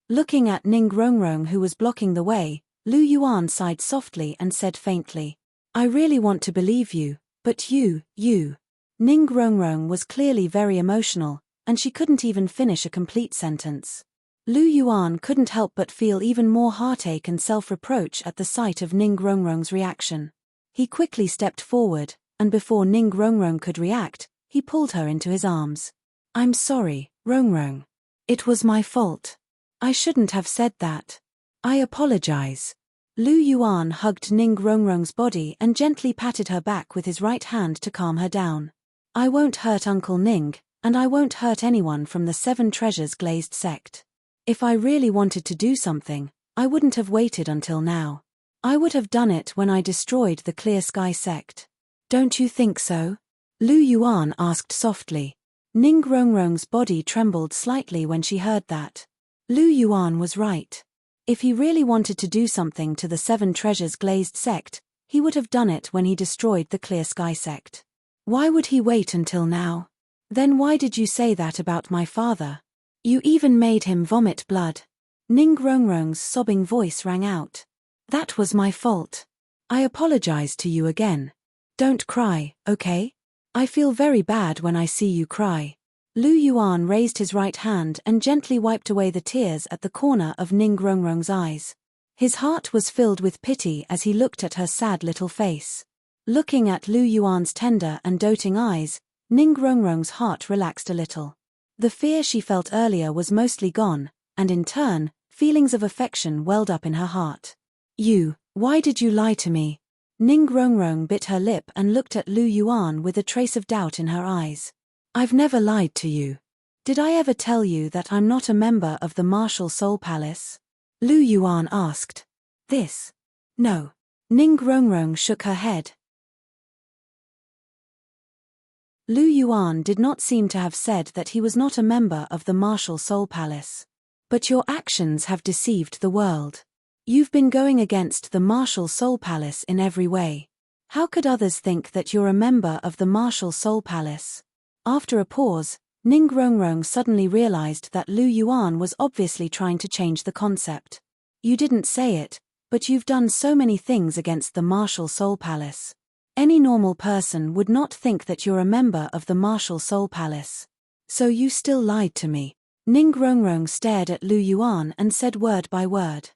Looking at Ning Rongrong who was blocking the way, Lu Yuan sighed softly and said faintly, I really want to believe you, but you. Ning Rongrong was clearly very emotional, and she couldn't even finish a complete sentence. Lu Yuan couldn't help but feel even more heartache and self-reproach at the sight of Ning Rongrong's reaction. He quickly stepped forward, and before Ning Rongrong could react, he pulled her into his arms. I'm sorry, Rongrong. It was my fault. I shouldn't have said that. I apologize. Lu Yuan hugged Ning Rongrong's body and gently patted her back with his right hand to calm her down. I won't hurt Uncle Ning, and I won't hurt anyone from the Seven Treasures Glazed sect. If I really wanted to do something, I wouldn't have waited until now. I would have done it when I destroyed the Clear Sky sect. Don't you think so? Lu Yuan asked softly. Ning Rongrong's body trembled slightly when she heard that. Lu Yuan was right. If he really wanted to do something to the Seven Treasures Glazed sect, he would have done it when he destroyed the Clear Sky sect. Why would he wait until now? Then why did you say that about my father? You even made him vomit blood. Ning Rongrong's sobbing voice rang out. That was my fault. I apologize to you again. Don't cry, okay? I feel very bad when I see you cry. Lu Yuan raised his right hand and gently wiped away the tears at the corner of Ning Rongrong's eyes. His heart was filled with pity as he looked at her sad little face. Looking at Lu Yuan's tender and doting eyes, Ning Rongrong's heart relaxed a little. The fear she felt earlier was mostly gone, and in turn, feelings of affection welled up in her heart. Why did you lie to me? Ning Rongrong bit her lip and looked at Lu Yuan with a trace of doubt in her eyes. I've never lied to you. Did I ever tell you that I'm not a member of the Martial Soul Palace? Lu Yuan asked. No. Ning Rongrong shook her head. Lu Yuan did not seem to have said that he was not a member of the Martial Soul Palace. But your actions have deceived the world. You've been going against the Martial Soul Palace in every way. How could others think that you're a member of the Martial Soul Palace? After a pause, Ning Rongrong suddenly realized that Lu Yuan was obviously trying to change the concept. You didn't say it, but you've done so many things against the Martial Soul Palace. Any normal person would not think that you're a member of the Martial Soul Palace. So you still lied to me. Ning Rongrong stared at Lu Yuan and said word by word.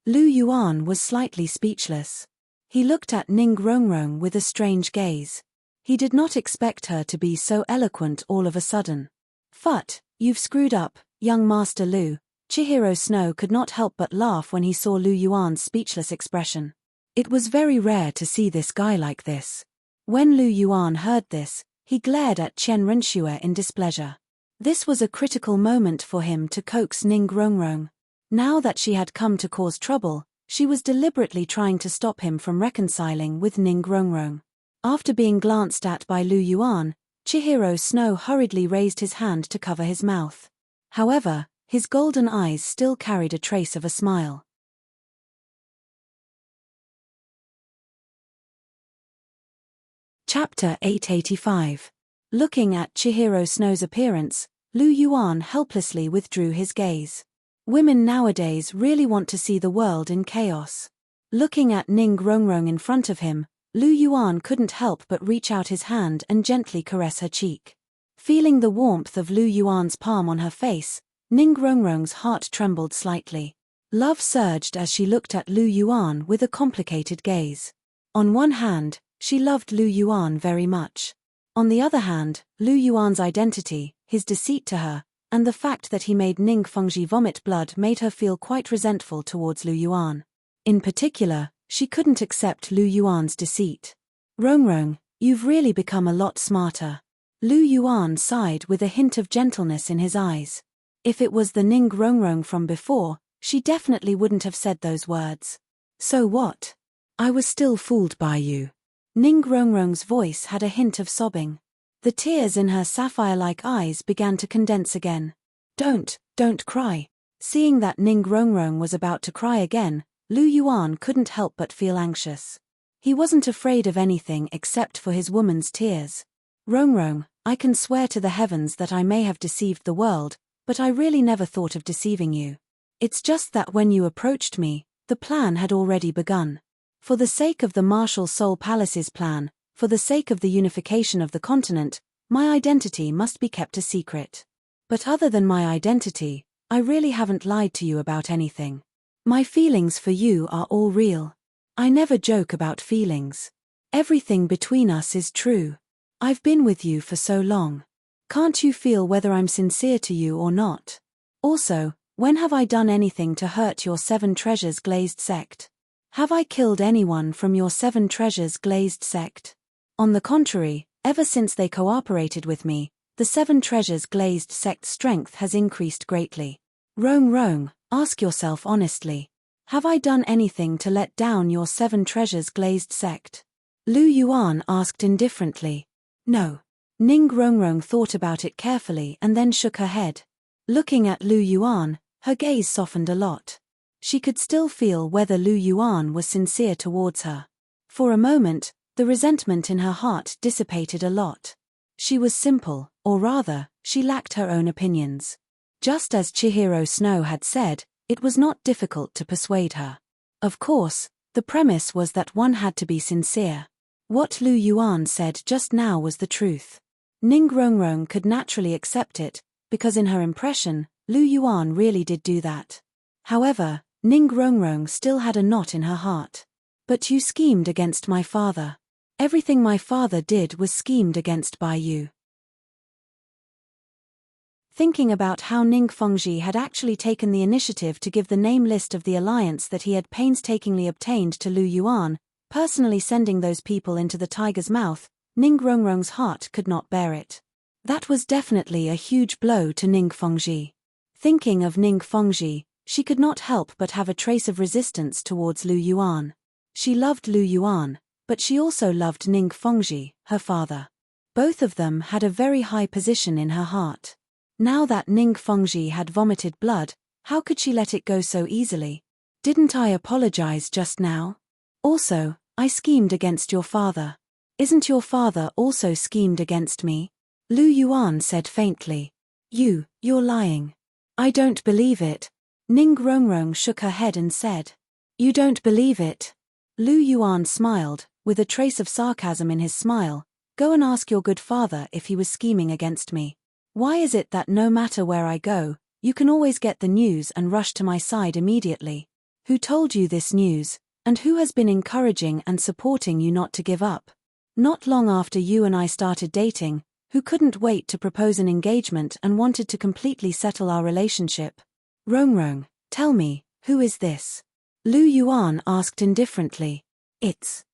Lu Yuan was slightly speechless. He looked at Ning Rongrong with a strange gaze. He did not expect her to be so eloquent all of a sudden. Phut, you've screwed up, young Master Lu. Chihiro Snow could not help but laugh when he saw Lu Yuan's speechless expression. It was very rare to see this guy like this. When Lu Yuan heard this, he glared at Chen Renxue in displeasure. This was a critical moment for him to coax Ning Rongrong. Now that she had come to cause trouble, she was deliberately trying to stop him from reconciling with Ning Rongrong. After being glanced at by Lu Yuan, Chihiro Snow hurriedly raised his hand to cover his mouth. However, his golden eyes still carried a trace of a smile. Chapter 885. Looking at Chihiro Snow's appearance, Lu Yuan helplessly withdrew his gaze. Women nowadays really want to see the world in chaos. Looking at Ning Rongrong in front of him, Lu Yuan couldn't help but reach out his hand and gently caress her cheek. Feeling the warmth of Lu Yuan's palm on her face, Ning Rongrong's heart trembled slightly. Love surged as she looked at Lu Yuan with a complicated gaze. On one hand, she loved Lu Yuan very much. On the other hand, Lu Yuan's identity, his deceit to her, and the fact that he made Ning Fengji vomit blood made her feel quite resentful towards Lu Yuan. In particular, she couldn't accept Lu Yuan's deceit. Rongrong, you've really become a lot smarter. Lu Yuan sighed with a hint of gentleness in his eyes. If it was the Ning Rongrong from before, she definitely wouldn't have said those words. So what? I was still fooled by you. Ning Rongrong's voice had a hint of sobbing. The tears in her sapphire-like eyes began to condense again. Don't cry. Seeing that Ning Rongrong was about to cry again, Lu Yuan couldn't help but feel anxious. He wasn't afraid of anything except for his woman's tears. Rongrong, I can swear to the heavens that I may have deceived the world, but I really never thought of deceiving you. It's just that when you approached me, the plan had already begun. For the sake of the Martial Soul Palace's plan, for the sake of the unification of the continent, my identity must be kept a secret. But other than my identity, I really haven't lied to you about anything. My feelings for you are all real. I never joke about feelings. Everything between us is true. I've been with you for so long. Can't you feel whether I'm sincere to you or not? Also, when have I done anything to hurt your Seven Treasures Glazed sect? Have I killed anyone from your Seven Treasures Glazed sect? On the contrary, ever since they cooperated with me, the Seven Treasures Glazed sect's strength has increased greatly. Rong, ask yourself honestly. Have I done anything to let down your Seven Treasures Glazed sect? Lu Yuan asked indifferently. No. Ning Rongrong thought about it carefully and then shook her head. Looking at Lu Yuan, her gaze softened a lot. She could still feel whether Lu Yuan was sincere towards her. For a moment, the resentment in her heart dissipated a lot. She was simple, or rather, she lacked her own opinions. Just as Chihiro Snow had said, it was not difficult to persuade her. Of course, the premise was that one had to be sincere. What Lu Yuan said just now was the truth. Ning Rongrong could naturally accept it, because in her impression, Lu Yuan really did do that. However, Ning Rongrong still had a knot in her heart. But you schemed against my father. Everything my father did was schemed against by you. Thinking about how Ning Fengji had actually taken the initiative to give the name list of the alliance that he had painstakingly obtained to Lu Yuan, personally sending those people into the tiger's mouth, Ning Rongrong's heart could not bear it. That was definitely a huge blow to Ning Fengji. Thinking of Ning Fengji, she could not help but have a trace of resistance towards Lu Yuan. She loved Lu Yuan, but she also loved Ning Fengji, her father. Both of them had a very high position in her heart. Now that Ning Fengji had vomited blood, how could she let it go so easily? Didn't I apologize just now? Also, I schemed against your father. Isn't your father also schemed against me? Lu Yuan said faintly. You're lying. I don't believe it. Ning Rongrong shook her head and said. You don't believe it? Lu Yuan smiled, with a trace of sarcasm in his smile. Go and ask your good father if he was scheming against me. Why is it that no matter where I go, you can always get the news and rush to my side immediately? Who told you this news, and who has been encouraging and supporting you not to give up? Not long after you and I started dating, who couldn't wait to propose an engagement and wanted to completely settle our relationship? Rongrong, tell me, who is this? Lu Yuan asked indifferently. It's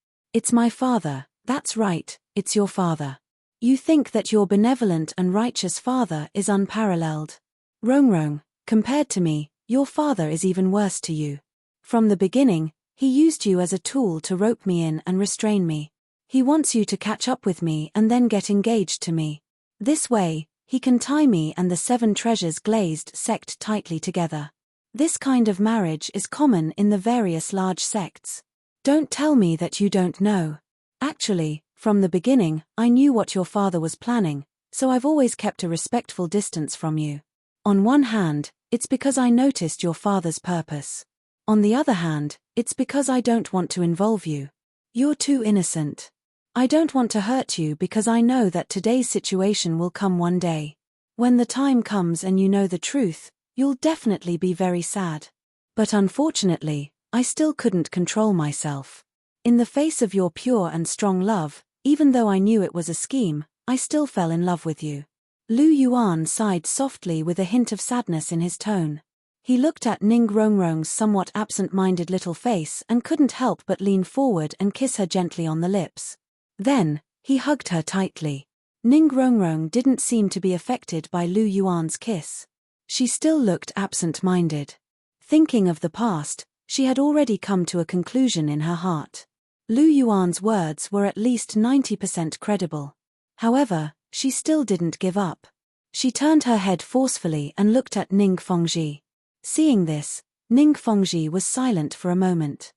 my father, that's right, it's your father. You think that your benevolent and righteous father is unparalleled. Rongrong, compared to me, your father is even worse to you. From the beginning, he used you as a tool to rope me in and restrain me. He wants you to catch up with me and then get engaged to me. This way, he can tie me and the 7 treasures glazed sect tightly together. This kind of marriage is common in the various large sects. Don't tell me that you don't know. Actually, from the beginning, I knew what your father was planning, so I've always kept a respectful distance from you. On one hand, it's because I noticed your father's purpose. On the other hand, it's because I don't want to involve you. You're too innocent. I don't want to hurt you because I know that today's situation will come one day. When the time comes and you know the truth, you'll definitely be very sad. But unfortunately, I still couldn't control myself. In the face of your pure and strong love, even though I knew it was a scheme, I still fell in love with you. Lu Yuan sighed softly with a hint of sadness in his tone. He looked at Ning Rongrong's somewhat absent-minded little face and couldn't help but lean forward and kiss her gently on the lips. Then, he hugged her tightly. Ning Rongrong didn't seem to be affected by Lu Yuan's kiss. She still looked absent-minded. Thinking of the past, she had already come to a conclusion in her heart. Lu Yuan's words were at least 90% credible. However, she still didn't give up. She turned her head forcefully and looked at Ning Fengji. Seeing this, Ning Fengji was silent for a moment.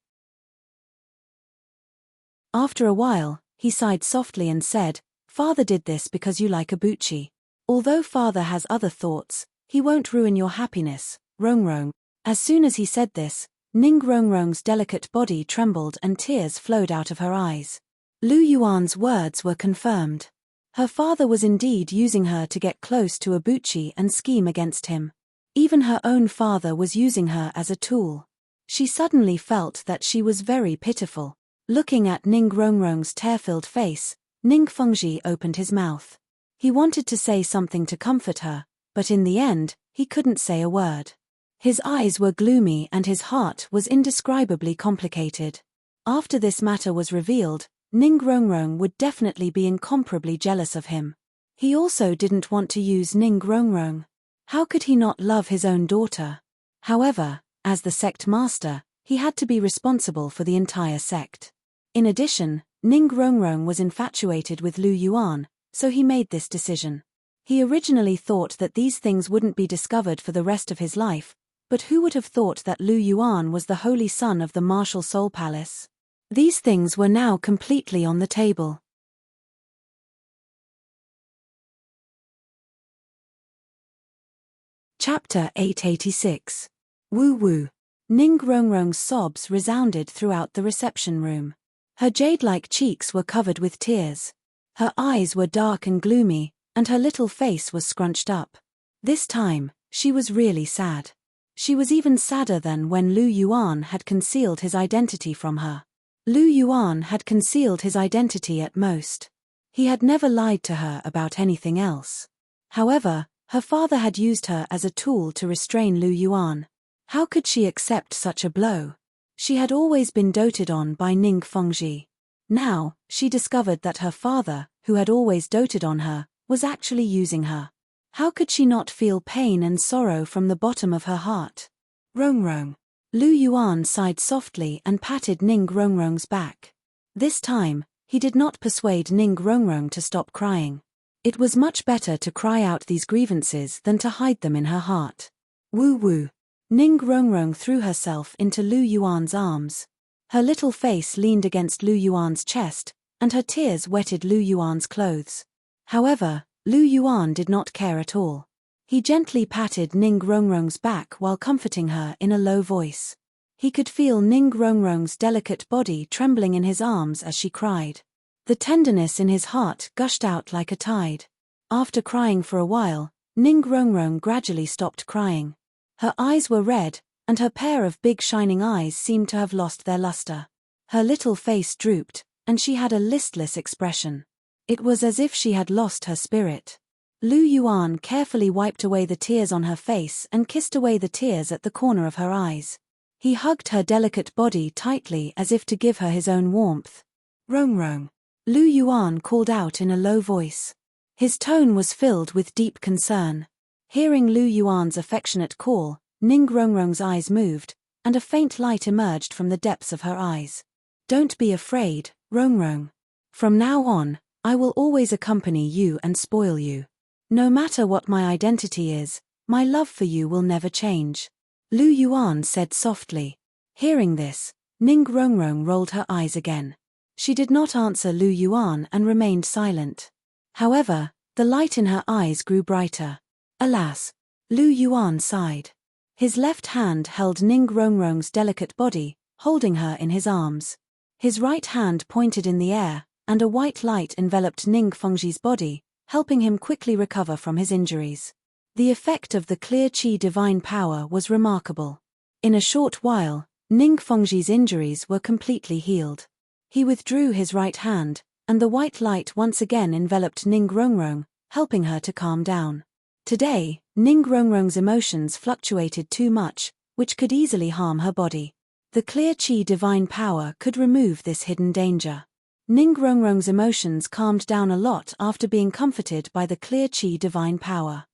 After a while, he sighed softly and said, Father did this because you like Abuchi. Although father has other thoughts, he won't ruin your happiness, Rongrong. As soon as he said this, Ning Rongrong's delicate body trembled and tears flowed out of her eyes. Lu Yuan's words were confirmed. Her father was indeed using her to get close to Abuchi and scheme against him. Even her own father was using her as a tool. She suddenly felt that she was very pitiful. Looking at Ning Rongrong's tear-filled face, Ning Fengji opened his mouth. He wanted to say something to comfort her, but in the end, he couldn't say a word. His eyes were gloomy and his heart was indescribably complicated. After this matter was revealed, Ning Rongrong would definitely be incomparably jealous of him. He also didn't want to use Ning Rongrong. How could he not love his own daughter? However, as the sect master, he had to be responsible for the entire sect. In addition, Ning Rongrong was infatuated with Lu Yuan, so he made this decision. He originally thought that these things wouldn't be discovered for the rest of his life, but who would have thought that Lu Yuan was the holy son of the martial soul palace? These things were now completely on the table. Chapter 886. Woo Woo. Ning Rongrong's sobs resounded throughout the reception room. Her jade-like cheeks were covered with tears. Her eyes were dark and gloomy, and her little face was scrunched up. This time, she was really sad. She was even sadder than when Lu Yuan had concealed his identity from her. Lu Yuan had concealed his identity at most. He had never lied to her about anything else. However, her father had used her as a tool to restrain Lu Yuan. How could she accept such a blow? She had always been doted on by Ning Fengji. Now, she discovered that her father, who had always doted on her, was actually using her. How could she not feel pain and sorrow from the bottom of her heart? Rongrong. Lu Yuan sighed softly and patted Ning Rongrong's back. This time, he did not persuade Ning Rongrong to stop crying. It was much better to cry out these grievances than to hide them in her heart. Woo Woo. Ning Rongrong threw herself into Lu Yuan's arms. Her little face leaned against Lu Yuan's chest, and her tears wetted Lu Yuan's clothes. However, Lu Yuan did not care at all. He gently patted Ning Rongrong's back while comforting her in a low voice. He could feel Ning Rongrong's delicate body trembling in his arms as she cried. The tenderness in his heart gushed out like a tide. After crying for a while, Ning Rongrong gradually stopped crying. Her eyes were red, and her pair of big shining eyes seemed to have lost their luster. Her little face drooped, and she had a listless expression. It was as if she had lost her spirit. Lu Yuan carefully wiped away the tears on her face and kissed away the tears at the corner of her eyes. He hugged her delicate body tightly as if to give her his own warmth. Rongrong. Lu Yuan called out in a low voice. His tone was filled with deep concern. Hearing Lu Yuan's affectionate call, Ning Rongrong's eyes moved, and a faint light emerged from the depths of her eyes. Don't be afraid, Rongrong. From now on, I will always accompany you and spoil you. No matter what my identity is, my love for you will never change. Lu Yuan said softly. Hearing this, Ning Rongrong rolled her eyes again. She did not answer Lu Yuan and remained silent. However, the light in her eyes grew brighter. Alas! Lu Yuan sighed. His left hand held Ning Rongrong's delicate body, holding her in his arms. His right hand pointed in the air, and a white light enveloped Ning Fengji's body, helping him quickly recover from his injuries. The effect of the clear qi divine power was remarkable. In a short while, Ning Fengji's injuries were completely healed. He withdrew his right hand, and the white light once again enveloped Ning Rongrong, helping her to calm down. Today, Ning Rongrong's emotions fluctuated too much, which could easily harm her body. The clear qi divine power could remove this hidden danger. Ning Rongrong's emotions calmed down a lot after being comforted by the clear qi divine power.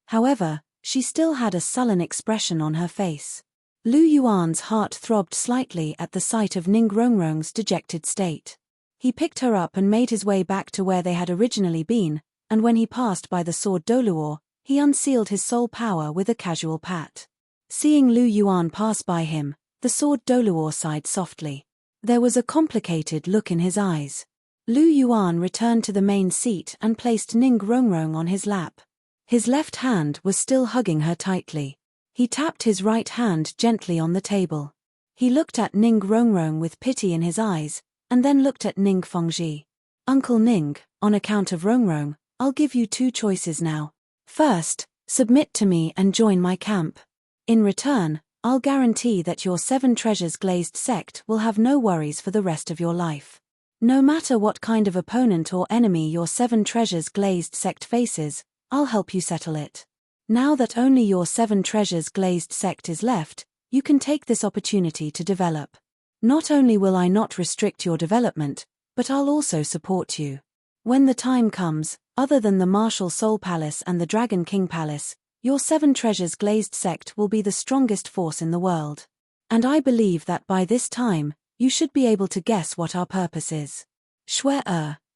However, she still had a sullen expression on her face. Lu Yuan's heart throbbed slightly at the sight of Ning Rongrong's dejected state. He picked her up and made his way back to where they had originally been, and when he passed by the sword Douluo, he unsealed his soul power with a casual pat. Seeing Lu Yuan pass by him, the sword Douluo sighed softly. There was a complicated look in his eyes. Lu Yuan returned to the main seat and placed Ning Rongrong on his lap. His left hand was still hugging her tightly. He tapped his right hand gently on the table. He looked at Ning Rongrong with pity in his eyes, and then looked at Ning Fengji. Uncle Ning, on account of Rongrong, I'll give you two choices now. First, submit to me and join my camp. In return, I'll guarantee that your 7 treasures glazed sect will have no worries for the rest of your life. No matter what kind of opponent or enemy your 7 treasures glazed sect faces, I'll help you settle it. Now that only your 7 treasures glazed sect is left, you can take this opportunity to develop. Not only will I not restrict your development, but I'll also support you. When the time comes, other than the Martial Soul Palace and the Dragon King Palace, your 7 treasures glazed sect will be the strongest force in the world. And I believe that by this time, you should be able to guess what our purpose is. Shue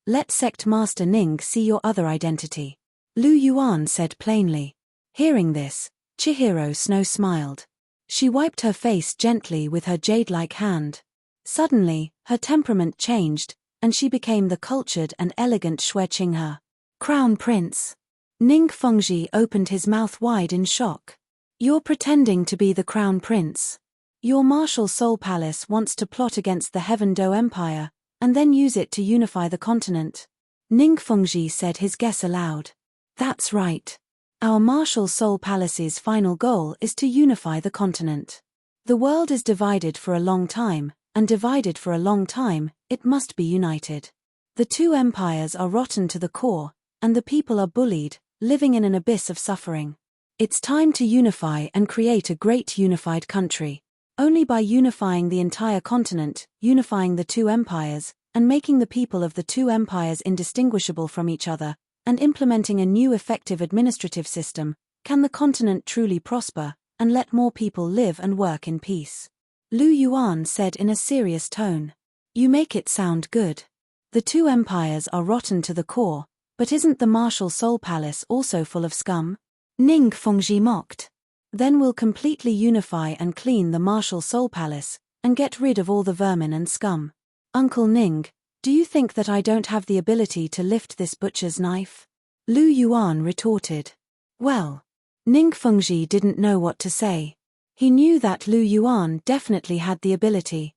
Let Sect Master Ning see your other identity. Lu Yuan said plainly. Hearing this, Chihiro Snow smiled. She wiped her face gently with her jade-like hand. Suddenly, her temperament changed, and she became the cultured and elegant Xue Qinghe. Crown Prince. Ning Fengji opened his mouth wide in shock. You're pretending to be the Crown Prince. Your martial soul palace wants to plot against the Heaven Do Empire, and then use it to unify the continent. Ning Fengji said his guess aloud. That's right. Our martial soul palace's final goal is to unify the continent. The world is divided for a long time, and divided for a long time, it must be united. The two empires are rotten to the core, and the people are bullied, living in an abyss of suffering. It's time to unify and create a great unified country. Only by unifying the entire continent, unifying the two empires, and making the people of the two empires indistinguishable from each other, and implementing a new effective administrative system, can the continent truly prosper, and let more people live and work in peace. Lu Yuan said in a serious tone. You make it sound good. The two empires are rotten to the core, but isn't the martial soul palace also full of scum? Ning Fengji mocked. Then we'll completely unify and clean the martial soul palace, and get rid of all the vermin and scum. Uncle Ning, do you think that I don't have the ability to lift this butcher's knife? Lu Yuan retorted. Well, Ning Fengji didn't know what to say. He knew that Lu Yuan definitely had the ability.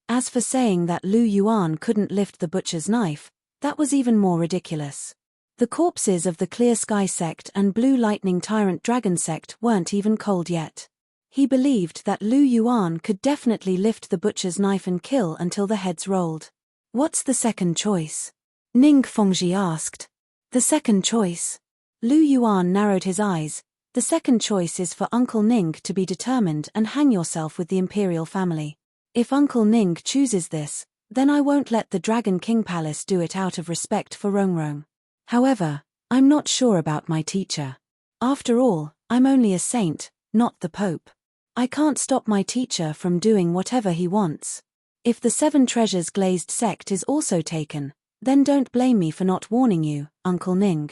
As for saying that Lu Yuan couldn't lift the butcher's knife, that was even more ridiculous. The corpses of the Clear Sky sect and Blue Lightning Tyrant Dragon sect weren't even cold yet. He believed that Lu Yuan could definitely lift the butcher's knife and kill until the heads rolled. What's the second choice? Ning Fengji asked. The second choice? Lu Yuan narrowed his eyes. The second choice is for Uncle Ning to be determined and hang yourself with the imperial family. If Uncle Ning chooses this, then I won't let the Dragon King Palace do it out of respect for Rongrong. However, I'm not sure about my teacher. After all, I'm only a saint, not the Pope. I can't stop my teacher from doing whatever he wants. If the Seven Treasures Glazed sect is also taken, then don't blame me for not warning you, Uncle Ning.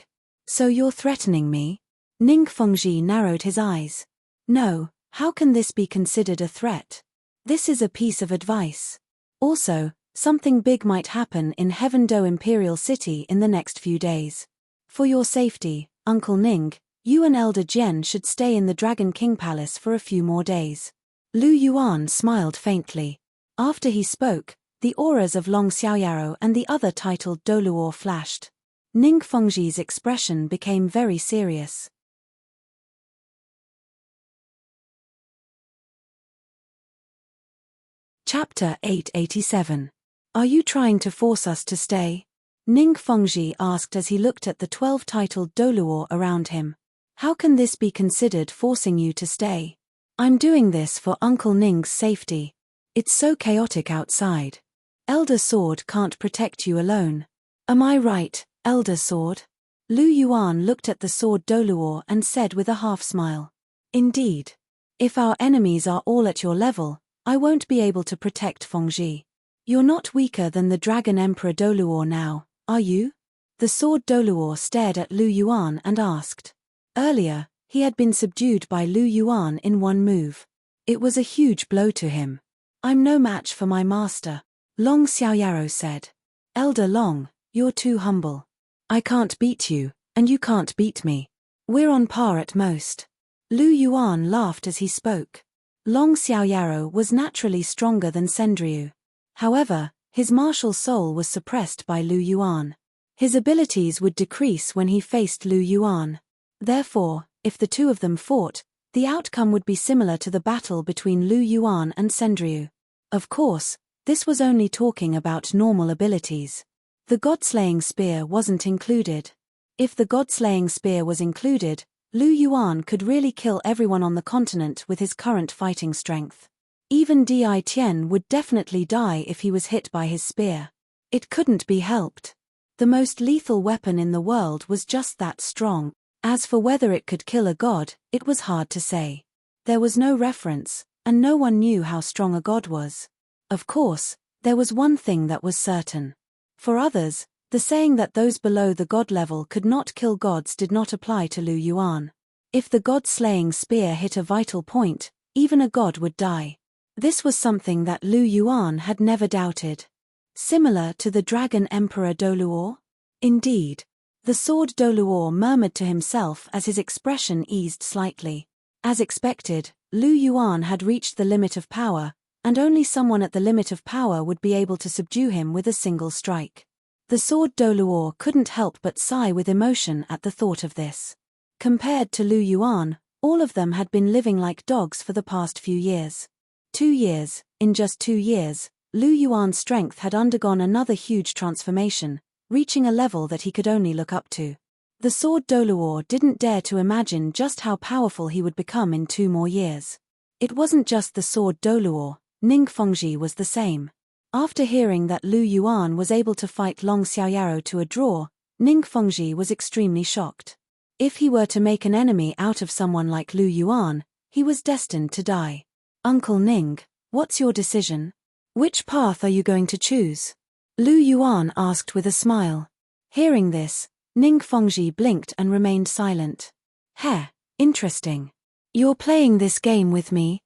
So you're threatening me? Ning Fengji narrowed his eyes. No, how can this be considered a threat? This is a piece of advice. Also, something big might happen in Heaven Do Imperial City in the next few days. For your safety, Uncle Ning, you and Elder Jian should stay in the Dragon King Palace for a few more days. Lu Yuan smiled faintly. After he spoke, the auras of Long Xiaoyaro and the other titled Douluo flashed. Ning Fengji's expression became very serious. Chapter 887. Are you trying to force us to stay? Ning Fengji asked as he looked at the 12 titled Douluo around him. How can this be considered forcing you to stay? I'm doing this for Uncle Ning's safety. It's so chaotic outside. Elder Sword can't protect you alone. Am I right, Elder Sword? Lu Yuan looked at the sword Douluo and said with a half-smile. Indeed. If our enemies are all at your level, I won't be able to protect Fengji. You're not weaker than the Dragon Emperor Douluo now, are you? The sword Douluo stared at Lu Yuan and asked. Earlier, he had been subdued by Lu Yuan in one move. It was a huge blow to him. I'm no match for my master, Long Xiaoyaro said. Elder Long, you're too humble. I can't beat you, and you can't beat me. We're on par at most. Lu Yuan laughed as he spoke. Long Xiaoyaro was naturally stronger than Sendryu. However, his martial soul was suppressed by Lu Yuan. His abilities would decrease when he faced Lu Yuan. Therefore, if the two of them fought, the outcome would be similar to the battle between Lu Yuan and Sendryu. Of course, this was only talking about normal abilities. The God-slaying spear wasn't included. If the God-slaying spear was included, Lu Yuan could really kill everyone on the continent with his current fighting strength. Even Di Tian would definitely die if he was hit by his spear. It couldn't be helped. The most lethal weapon in the world was just that strong. As for whether it could kill a god, it was hard to say. There was no reference, and no one knew how strong a god was. Of course, There was one thing that was certain. For others, the saying that those below the god level could not kill gods did not apply to Lu Yuan. If the god-slaying spear hit a vital point, even a god would die. This was something that Lu Yuan had never doubted. Similar to the dragon emperor Douluo? Indeed. The sword Douluo murmured to himself as his expression eased slightly. As expected, Lu Yuan had reached the limit of power, and only someone at the limit of power would be able to subdue him with a single strike. The sword Douluo couldn't help but sigh with emotion at the thought of this. Compared to Lu Yuan, all of them had been living like dogs for the past few years. 2 years, in just 2 years, Lu Yuan's strength had undergone another huge transformation, reaching a level that he could only look up to. The sword Douluo didn't dare to imagine just how powerful he would become in 2 more years. It wasn't just the sword Douluo, Ning Fengji was the same. After hearing that Lu Yuan was able to fight Long Xiaoyaro to a draw, Ning Fengji was extremely shocked. If he were to make an enemy out of someone like Lu Yuan, he was destined to die. Uncle Ning, what's your decision? Which path are you going to choose? Lu Yuan asked with a smile. Hearing this, Ning Fengji blinked and remained silent. Heh, interesting. You're playing this game with me?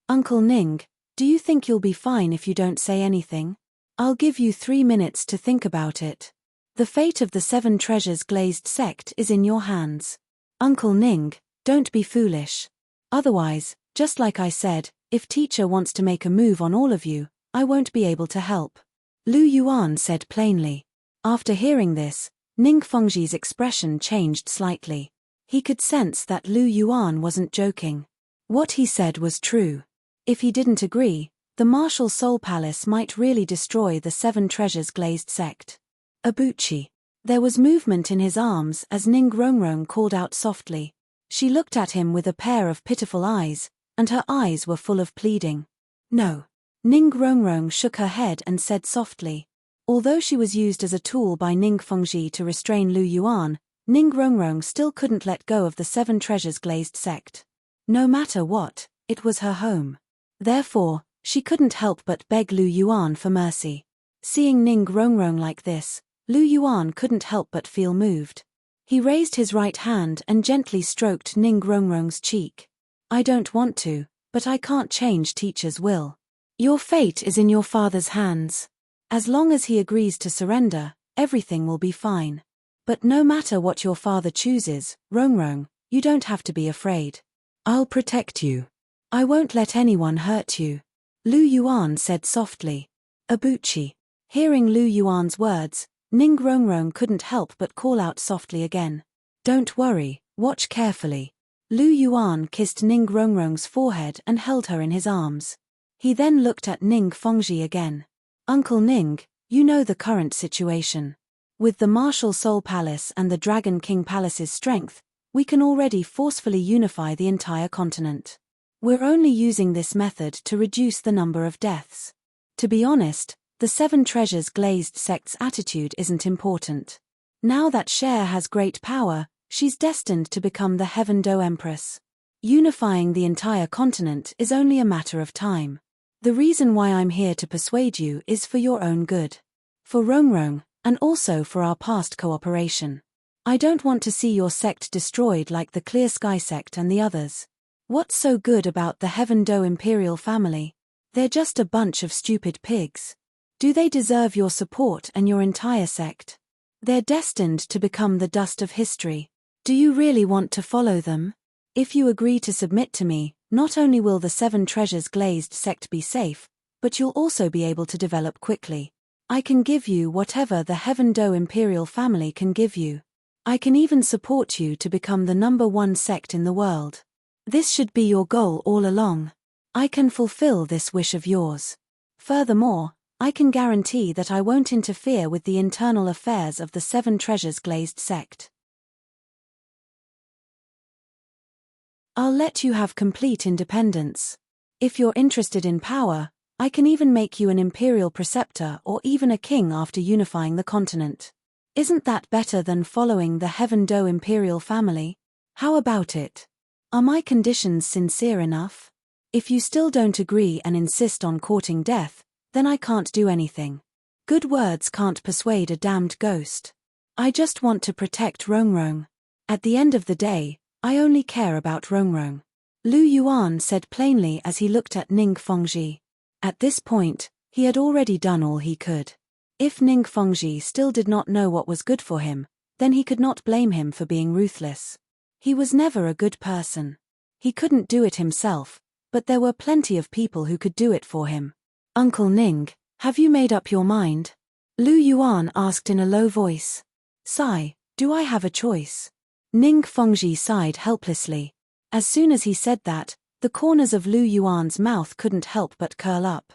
Uncle Ning, do you think you'll be fine if you don't say anything? I'll give you 3 minutes to think about it. The fate of the 7 treasures glazed sect is in your hands. Uncle Ning, don't be foolish. Otherwise, just like I said, if teacher wants to make a move on all of you, I won't be able to help. Lu Yuan said plainly. After hearing this, Ning Fengji's expression changed slightly. He could sense that Lu Yuan wasn't joking. What he said was true. If he didn't agree, the martial soul palace might really destroy the 7 treasures glazed sect. Abuchi. There was movement in his arms as Ning Rongrong called out softly. She looked at him with a pair of pitiful eyes, and her eyes were full of pleading. No. Ning Rongrong shook her head and said softly. Although she was used as a tool by Ning Fengji to restrain Lu Yuan, Ning Rongrong still couldn't let go of the 7 treasures glazed sect. No matter what, it was her home. Therefore, she couldn't help but beg Lu Yuan for mercy. Seeing Ning Rongrong like this, Lu Yuan couldn't help but feel moved. He raised his right hand and gently stroked Ning Rongrong's cheek. I don't want to, but I can't change teacher's will. Your fate is in your father's hands. As long as he agrees to surrender, everything will be fine. But no matter what your father chooses, Rongrong, you don't have to be afraid. I'll protect you. I won't let anyone hurt you. Lu Yuan said softly. Abuchi. Hearing Lu Yuan's words, Ning Rongrong couldn't help but call out softly again. Don't worry, watch carefully. Lu Yuan kissed Ning Rongrong's forehead and held her in his arms. He then looked at Ning Fengji again. Uncle Ning, you know the current situation. With the Martial Soul Palace and the Dragon King Palace's strength, we can already forcefully unify the entire continent. We're only using this method to reduce the number of deaths. To be honest, the 7 treasures glazed sect's attitude isn't important. Now that Cher has great power, she's destined to become the Heaven Do Empress. Unifying the entire continent is only a matter of time. The reason why I'm here to persuade you is for your own good. For Rongrong, and also for our past cooperation. I don't want to see your sect destroyed like the Clear Sky sect and the others. What's so good about the Heaven Do imperial family? They're just a bunch of stupid pigs. Do they deserve your support and your entire sect? They're destined to become the dust of history. Do you really want to follow them? If you agree to submit to me, not only will the 7 treasures glazed sect be safe, but you'll also be able to develop quickly. I can give you whatever the Heaven Do imperial family can give you. I can even support you to become the #1 sect in the world. This should be your goal all along. I can fulfill this wish of yours. Furthermore, I can guarantee that I won't interfere with the internal affairs of the 7 treasures glazed sect. I'll let you have complete independence. If you're interested in power, I can even make you an imperial preceptor or even a king after unifying the continent. Isn't that better than following the Heaven Do imperial family? How about it? Are my conditions sincere enough? If you still don't agree and insist on courting death, then I can't do anything. Good words can't persuade a damned ghost. I just want to protect Rongrong. At the end of the day, I only care about Rongrong. Lu Yuan said plainly as he looked at Ning Fengji. At this point, he had already done all he could. If Ning Fengji still did not know what was good for him, then he could not blame him for being ruthless. He was never a good person. He couldn't do it himself, but there were plenty of people who could do it for him. Uncle Ning, have you made up your mind? Lu Yuan asked in a low voice. Sigh, do I have a choice? Ning Fengji sighed helplessly. As soon as he said that, the corners of Lu Yuan's mouth couldn't help but curl up.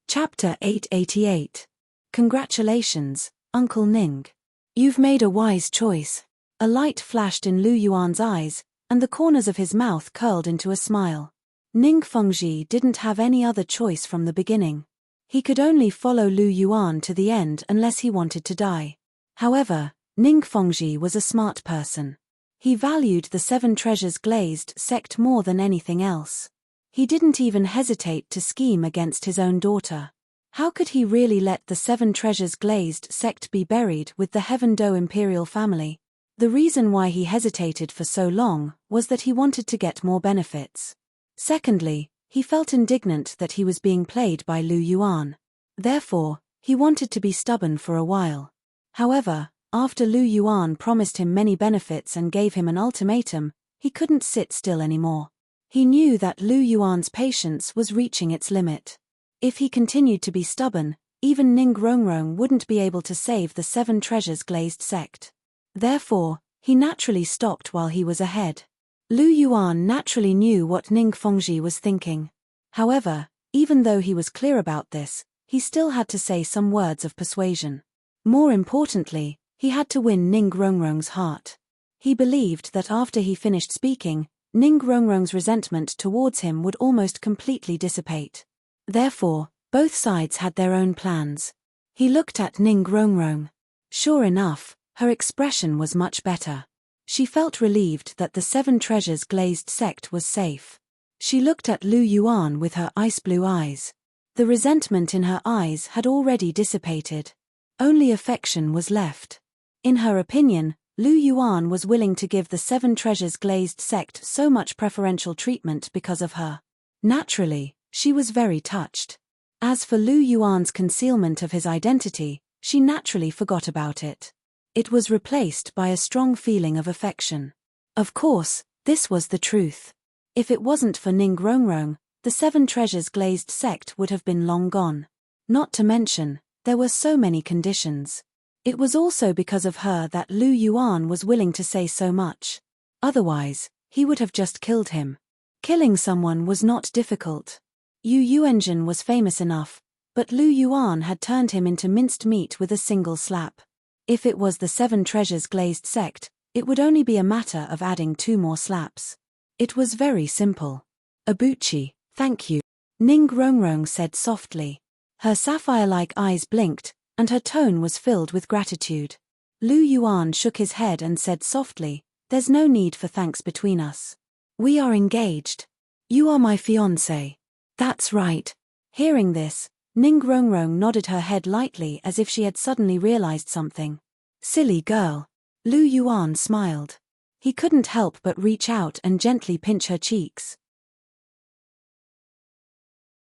Chapter 888. Congratulations, Uncle Ning. You've made a wise choice. A light flashed in Lu Yuan's eyes, and the corners of his mouth curled into a smile. Ning Fengji didn't have any other choice from the beginning. He could only follow Lu Yuan to the end unless he wanted to die. However, Ning Fengji was a smart person. He valued the Seven Treasures Glazed sect more than anything else. He didn't even hesitate to scheme against his own daughter. How could he really let the Seven Treasures Glazed sect be buried with the Heaven Do imperial family? The reason why he hesitated for so long was that he wanted to get more benefits. Secondly, he felt indignant that he was being played by Lu Yuan. Therefore, he wanted to be stubborn for a while. However, after Lu Yuan promised him many benefits and gave him an ultimatum, he couldn't sit still anymore. He knew that Lu Yuan's patience was reaching its limit. If he continued to be stubborn, even Ning Rongrong wouldn't be able to save the Seven Treasures Glazed sect. Therefore, he naturally stopped while he was ahead. Lu Yuan naturally knew what Ning Fengji was thinking. However, even though he was clear about this, he still had to say some words of persuasion. More importantly, he had to win Ning Rongrong's heart. He believed that after he finished speaking, Ning Rongrong's resentment towards him would almost completely dissipate. Therefore, both sides had their own plans. He looked at Ning Rongrong. Sure enough, her expression was much better. She felt relieved that the Seven Treasures Glazed sect was safe. She looked at Lu Yuan with her ice blue eyes. The resentment in her eyes had already dissipated. Only affection was left. In her opinion, Lu Yuan was willing to give the Seven Treasures Glazed sect so much preferential treatment because of her. Naturally, she was very touched. As for Lu Yuan's concealment of his identity, she naturally forgot about it. It was replaced by a strong feeling of affection. Of course, this was the truth. If it wasn't for Ning Rongrong, the Seven Treasures Glazed sect would have been long gone. Not to mention, there were so many conditions. It was also because of her that Lu Yuan was willing to say so much. Otherwise, he would have just killed him. Killing someone was not difficult. Yu Yuanjin was famous enough, but Lu Yuan had turned him into minced meat with a single slap. If it was the Seven Treasures Glazed sect, it would only be a matter of adding 2 more slaps. It was very simple. Abuchi, thank you, Ning Rongrong said softly. Her sapphire-like eyes blinked, and her tone was filled with gratitude. Lu Yuan shook his head and said softly, "There's no need for thanks between us. We are engaged. You are my fiancé." "That's right." Hearing this, Ning Rongrong nodded her head lightly as if she had suddenly realized something. "Silly girl." Lu Yuan smiled. He couldn't help but reach out and gently pinch her cheeks.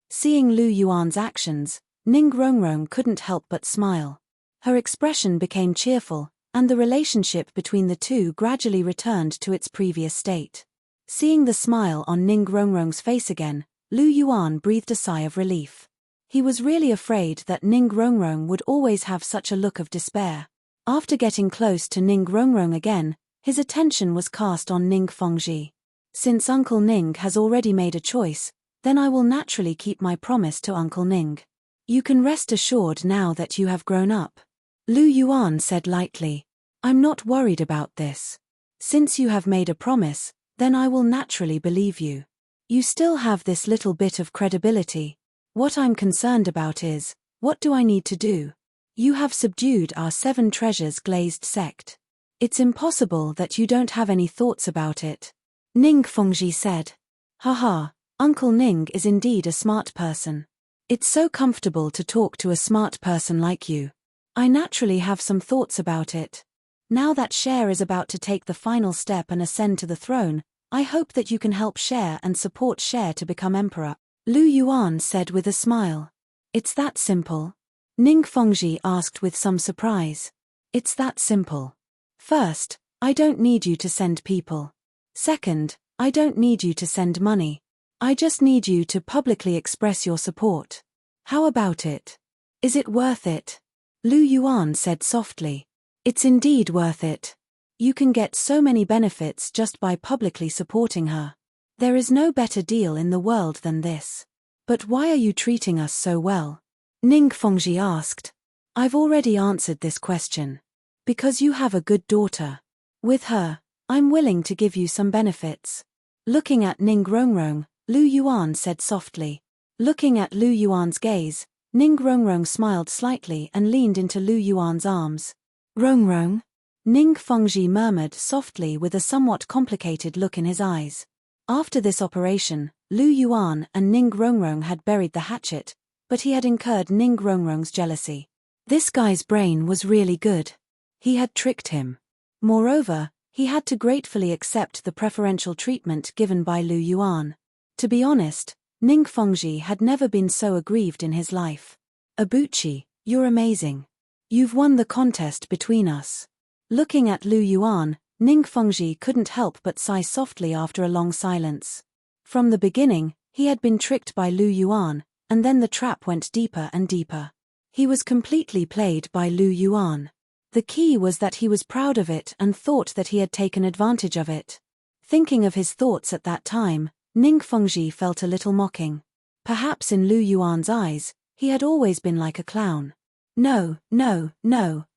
Seeing Lu Yuan's actions, Ning Rongrong couldn't help but smile. Her expression became cheerful, and the relationship between the two gradually returned to its previous state. Seeing the smile on Ning Rongrong's face again, Lu Yuan breathed a sigh of relief. He was really afraid that Ning Rongrong would always have such a look of despair. After getting close to Ning Rongrong again, his attention was cast on Ning Fengji. Since Uncle Ning has already made a choice, then I will naturally keep my promise to Uncle Ning. You can rest assured now that you have grown up. Lu Yuan said lightly. I'm not worried about this. Since you have made a promise, then I will naturally believe you. You still have this little bit of credibility. What I'm concerned about is, what do I need to do? You have subdued our Seven Treasures Glazed sect. It's impossible that you don't have any thoughts about it. Ning Fengji said. Haha, Uncle Ning is indeed a smart person. It's so comfortable to talk to a smart person like you. I naturally have some thoughts about it. Now that Cher is about to take the final step and ascend to the throne, I hope that you can help Cher and support Cher to become emperor, Lu Yuan said with a smile. It's that simple? Ning Fengji asked with some surprise. It's that simple. First, I don't need you to send people. Second, I don't need you to send money. I just need you to publicly express your support. How about it? Is it worth it? Lu Yuan said softly. It's indeed worth it. You can get so many benefits just by publicly supporting her. There is no better deal in the world than this. But why are you treating us so well? Ning Fengji asked. I've already answered this question. Because you have a good daughter. With her, I'm willing to give you some benefits. Looking at Ning Rongrong, Lu Yuan said softly. Looking at Lu Yuan's gaze, Ning Rongrong smiled slightly and leaned into Lu Yuan's arms. Rongrong? Ning Fengji murmured softly with a somewhat complicated look in his eyes. After this operation, Lu Yuan and Ning Rongrong had buried the hatchet, but he had incurred Ning Rongrong's jealousy. This guy's brain was really good. He had tricked him. Moreover, he had to gratefully accept the preferential treatment given by Lu Yuan. To be honest, Ning Fengji had never been so aggrieved in his life. Abuchi, you're amazing. You've won the contest between us. Looking at Lu Yuan, Ning Fengji couldn't help but sigh softly after a long silence. From the beginning, he had been tricked by Lu Yuan, and then the trap went deeper and deeper. He was completely played by Lu Yuan. The key was that he was proud of it and thought that he had taken advantage of it. Thinking of his thoughts at that time, Ning Fengji felt a little mocking. Perhaps in Lu Yuan's eyes, he had always been like a clown. No,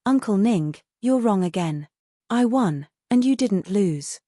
Uncle Ning, you're wrong again. I won, and you didn't lose.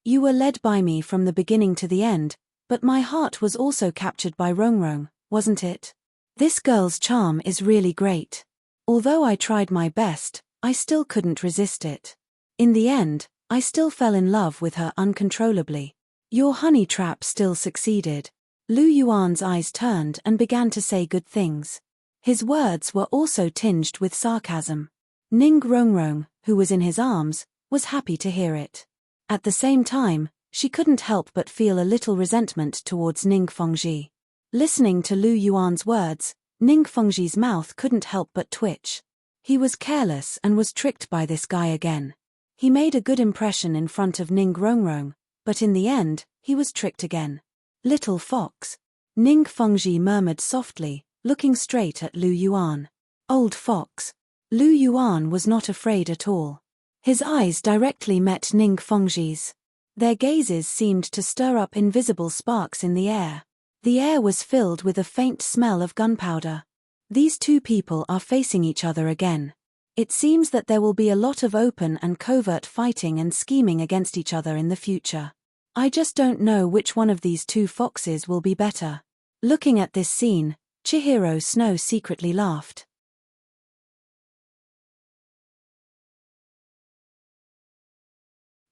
You were led by me from the beginning to the end, but my heart was also captured by Rongrong, wasn't it? This girl's charm is really great. Although I tried my best, I still couldn't resist it. In the end, I still fell in love with her uncontrollably. Your honey trap still succeeded. Lu Yuan's eyes turned and began to say good things. His words were also tinged with sarcasm. Ning Rongrong, who was in his arms, was happy to hear it. At the same time, she couldn't help but feel a little resentment towards Ning Fengji. Listening to Lu Yuan's words, Ning Fengji's mouth couldn't help but twitch. He was careless and was tricked by this guy again. He made a good impression in front of Ning Rongrong, but in the end, he was tricked again. Little fox. Ning Fengji murmured softly, looking straight at Lu Yuan. Old fox. Lu Yuan was not afraid at all. His eyes directly met Ning Fengji's. Their gazes seemed to stir up invisible sparks in the air. The air was filled with a faint smell of gunpowder. These two people are facing each other again. It seems that there will be a lot of open and covert fighting and scheming against each other in the future. I just don't know which one of these two foxes will be better. Looking at this scene, Chihiro Snow secretly laughed.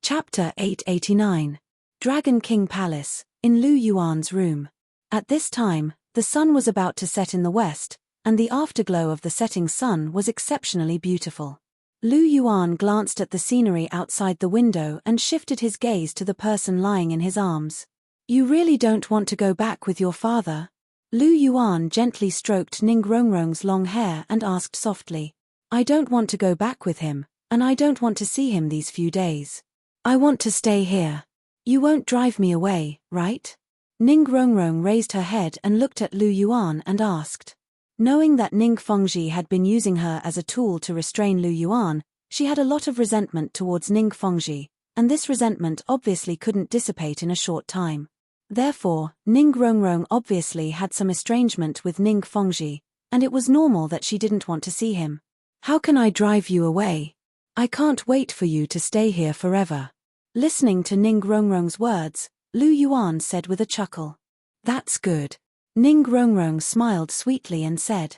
Chapter 889. Dragon King Palace, in Lu Yuan's room. At this time, the sun was about to set in the west, and the afterglow of the setting sun was exceptionally beautiful. Lu Yuan glanced at the scenery outside the window and shifted his gaze to the person lying in his arms. You really don't want to go back with your father? Lu Yuan gently stroked Ning Rongrong's long hair and asked softly. I don't want to go back with him, and I don't want to see him these few days. I want to stay here. You won't drive me away, right? Ning Rongrong raised her head and looked at Lu Yuan and asked. Knowing that Ning Fengji had been using her as a tool to restrain Lu Yuan, she had a lot of resentment towards Ning Fengji, and this resentment obviously couldn't dissipate in a short time. Therefore, Ning Rongrong obviously had some estrangement with Ning Fengji, and it was normal that she didn't want to see him. How can I drive you away? I can't wait for you to stay here forever. Listening to Ning Rongrong's words, Lu Yuan said with a chuckle. That's good. Ning Rongrong smiled sweetly and said.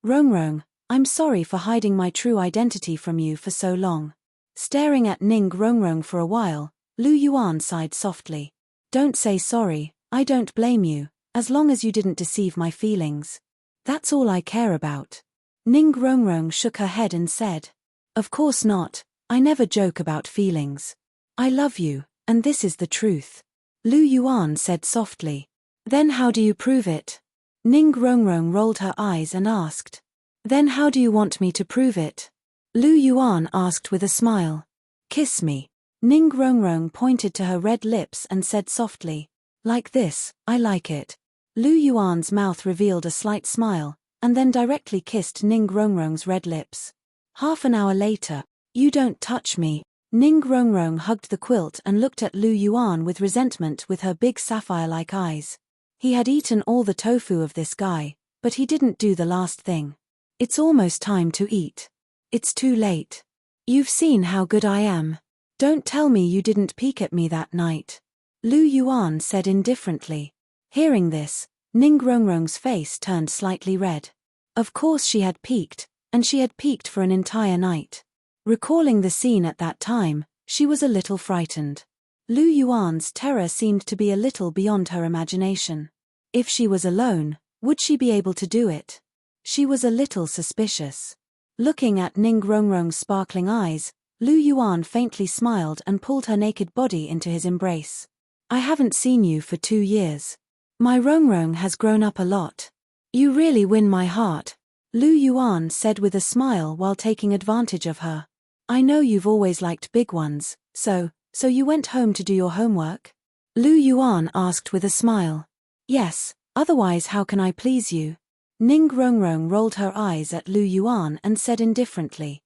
Rongrong, I'm sorry for hiding my true identity from you for so long. Staring at Ning Rongrong for a while, Lu Yuan sighed softly. Don't say sorry, I don't blame you, as long as you didn't deceive my feelings. That's all I care about. Ning Rongrong shook her head and said. Of course not, I never joke about feelings. I love you, and this is the truth. Lu Yuan said softly. Then how do you prove it? Ning Rongrong rolled her eyes and asked. Then how do you want me to prove it? Lu Yuan asked with a smile. Kiss me. Ning Rongrong pointed to her red lips and said softly. Like this, I like it. Lu Yuan's mouth revealed a slight smile, and then directly kissed Ning Rongrong's red lips. Half an hour later. You don't touch me. Ning Rongrong hugged the quilt and looked at Lu Yuan with resentment with her big sapphire-like eyes. He had eaten all the tofu of this guy, but he didn't do the last thing. It's almost time to eat. It's too late. You've seen how good I am. Don't tell me you didn't peek at me that night. Lu Yuan said indifferently. Hearing this, Ning Rongrong's face turned slightly red. Of course she had peeked, and she had peeked for an entire night. Recalling the scene at that time, she was a little frightened. Lu Yuan's terror seemed to be a little beyond her imagination. If she was alone, would she be able to do it? She was a little suspicious. Looking at Ning Rongrong's sparkling eyes, Lu Yuan faintly smiled and pulled her naked body into his embrace. I haven't seen you for 2 years. My Rongrong has grown up a lot. You really win my heart, Lu Yuan said with a smile while taking advantage of her. I know you've always liked big ones, so you went home to do your homework? Lu Yuan asked with a smile. Yes, otherwise how can I please you? Ning Rongrong rolled her eyes at Lu Yuan and said indifferently.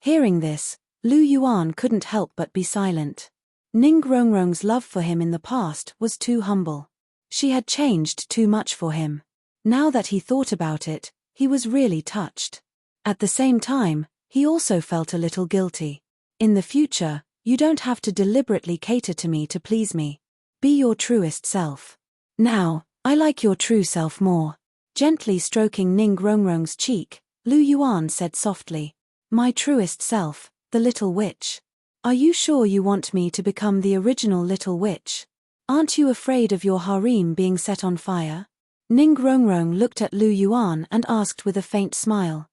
Hearing this, Lu Yuan couldn't help but be silent. Ning Rongrong's love for him in the past was too humble. She had changed too much for him. Now that he thought about it, he was really touched. At the same time, he also felt a little guilty. In the future, you don't have to deliberately cater to me to please me. Be your truest self. Now, I like your true self more. Gently stroking Ning Rongrong's cheek, Lu Yuan said softly. My truest self, the little witch. Are you sure you want me to become the original little witch? Aren't you afraid of your harem being set on fire? Ning Rongrong looked at Lu Yuan and asked with a faint smile.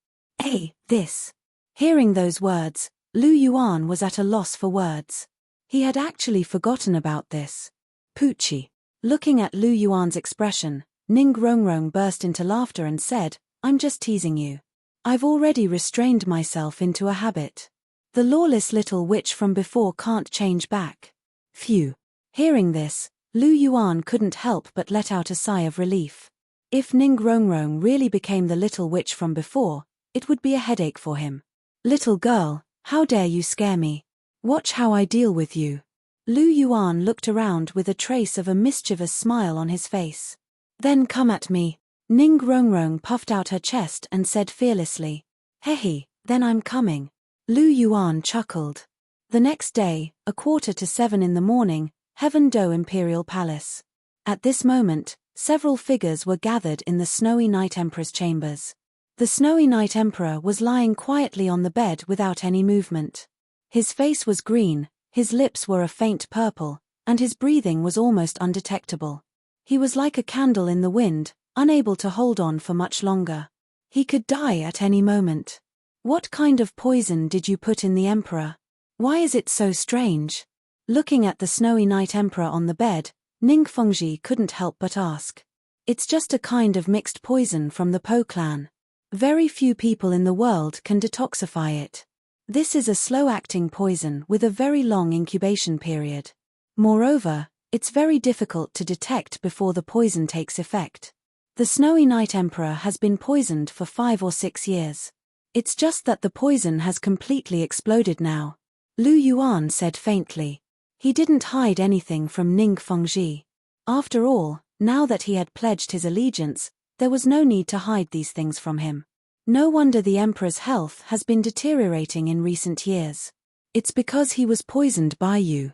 This. Hearing those words, Lu Yuan was at a loss for words. He had actually forgotten about this. Poochie. Looking at Lu Yuan's expression, Ning Rongrong burst into laughter and said, I'm just teasing you. I've already restrained myself into a habit. The lawless little witch from before can't change back. Phew. Hearing this, Lu Yuan couldn't help but let out a sigh of relief. If Ning Rongrong really became the little witch from before, it would be a headache for him. Little girl, how dare you scare me? Watch how I deal with you. Lu Yuan looked around with a trace of a mischievous smile on his face. Then come at me. Ning Rongrong puffed out her chest and said fearlessly. Hehe, then I'm coming. Lu Yuan chuckled. The next day, 6:45 in the morning, Heaven Do Imperial Palace. At this moment, several figures were gathered in the Snowy Night Emperor's chambers. The Snowy Night Emperor was lying quietly on the bed without any movement. His face was green, his lips were a faint purple, and his breathing was almost undetectable. He was like a candle in the wind, unable to hold on for much longer. He could die at any moment. What kind of poison did you put in the Emperor? Why is it so strange? Looking at the Snowy Night Emperor on the bed, Ning Fengji couldn't help but ask. It's just a kind of mixed poison from the Po clan. Very few people in the world can detoxify it. This is a slow-acting poison with a very long incubation period. Moreover, it's very difficult to detect before the poison takes effect. The Snowy Night Emperor has been poisoned for 5 or 6 years. It's just that the poison has completely exploded now. Lu Yuan said faintly. He didn't hide anything from Ning Fengji. After all, now that he had pledged his allegiance, there was no need to hide these things from him. No wonder the Emperor's health has been deteriorating in recent years. It's because he was poisoned by you.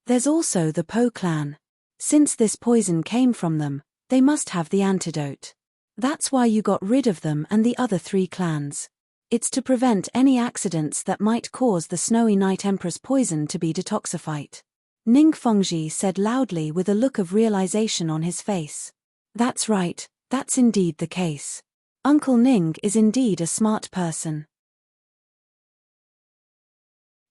There's also the Po clan. Since this poison came from them, they must have the antidote. That's why you got rid of them and the other 3 clans. It's to prevent any accidents that might cause the Snowy Night Emperor's poison to be detoxified. Ning Fengji said loudly with a look of realization on his face. That's right, that's indeed the case. Uncle Ning is indeed a smart person.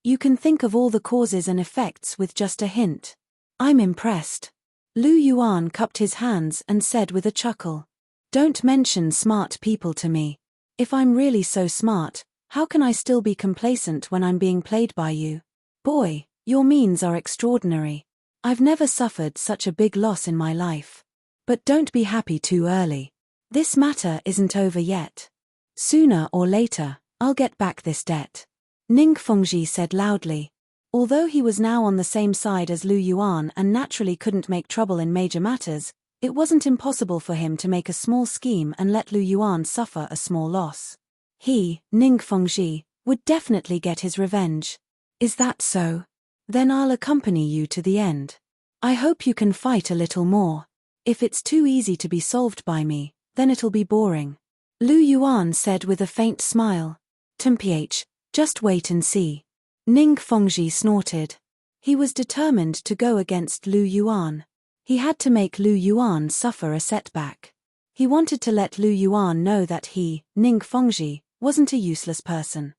You can think of all the causes and effects with just a hint. I'm impressed. Lu Yuan cupped his hands and said with a chuckle. Don't mention smart people to me. If I'm really so smart, how can I still be complacent when I'm being played by you? Boy, your means are extraordinary. I've never suffered such a big loss in my life. But don't be happy too early. This matter isn't over yet. Sooner or later, I'll get back this debt. Ning Fengji said loudly. Although he was now on the same side as Lu Yuan and naturally couldn't make trouble in major matters, it wasn't impossible for him to make a small scheme and let Lu Yuan suffer a small loss. He, Ning Fengji, would definitely get his revenge. Is that so? Then I'll accompany you to the end. I hope you can fight a little more. If it's too easy to be solved by me, then it'll be boring. Lu Yuan said with a faint smile. Temph, just wait and see. Ning Fengji snorted. He was determined to go against Lu Yuan. He had to make Lu Yuan suffer a setback. He wanted to let Lu Yuan know that he, Ning Fengji, wasn't a useless person.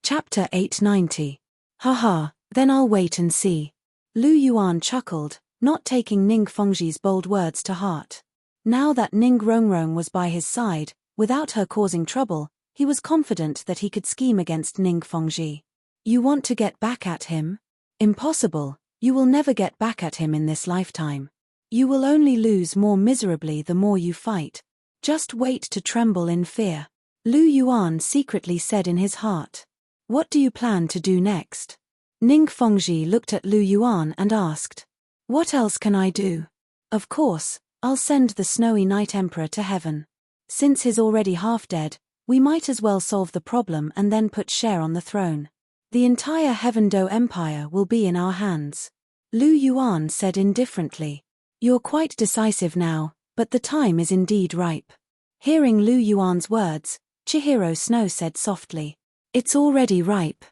Chapter 890. Haha, then I'll wait and see. Lu Yuan chuckled, not taking Ning Fengji's bold words to heart. Now that Ning Rongrong was by his side, without her causing trouble, he was confident that he could scheme against Ning Fengji. You want to get back at him? Impossible, you will never get back at him in this lifetime. You will only lose more miserably the more you fight. Just wait to tremble in fear. Lu Yuan secretly said in his heart. What do you plan to do next? Ning Fengji looked at Lu Yuan and asked. What else can I do? Of course, I'll send the Snowy Night Emperor to heaven. Since he's already half dead, we might as well solve the problem and then put Cher on the throne. The entire Heaven-Do Empire will be in our hands. Lu Yuan said indifferently. You're quite decisive now, but the time is indeed ripe. Hearing Lu Yuan's words, Chihiro Snow said softly. It's already ripe.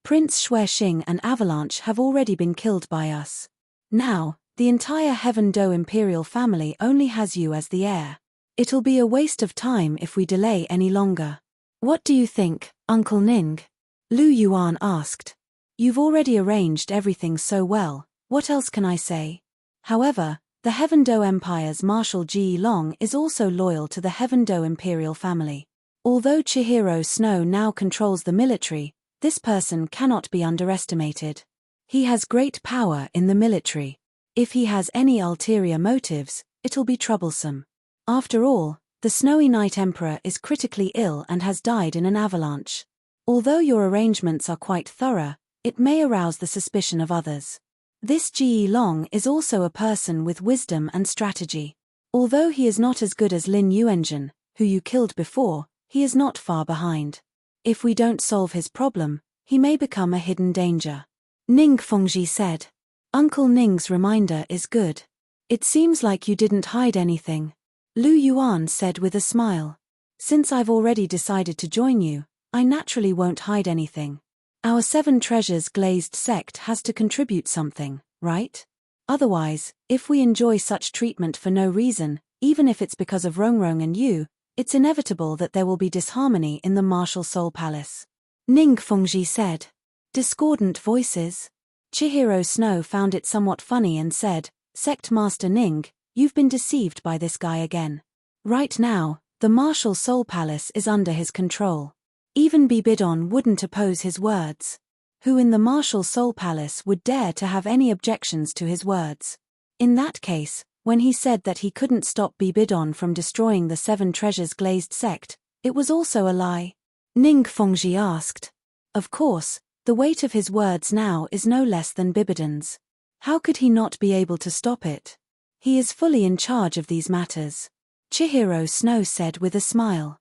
Prince Xuexing and Avalanche have already been killed by us. Now, the entire Heaven-Do Imperial family only has you as the heir. It'll be a waste of time if we delay any longer. What do you think, Uncle Ning? Lu Yuan asked. You've already arranged everything so well, what else can I say? However, the Heaven-Do Empire's Marshal Ji Long is also loyal to the Heaven-Do Imperial family. Although Chihiro Snow now controls the military, this person cannot be underestimated. He has great power in the military. If he has any ulterior motives, it'll be troublesome. After all, the Snowy Night Emperor is critically ill and has died in an avalanche. Although your arrangements are quite thorough, it may arouse the suspicion of others. This Ji Long is also a person with wisdom and strategy. Although he is not as good as Lin Yuanjun, who you killed before, he is not far behind. If we don't solve his problem, he may become a hidden danger. Ning Fengji said. Uncle Ning's reminder is good. It seems like you didn't hide anything. Lu Yuan said with a smile. Since I've already decided to join you, I naturally won't hide anything. Our 7 Treasures glazed sect has to contribute something, right? Otherwise, if we enjoy such treatment for no reason, even if it's because of Rongrong and you, it's inevitable that there will be disharmony in the Martial Soul Palace. Ning Fengji said. Discordant voices. Chihiro Snow found it somewhat funny and said, Sect Master Ning, you've been deceived by this guy again. Right now, the Martial Soul Palace is under his control. Even Bibidon wouldn't oppose his words. Who in the Martial Soul Palace would dare to have any objections to his words? In that case, when he said that he couldn't stop Bibidon from destroying the 7 Treasures glazed sect, it was also a lie. Ning Fengji asked. Of course, the weight of his words now is no less than Bibidon's. How could he not be able to stop it? He is fully in charge of these matters. Chihiro Snow said with a smile.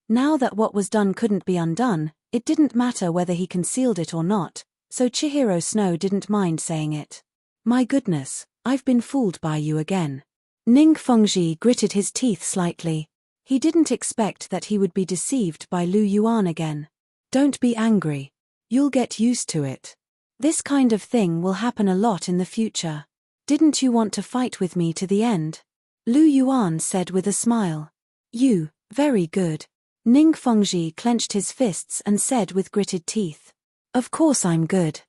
Now that what was done couldn't be undone, it didn't matter whether he concealed it or not, so Chihiro Snow didn't mind saying it. My goodness, I've been fooled by you again. Ning Fengji gritted his teeth slightly. He didn't expect that he would be deceived by Lu Yuan again. Don't be angry. You'll get used to it. This kind of thing will happen a lot in the future. Didn't you want to fight with me to the end? Lu Yuan said with a smile. Very good. Ning Fengji clenched his fists and said with gritted teeth. Of course I'm good.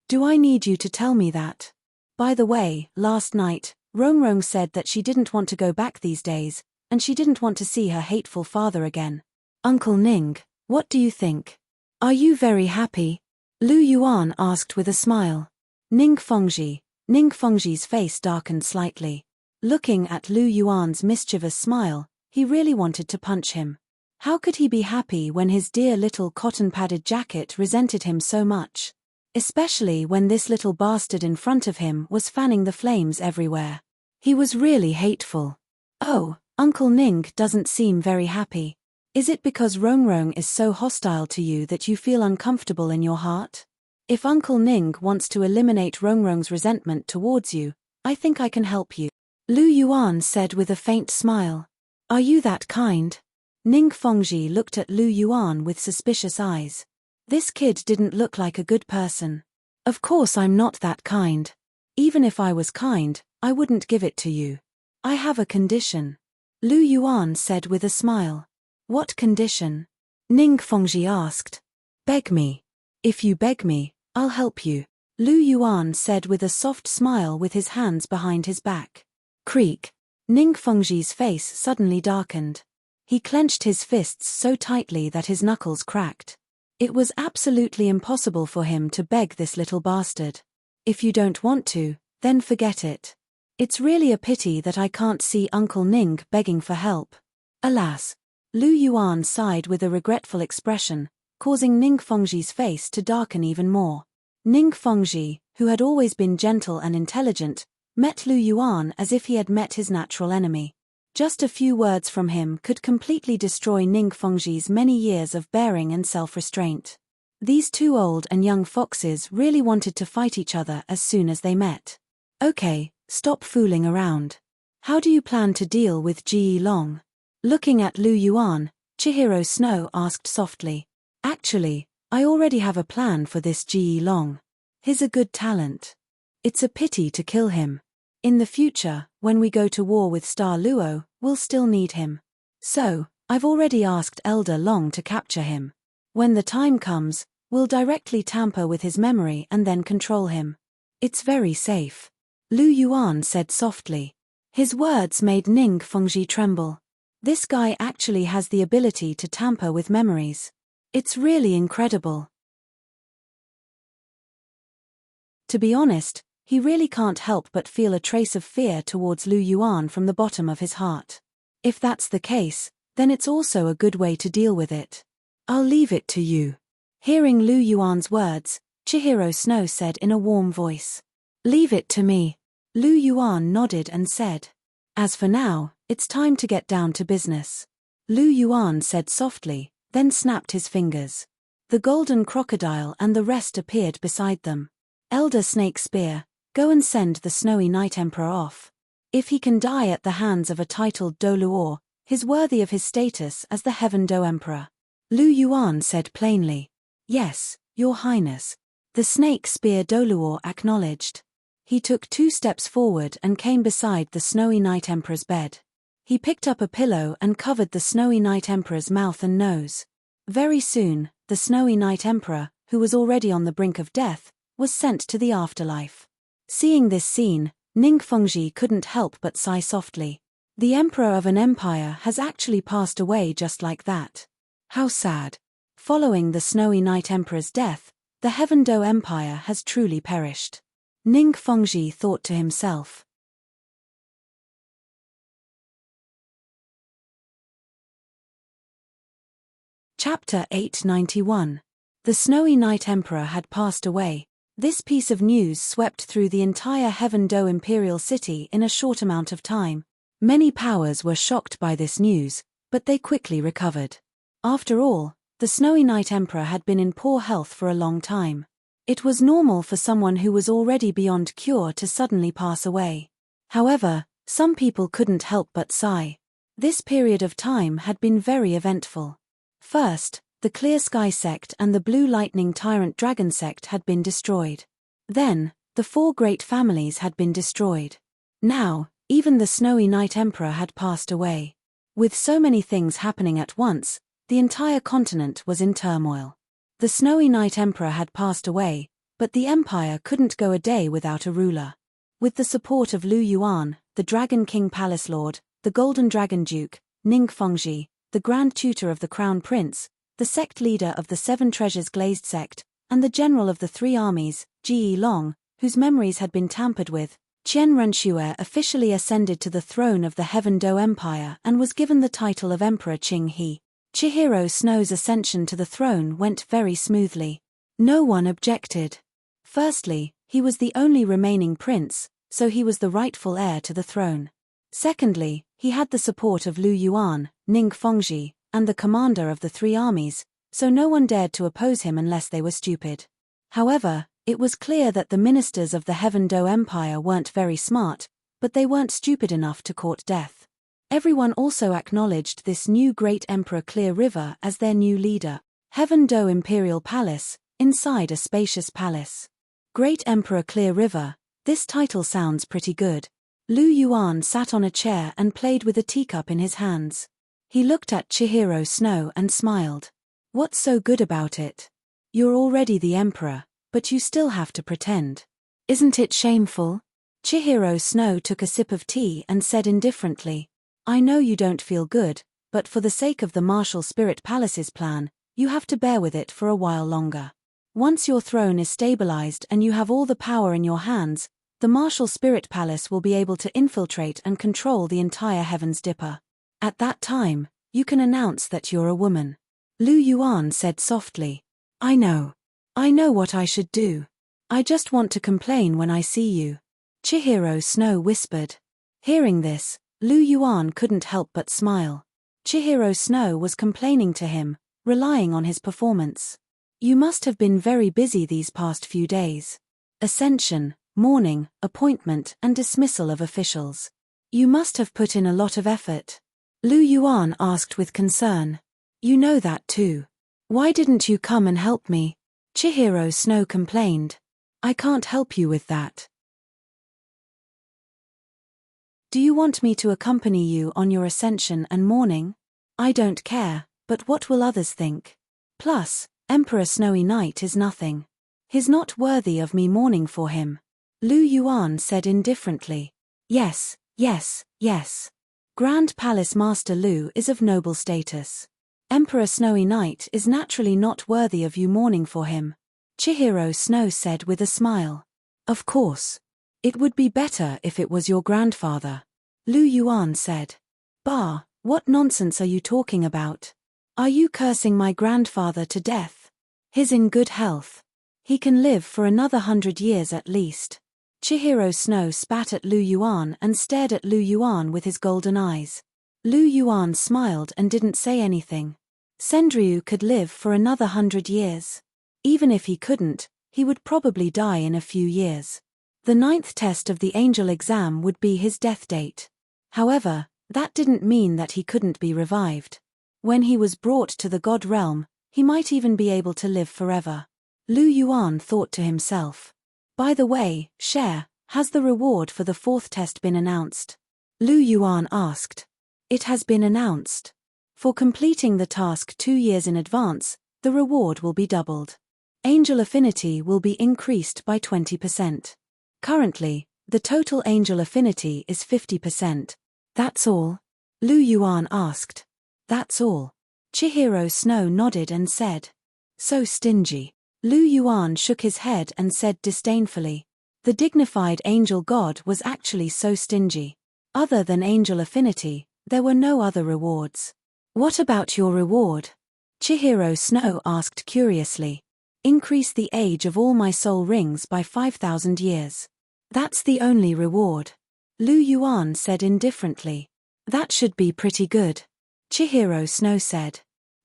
Do I need you to tell me that? By the way, last night, Rongrong said that she didn't want to go back these days, and she didn't want to see her hateful father again. Uncle Ning, what do you think? Are you very happy? Lu Yuan asked with a smile. Ning Fengji's face darkened slightly. Looking at Lu Yuan's mischievous smile, he really wanted to punch him. How could he be happy when his dear little cotton-padded jacket resented him so much? Especially when this little bastard in front of him was fanning the flames everywhere. He was really hateful. Oh, Uncle Ning doesn't seem very happy. Is it because Rongrong is so hostile to you that you feel uncomfortable in your heart? If Uncle Ning wants to eliminate Rongrong's resentment towards you, I think I can help you. Lu Yuan said with a faint smile. Are you that kind? Ning Fengji looked at Lu Yuan with suspicious eyes. This kid didn't look like a good person. Of course I'm not that kind. Even if I was kind, I wouldn't give it to you. I have a condition. Lu Yuan said with a smile. What condition? Ning Fengji asked. Beg me. If you beg me, I'll help you. Lu Yuan said with a soft smile with his hands behind his back. Creak. Ning Fengji's face suddenly darkened. He clenched his fists so tightly that his knuckles cracked. It was absolutely impossible for him to beg this little bastard. If you don't want to, then forget it. It's really a pity that I can't see Uncle Ning begging for help. Alas. Lu Yuan sighed with a regretful expression, causing Ning Fengji's face to darken even more. Ning Fengji, who had always been gentle and intelligent, met Lu Yuan as if he had met his natural enemy. Just a few words from him could completely destroy Ning Fengji's many years of bearing and self-restraint. These two old and young foxes really wanted to fight each other as soon as they met. Okay, stop fooling around. How do you plan to deal with Ji Long? Looking at Lu Yuan, Chihiro Snow asked softly. Actually, I already have a plan for this Ji Long. He's a good talent. It's a pity to kill him. In the future, when we go to war with Star Luo, we'll still need him. So, I've already asked Elder Long to capture him. When the time comes, we'll directly tamper with his memory and then control him. It's very safe. Lu Yuan said softly. His words made Ning Fengji tremble. This guy actually has the ability to tamper with memories. It's really incredible. To be honest, he really can't help but feel a trace of fear towards Lu Yuan from the bottom of his heart. If that's the case, then it's also a good way to deal with it. I'll leave it to you. Hearing Lu Yuan's words, Chihiro Snow said in a warm voice. Leave it to me. Lu Yuan nodded and said. As for now, it's time to get down to business. Lu Yuan said softly, then snapped his fingers. The golden crocodile and the rest appeared beside them. Elder Snake Spear, go and send the Snowy Night Emperor off. If he can die at the hands of a titled Douluo, he's worthy of his status as the Heaven Do Emperor. Lu Yuan said plainly. Yes, Your Highness. The Snake Spear Douluo acknowledged. He took 2 steps forward and came beside the Snowy Night Emperor's bed. He picked up a pillow and covered the Snowy Night Emperor's mouth and nose. Very soon, the Snowy Night Emperor, who was already on the brink of death, was sent to the afterlife. Seeing this scene, Ning Fengji couldn't help but sigh softly. The emperor of an empire has actually passed away just like that. How sad. Following the Snowy Night Emperor's death, the Heaven Do Empire has truly perished. Ning Fengji thought to himself. Chapter 891. The Snowy Night Emperor had passed away. This piece of news swept through the entire Heaven Do imperial city in a short amount of time. Many powers were shocked by this news, but they quickly recovered. After all, the Snowy Night Emperor had been in poor health for a long time. It was normal for someone who was already beyond cure to suddenly pass away. However, some people couldn't help but sigh. This period of time had been very eventful. First, the Clear Sky sect and the Blue Lightning Tyrant Dragon sect had been destroyed. Then, the 4 great families had been destroyed. Now, even the Snowy Night Emperor had passed away. With so many things happening at once, the entire continent was in turmoil. The Snowy Night Emperor had passed away, but the empire couldn't go a day without a ruler. With the support of Lu Yuan, the Dragon King Palace Lord, the Golden Dragon Duke, Ning Fengji, the Grand Tutor of the Crown Prince, the sect leader of the 7 Treasures Glazed sect, and the general of the 3 armies, Ji Long, whose memories had been tampered with, Qian Renxue officially ascended to the throne of the Heaven Do Empire and was given the title of Emperor Qing He. Chihiro Snow's ascension to the throne went very smoothly. No one objected. Firstly, he was the only remaining prince, so he was the rightful heir to the throne. Secondly, he had the support of Lu Yuan, Ning Fengji, and the commander of the 3 armies, so no one dared to oppose him unless they were stupid. However, it was clear that the ministers of the Heaven Do Empire weren't very smart, but they weren't stupid enough to court death. Everyone also acknowledged this new great Emperor Clear River as their new leader. Heaven Do Imperial Palace, inside a spacious palace. Great Emperor Clear River, this title sounds pretty good. Lu Yuan sat on a chair and played with a teacup in his hands. He looked at Chihiro Snow and smiled. What's so good about it? You're already the emperor, but you still have to pretend. Isn't it shameful? Chihiro Snow took a sip of tea and said indifferently, I know you don't feel good, but for the sake of the Martial Spirit Palace's plan, you have to bear with it for a while longer. Once your throne is stabilized and you have all the power in your hands, the Martial Spirit Palace will be able to infiltrate and control the entire Heaven's Dipper. At that time, you can announce that you're a woman. Lu Yuan said softly. I know what I should do. I just want to complain when I see you. Chihiro Snow whispered. Hearing this, Lu Yuan couldn't help but smile. Chihiro Snow was complaining to him, relying on his performance. You must have been very busy these past few days. Ascension, mourning, appointment and dismissal of officials. You must have put in a lot of effort. Lu Yuan asked with concern. You know that too. Why didn't you come and help me? Chihiro Snow complained. I can't help you with that. Do you want me to accompany you on your ascension and mourning? I don't care, but what will others think? Plus, Emperor Snowy Night is nothing. He's not worthy of me mourning for him. Lu Yuan said indifferently. Yes. Grand Palace Master Lu is of noble status. Emperor Snowy Night is naturally not worthy of you mourning for him. Chihiro Snow said with a smile. Of course. It would be better if it was your grandfather. Lu Yuan said. Bah, what nonsense are you talking about? Are you cursing my grandfather to death? He's in good health. He can live for another 100 years at least. Chihiro Snow spat at Lu Yuan and stared at Lu Yuan with his golden eyes. Lu Yuan smiled and didn't say anything. Sendryu could live for another 100 years. Even if he couldn't, he would probably die in a few years. The 9th test of the angel exam would be his death date. However, that didn't mean that he couldn't be revived. When he was brought to the God realm, he might even be able to live forever. Lu Yuan thought to himself. By the way, Cher, has the reward for the 4th test been announced? Lu Yuan asked. It has been announced. For completing the task 2 years in advance, the reward will be doubled. Angel affinity will be increased by 20%. Currently, the total angel affinity is 50%. That's all? Lu Yuan asked. That's all. Chihiro Snow nodded and said. So stingy. Lu Yuan shook his head and said disdainfully. The dignified angel god was actually so stingy. Other than angel affinity, there were no other rewards. What about your reward? Chihiro Snow asked curiously. Increase the age of all my soul rings by 5,000 years. That's the only reward. Lu Yuan said indifferently. That should be pretty good. Chihiro Snow said.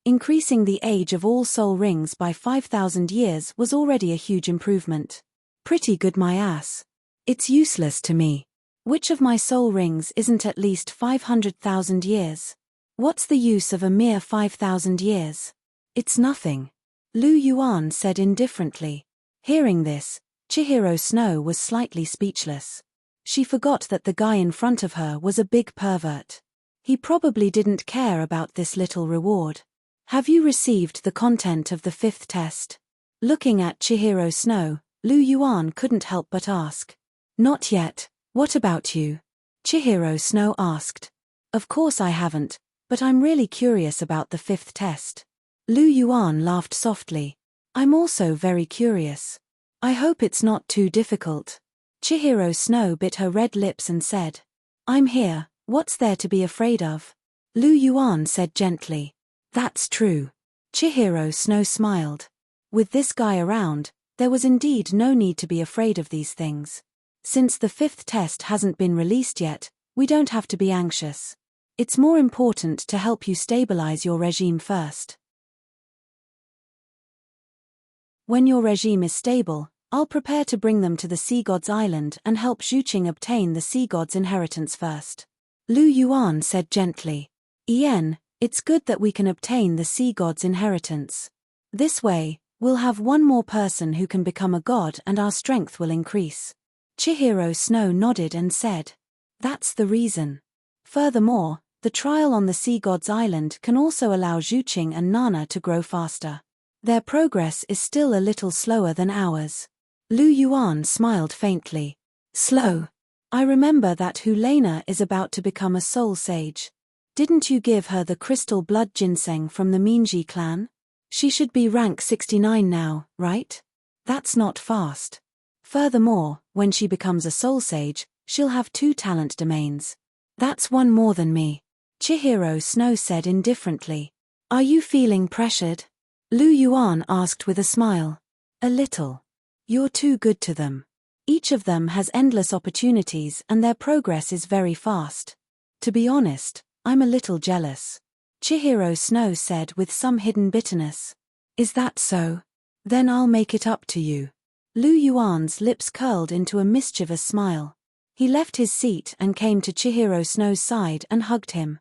Increasing the age of all soul rings by 5,000 years was already a huge improvement. Pretty good, my ass. It's useless to me. Which of my soul rings isn't at least 500,000 years? What's the use of a mere 5,000 years? It's nothing. Lu Yuan said indifferently. Hearing this, Chihiro Snow was slightly speechless. She forgot that the guy in front of her was a big pervert. He probably didn't care about this little reward. Have you received the content of the 5th test? Looking at Chihiro Snow, Lu Yuan couldn't help but ask. Not yet. What about you? Chihiro Snow asked. Of course I haven't, but I'm really curious about the 5th test. Lu Yuan laughed softly. I'm also very curious. I hope it's not too difficult. Chihiro Snow bit her red lips and said. I'm here, what's there to be afraid of? Lu Yuan said gently. That's true. Chihiro Snow smiled. With this guy around, there was indeed no need to be afraid of these things. Since the 5th test hasn't been released yet, we don't have to be anxious. It's more important to help you stabilize your regime first. When your regime is stable, I'll prepare to bring them to the Sea God's Island and help Zhuqing obtain the Sea God's inheritance first. Lu Yuan said gently. Yen, it's good that we can obtain the Sea God's inheritance. This way, we'll have one more person who can become a god and our strength will increase. Chihiro Snow nodded and said. That's the reason. Furthermore, the trial on the Sea God's Island can also allow Zhuqing and Nana to grow faster. Their progress is still a little slower than ours. Lu Yuan smiled faintly. Slow. I remember that Hulena is about to become a soul sage. Didn't you give her the crystal blood ginseng from the Minji clan? She should be rank 69 now, right? That's not fast. Furthermore, when she becomes a soul sage, she'll have 2 talent domains. That's one more than me. Chihiro Snow said indifferently. Are you feeling pressured? Lu Yuan asked with a smile. A little. You're too good to them. Each of them has endless opportunities and their progress is very fast. To be honest, I'm a little jealous. Chihiro Snow said with some hidden bitterness. Is that so? Then I'll make it up to you. Lu Yuan's lips curled into a mischievous smile. He left his seat and came to Chihiro Snow's side and hugged him.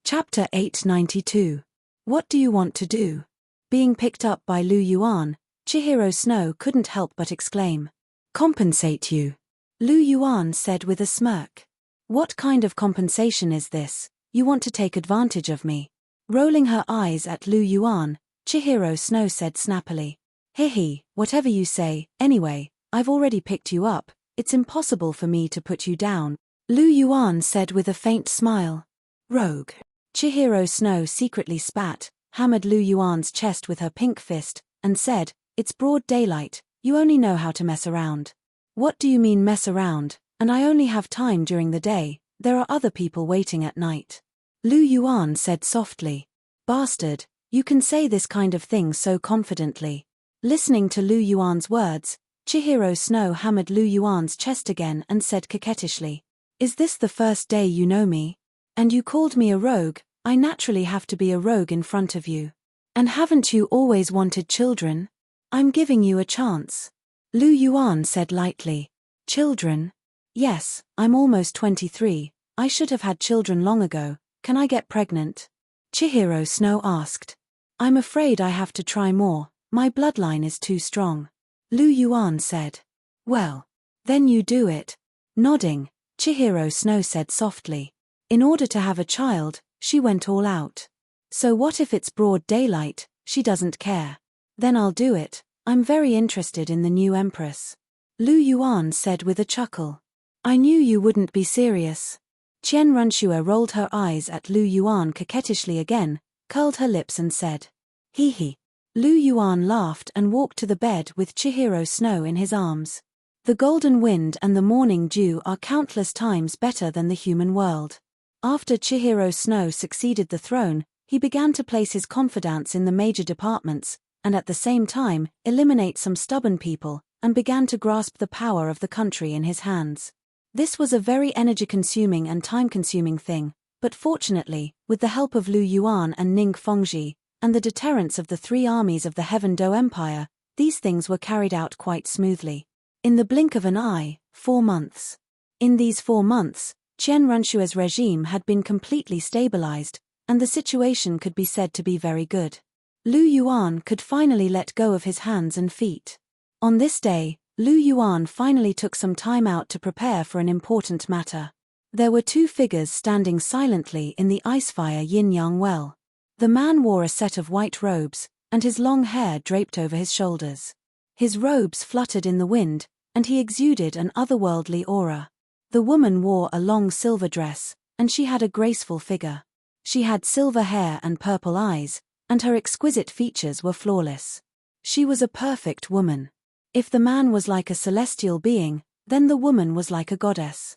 Chapter 892. What do you want to do? Being picked up by Lu Yuan, Chihiro Snow couldn't help but exclaim. Compensate you. Lu Yuan said with a smirk. What kind of compensation is this? You want to take advantage of me? Rolling her eyes at Lu Yuan, Chihiro Snow said snappily. Hehe, whatever you say, anyway, I've already picked you up, it's impossible for me to put you down. Lu Yuan said with a faint smile. Rogue. Chihiro Snow secretly spat, hammered Lu Yuan's chest with her pink fist, and said, It's broad daylight, you only know how to mess around. What do you mean mess around? And I only have time during the day, there are other people waiting at night. Lu Yuan said softly. Bastard, you can say this kind of thing so confidently. Listening to Lu Yuan's words, Chihiro Snow hammered Lu Yuan's chest again and said coquettishly. Is this the first day you know me? And you called me a rogue, I naturally have to be a rogue in front of you. And haven't you always wanted children? I'm giving you a chance. Lu Yuan said lightly. Children? Yes, I'm almost 23, I should have had children long ago, can I get pregnant? Chihiro Snow asked. I'm afraid I have to try more, my bloodline is too strong. Lu Yuan said. Well, then you do it. Nodding, Chihiro Snow said softly. In order to have a child, she went all out. So what if it's broad daylight, she doesn't care. Then I'll do it, I'm very interested in the new empress. Lu Yuan said with a chuckle. I knew you wouldn't be serious. Qian Runxue rolled her eyes at Lu Yuan coquettishly again, curled her lips and said. Hee hee. Lu Yuan laughed and walked to the bed with Chihiro Snow in his arms. The golden wind and the morning dew are countless times better than the human world. After Chihiro Snow succeeded the throne, he began to place his confidants in the major departments, and at the same time, eliminate some stubborn people, and began to grasp the power of the country in his hands. This was a very energy-consuming and time-consuming thing, but fortunately, with the help of Lu Yuan and Ning Fengji, and the deterrence of the 3 armies of the Heaven Do Empire, these things were carried out quite smoothly. In the blink of an eye, 4 months. In these 4 months, Qian Runshue's regime had been completely stabilized, and the situation could be said to be very good. Lu Yuan could finally let go of his hands and feet. On this day, Lu Yuan finally took some time out to prepare for an important matter. There were 2 figures standing silently in the icefire yin-yang well. The man wore a set of white robes, and his long hair draped over his shoulders. His robes fluttered in the wind, and he exuded an otherworldly aura. The woman wore a long silver dress, and she had a graceful figure. She had silver hair and purple eyes, and her exquisite features were flawless. She was a perfect woman. If the man was like a celestial being, then the woman was like a goddess.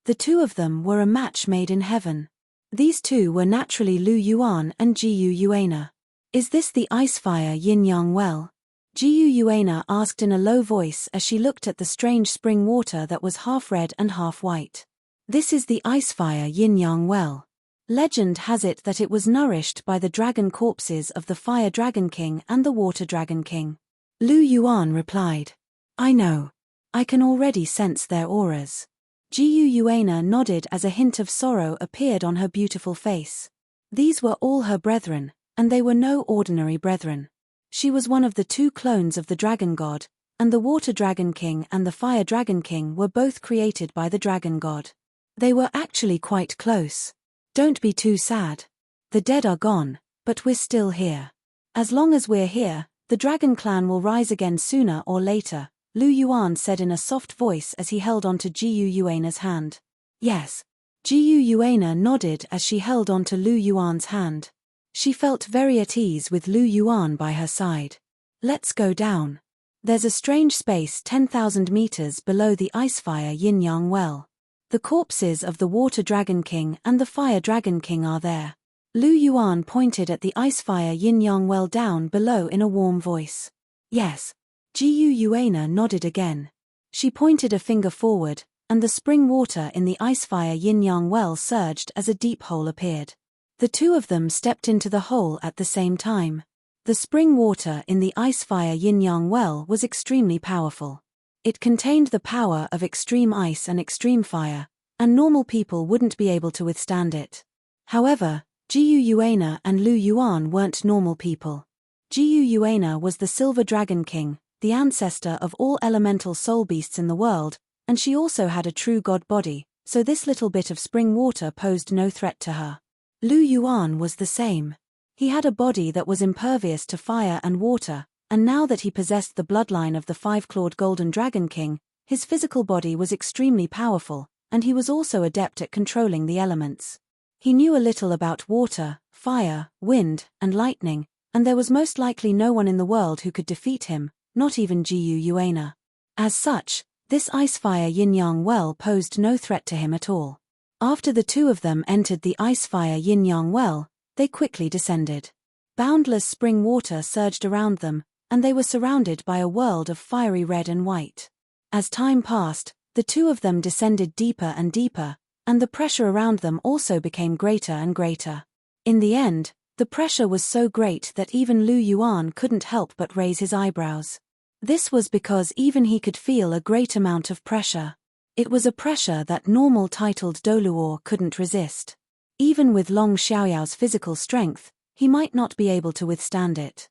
The 2 of them were a match made in heaven. These 2 were naturally Lu Yuan and Jiyu Yuana. "Is this the icefire yin-yang well?" Jiyu Yuana asked in a low voice as she looked at the strange spring water that was half red and half white. "This is the icefire yin-yang well. Legend has it that it was nourished by the dragon corpses of the Fire Dragon King and the Water Dragon King." Lu Yuan replied, "I know. I can already sense their auras." Jiyu Yuana nodded as a hint of sorrow appeared on her beautiful face. These were all her brethren, and they were no ordinary brethren. She was one of the 2 clones of the Dragon God, and the Water Dragon King and the Fire Dragon King were both created by the Dragon God. They were actually quite close. Don't be too sad. The dead are gone, but we're still here. As long as we're here, the Dragon Clan will rise again sooner or later, Lu Yuan said in a soft voice as he held onto Jiyu Yuana's hand. Yes. Jiyu Yuana nodded as she held onto Lu Yuan's hand. She felt very at ease with Lu Yuan by her side. "Let's go down. There's a strange space 10,000 meters below the icefire yin-yang well. The corpses of the Water Dragon King and the Fire Dragon King are there." Lu Yuan pointed at the icefire yin-yang well down below in a warm voice. "Yes." Jiyu Yuana nodded again. She pointed a finger forward, and the spring water in the icefire yin-yang well surged as a deep hole appeared. The 2 of them stepped into the hole at the same time. The spring water in the icefire yin-yang well was extremely powerful. It contained the power of extreme ice and extreme fire, and normal people wouldn't be able to withstand it. However, Jiyu Yuana and Lu Yuan weren't normal people. Jiyu Yuana was the Silver Dragon King, the ancestor of all elemental soul beasts in the world, and she also had a true god body, so this little bit of spring water posed no threat to her. Lu Yuan was the same. He had a body that was impervious to fire and water, and now that he possessed the bloodline of the 5-clawed Golden Dragon King, his physical body was extremely powerful, and he was also adept at controlling the elements. He knew a little about water, fire, wind, and lightning, and there was most likely no one in the world who could defeat him, not even Jiyu Yuana. As such, this icefire yin-yang well posed no threat to him at all. After the 2 of them entered the icefire yin-yang well, they quickly descended. Boundless spring water surged around them, and they were surrounded by a world of fiery red and white. As time passed, the 2 of them descended deeper and deeper, and the pressure around them also became greater and greater. In the end, the pressure was so great that even Lu Yuan couldn't help but raise his eyebrows. This was because even he could feel a great amount of pressure. It was a pressure that normal titled Douluo couldn't resist. Even with Long Xiaoyao's physical strength, he might not be able to withstand it.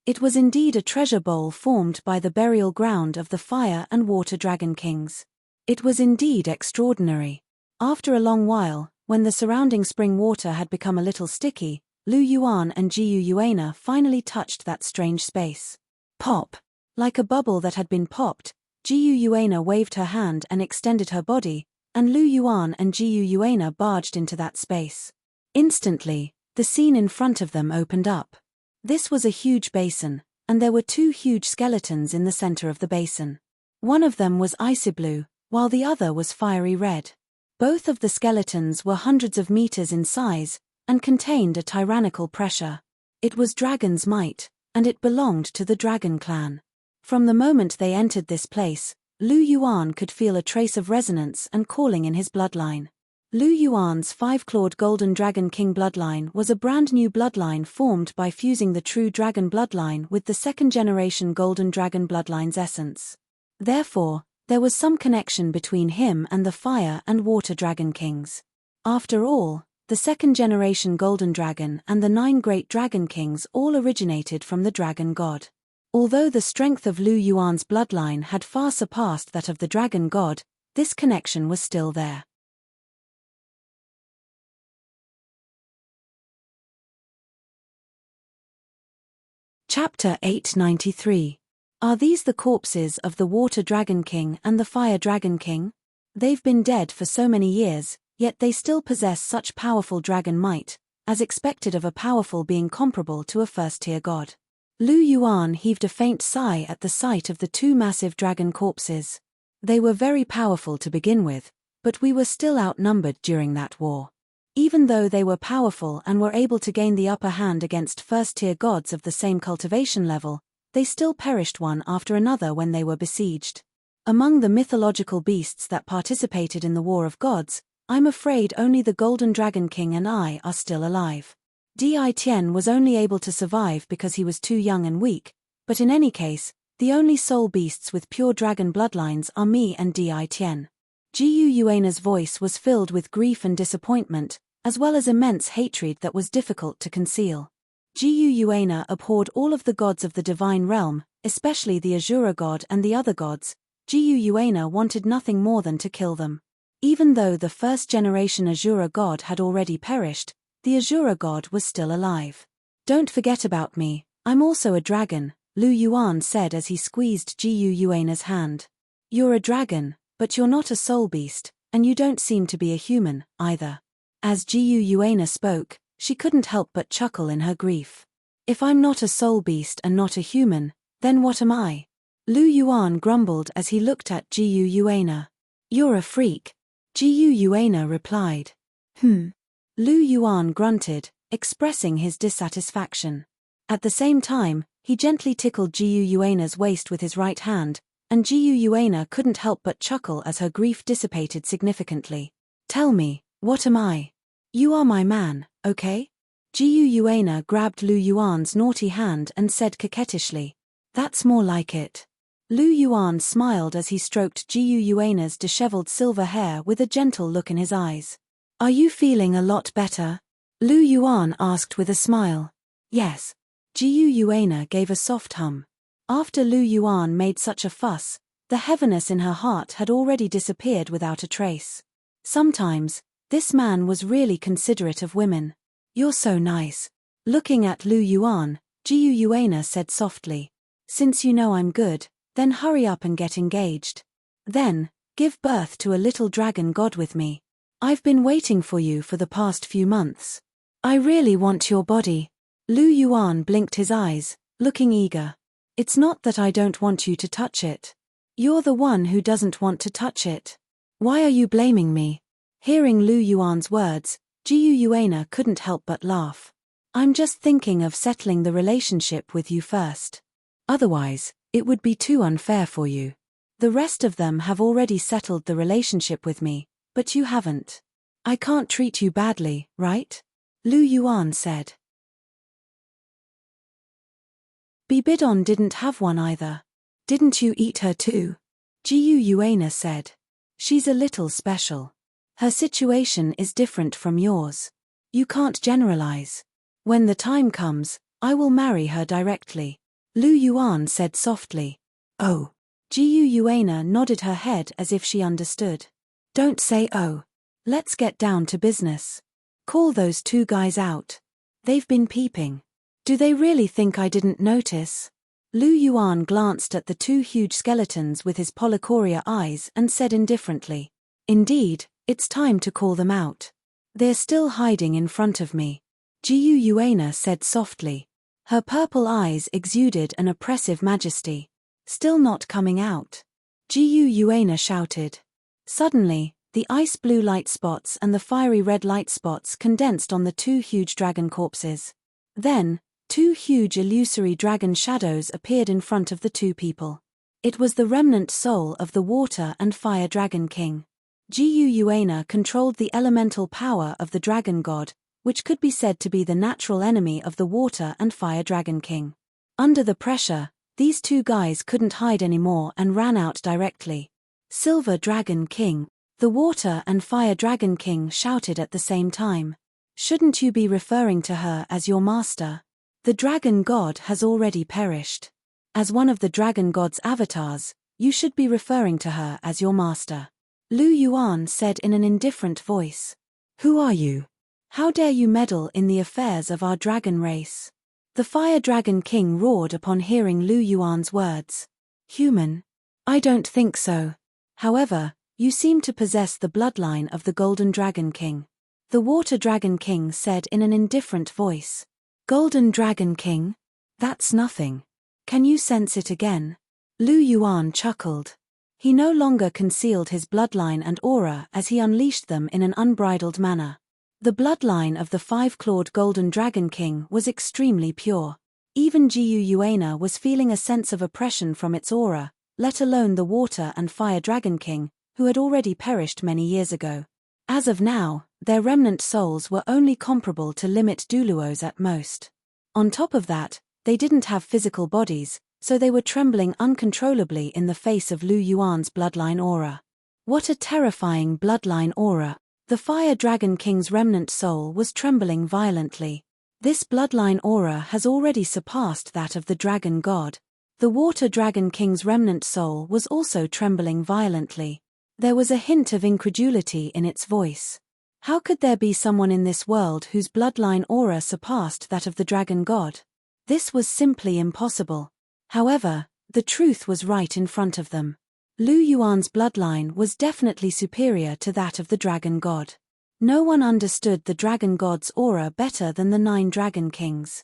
It was indeed a treasure bowl formed by the burial ground of the Fire and Water Dragon Kings. It was indeed extraordinary. After a long while, when the surrounding spring water had become a little sticky, Lu Yuan and Jiyu Yuana finally touched that strange space. Pop! Like a bubble that had been popped, Jiyu Yuana waved her hand and extended her body, and Lu Yuan and Jiyu Yuana barged into that space. Instantly, the scene in front of them opened up. This was a huge basin, and there were 2 huge skeletons in the center of the basin. One of them was icy blue, while the other was fiery red. Both of the skeletons were hundreds of meters in size, and contained a tyrannical pressure. It was dragon's might, and it belonged to the dragon clan. From the moment they entered this place, Lu Yuan could feel a trace of resonance and calling in his bloodline. Lu Yuan's five-clawed golden dragon king bloodline was a brand new bloodline formed by fusing the true dragon bloodline with the second-generation golden dragon bloodline's essence. Therefore, there was some connection between him and the fire and water dragon kings. After all, the second-generation golden dragon and the 9 great dragon kings all originated from the dragon god. Although the strength of Lu Yuan's bloodline had far surpassed that of the dragon god, this connection was still there. Chapter 893. Are these the corpses of the Water Dragon King and the Fire Dragon King? They've been dead for so many years, yet they still possess such powerful dragon might, as expected of a powerful being comparable to a first-tier god. Lu Yuan heaved a faint sigh at the sight of the 2 massive dragon corpses. They were very powerful to begin with, but we were still outnumbered during that war. Even though they were powerful and were able to gain the upper hand against first-tier gods of the same cultivation level, they still perished one after another when they were besieged. Among the mythological beasts that participated in the War of Gods, I'm afraid only the Golden Dragon King and I are still alive. Di Tian was only able to survive because he was too young and weak, but in any case, the only soul beasts with pure dragon bloodlines are me and Di Tian. Jiyu Yuana's voice was filled with grief and disappointment, as well as immense hatred that was difficult to conceal. Jiyu Yuana abhorred all of the gods of the divine realm, especially the Azura god and the other gods. Jiyu Yuana wanted nothing more than to kill them. Even though the first-generation Azura god had already perished, the Azura god was still alive. Don't forget about me, I'm also a dragon, Lu Yuan said as he squeezed Jiyu Yuana's hand. You're a dragon, but you're not a soul beast, and you don't seem to be a human, either. As Jiyu Yuana spoke, she couldn't help but chuckle in her grief. If I'm not a soul beast and not a human, then what am I? Lu Yuan grumbled as he looked at Jiyu Yuana. You're a freak. Jiyu Yuana replied. Lu Yuan grunted, expressing his dissatisfaction. At the same time, he gently tickled Jiyu Yuana's waist with his right hand, and Jiyu Yuana couldn't help but chuckle as her grief dissipated significantly. Tell me, what am I? You are my man, okay? Jiyu Yuana grabbed Lu Yuan's naughty hand and said coquettishly. That's more like it. Lu Yuan smiled as he stroked Jiyu Yuana's disheveled silver hair with a gentle look in his eyes. Are you feeling a lot better? Lu Yuan asked with a smile. Yes. Jiyu Yuana gave a soft hum. After Lu Yuan made such a fuss, the heaviness in her heart had already disappeared without a trace. Sometimes, this man was really considerate of women. You're so nice. Looking at Lu Yuan, Jiyu Yuana said softly. Since you know I'm good, then hurry up and get engaged. Then, give birth to a little dragon god with me. I've been waiting for you for the past few months. I really want your body. Lu Yuan blinked his eyes, looking eager. It's not that I don't want you to touch it. You're the one who doesn't want to touch it. Why are you blaming me? Hearing Lu Yuan's words, Jiyu Yuana couldn't help but laugh. I'm just thinking of settling the relationship with you first. Otherwise, it would be too unfair for you. The rest of them have already settled the relationship with me, but you haven't. I can't treat you badly, right? Lu Yuan said. Bibidon didn't have one either. Didn't you eat her too? Jiyu Yuana said. She's a little special. Her situation is different from yours. You can't generalize. When the time comes, I will marry her directly. Lu Yuan said softly. Oh. Jiyu Yuana nodded her head as if she understood. Don't say oh. Let's get down to business. Call those 2 guys out. They've been peeping. Do they really think I didn't notice? Lu Yuan glanced at the 2 huge skeletons with his polychoria eyes and said indifferently. Indeed, it's time to call them out. They're still hiding in front of me. Jiyu Yuana said softly. Her purple eyes exuded an oppressive majesty. Still not coming out. Jiyu Yuana shouted. Suddenly, the ice blue light spots and the fiery red light spots condensed on the 2 huge dragon corpses. Then, Two huge illusory dragon shadows appeared in front of the two people. It was the remnant soul of the Water and Fire Dragon King. Gu Yuana controlled the elemental power of the dragon god, which could be said to be the natural enemy of the Water and Fire Dragon King. Under the pressure, these two guys couldn't hide anymore and ran out directly. Silver Dragon King, the Water and Fire Dragon King shouted at the same time. Shouldn't you be referring to her as your master? The dragon god has already perished. As one of the dragon god's avatars, you should be referring to her as your master. Lu Yuan said in an indifferent voice. Who are you? How dare you meddle in the affairs of our dragon race? The Fire Dragon King roared upon hearing Lu Yuan's words. Human? I don't think so. However, you seem to possess the bloodline of the Golden Dragon King. The Water Dragon King said in an indifferent voice. Golden Dragon King? That's nothing. Can you sense it again? Lu Yuan chuckled. He no longer concealed his bloodline and aura as he unleashed them in an unbridled manner. The bloodline of the five-clawed Golden Dragon King was extremely pure. Even Gu Yuana was feeling a sense of oppression from its aura, let alone the Water and Fire Dragon King, who had already perished many years ago. As of now, their remnant souls were only comparable to limit Douluo's at most. On top of that, they didn't have physical bodies, so they were trembling uncontrollably in the face of Lu Yuan's bloodline aura. What a terrifying bloodline aura! The Fire Dragon King's remnant soul was trembling violently. This bloodline aura has already surpassed that of the dragon god. The Water Dragon King's remnant soul was also trembling violently. There was a hint of incredulity in its voice. How could there be someone in this world whose bloodline aura surpassed that of the dragon god? This was simply impossible. However, the truth was right in front of them. Lu Yuan's bloodline was definitely superior to that of the dragon god. No one understood the dragon god's aura better than the 9 dragon kings.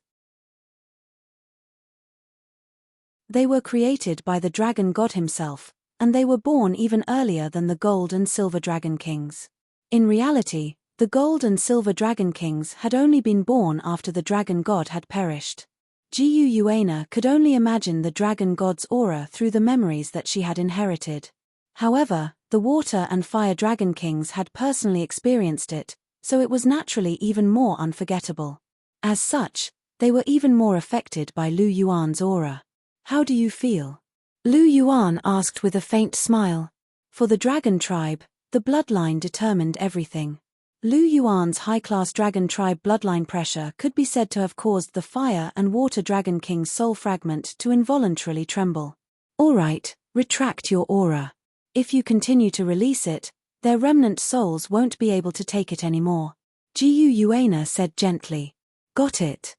They were created by the dragon god himself, and they were born even earlier than the Gold and Silver Dragon Kings. In reality, the Gold and Silver Dragon Kings had only been born after the dragon god had perished. Gu Yuana could only imagine the dragon god's aura through the memories that she had inherited. However, the Water and Fire Dragon Kings had personally experienced it, so it was naturally even more unforgettable. As such, they were even more affected by Lu Yuan's aura. How do you feel? Lu Yuan asked with a faint smile. For the dragon tribe, the bloodline determined everything. Lu Yuan's high-class dragon tribe bloodline pressure could be said to have caused the Fire and Water Dragon King's soul fragment to involuntarily tremble. Alright, retract your aura. If you continue to release it, their remnant souls won't be able to take it anymore. Gu Yuana said gently. Got it.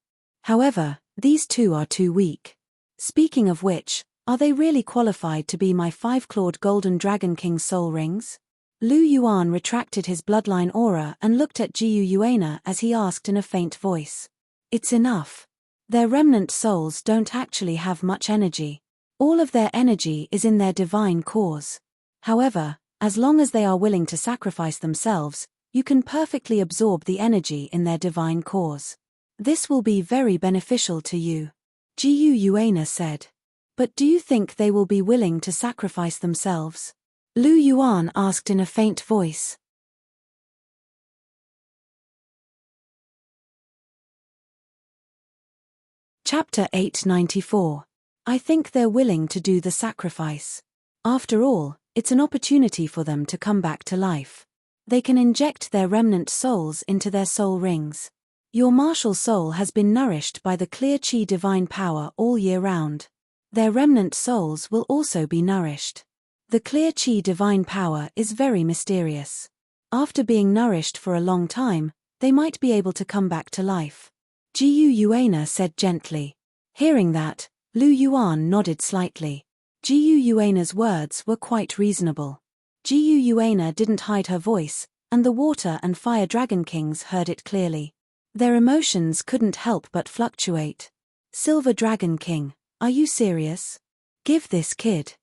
However, these two are too weak. Speaking of which, are they really qualified to be my 5-clawed Golden Dragon King soul rings? Lu Yuan retracted his bloodline aura and looked at Gu Yuana as he asked in a faint voice. It's enough. Their remnant souls don't actually have much energy. All of their energy is in their divine cause. However, as long as they are willing to sacrifice themselves, you can perfectly absorb the energy in their divine cause. This will be very beneficial to you. Gu Yuana said. But do you think they will be willing to sacrifice themselves? Lu Yuan asked in a faint voice. Chapter 894. I think they're willing to do the sacrifice. After all, it's an opportunity for them to come back to life. They can inject their remnant souls into their soul rings. Your martial soul has been nourished by the clear chi divine power all year round. Their remnant souls will also be nourished. The clear chi divine power is very mysterious. After being nourished for a long time, they might be able to come back to life. Gu Yuana said gently. Hearing that, Lu Yuan nodded slightly. Gu Yuana's words were quite reasonable. Gu Yuana didn't hide her voice, and the Water and Fire Dragon Kings heard it clearly. Their emotions couldn't help but fluctuate. Silver Dragon King, are you serious? Give this kid.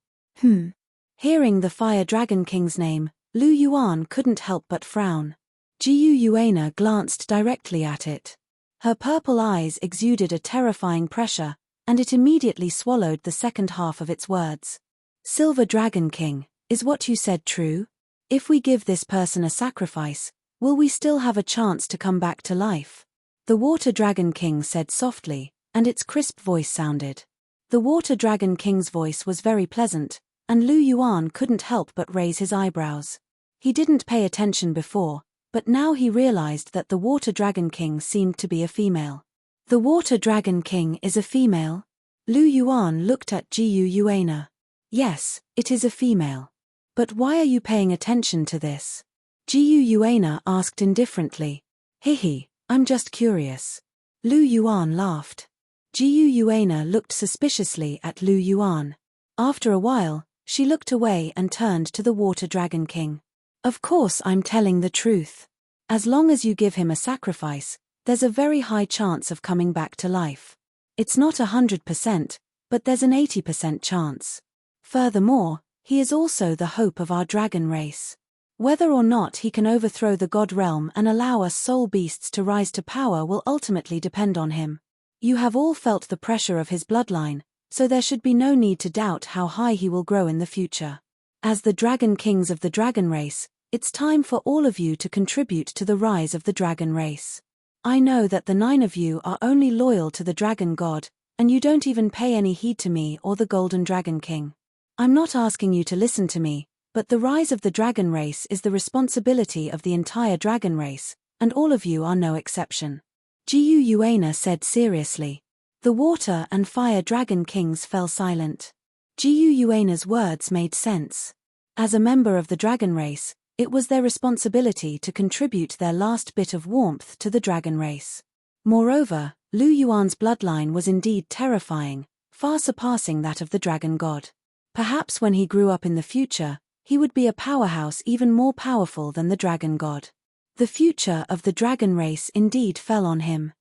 Hearing the Fire Dragon King's name, Lu Yuan couldn't help but frown. Gu Yuana glanced directly at it. Her purple eyes exuded a terrifying pressure, and it immediately swallowed the second half of its words. Silver Dragon King, is what you said true? If we give this person a sacrifice, will we still have a chance to come back to life? The Water Dragon King said softly, and its crisp voice sounded. The Water Dragon King's voice was very pleasant, and Lu Yuan couldn't help but raise his eyebrows. He didn't pay attention before, but now he realized that the Water Dragon King seemed to be a female. The Water Dragon King is a female? Lu Yuan looked at Jiyu Yuana. Yes, it is a female. But why are you paying attention to this? Jiyu Yuana asked indifferently. Hihi, I'm just curious. Lu Yuan laughed. Jiyu Yuana looked suspiciously at Lu Yuan. After a while, she looked away and turned to the Water Dragon King. Of course I'm telling the truth. As long as you give him a sacrifice, there's a very high chance of coming back to life. It's not 100%, but there's an 80% chance. Furthermore, he is also the hope of our dragon race. Whether or not he can overthrow the god realm and allow us soul beasts to rise to power will ultimately depend on him. You have all felt the pressure of his bloodline, so there should be no need to doubt how high he will grow in the future. As the Dragon Kings of the dragon race, it's time for all of you to contribute to the rise of the dragon race. I know that the 9 of you are only loyal to the dragon god, and you don't even pay any heed to me or the Golden Dragon King. I'm not asking you to listen to me, but the rise of the dragon race is the responsibility of the entire dragon race, and all of you are no exception. Jiyu Yuana said seriously. The Water and Fire Dragon Kings fell silent. Jiyu Yuana's words made sense. As a member of the dragon race, it was their responsibility to contribute their last bit of warmth to the dragon race. Moreover, Lu Yuan's bloodline was indeed terrifying, far surpassing that of the dragon god. Perhaps when he grew up in the future, he would be a powerhouse even more powerful than the dragon god. The future of the dragon race indeed fell on him.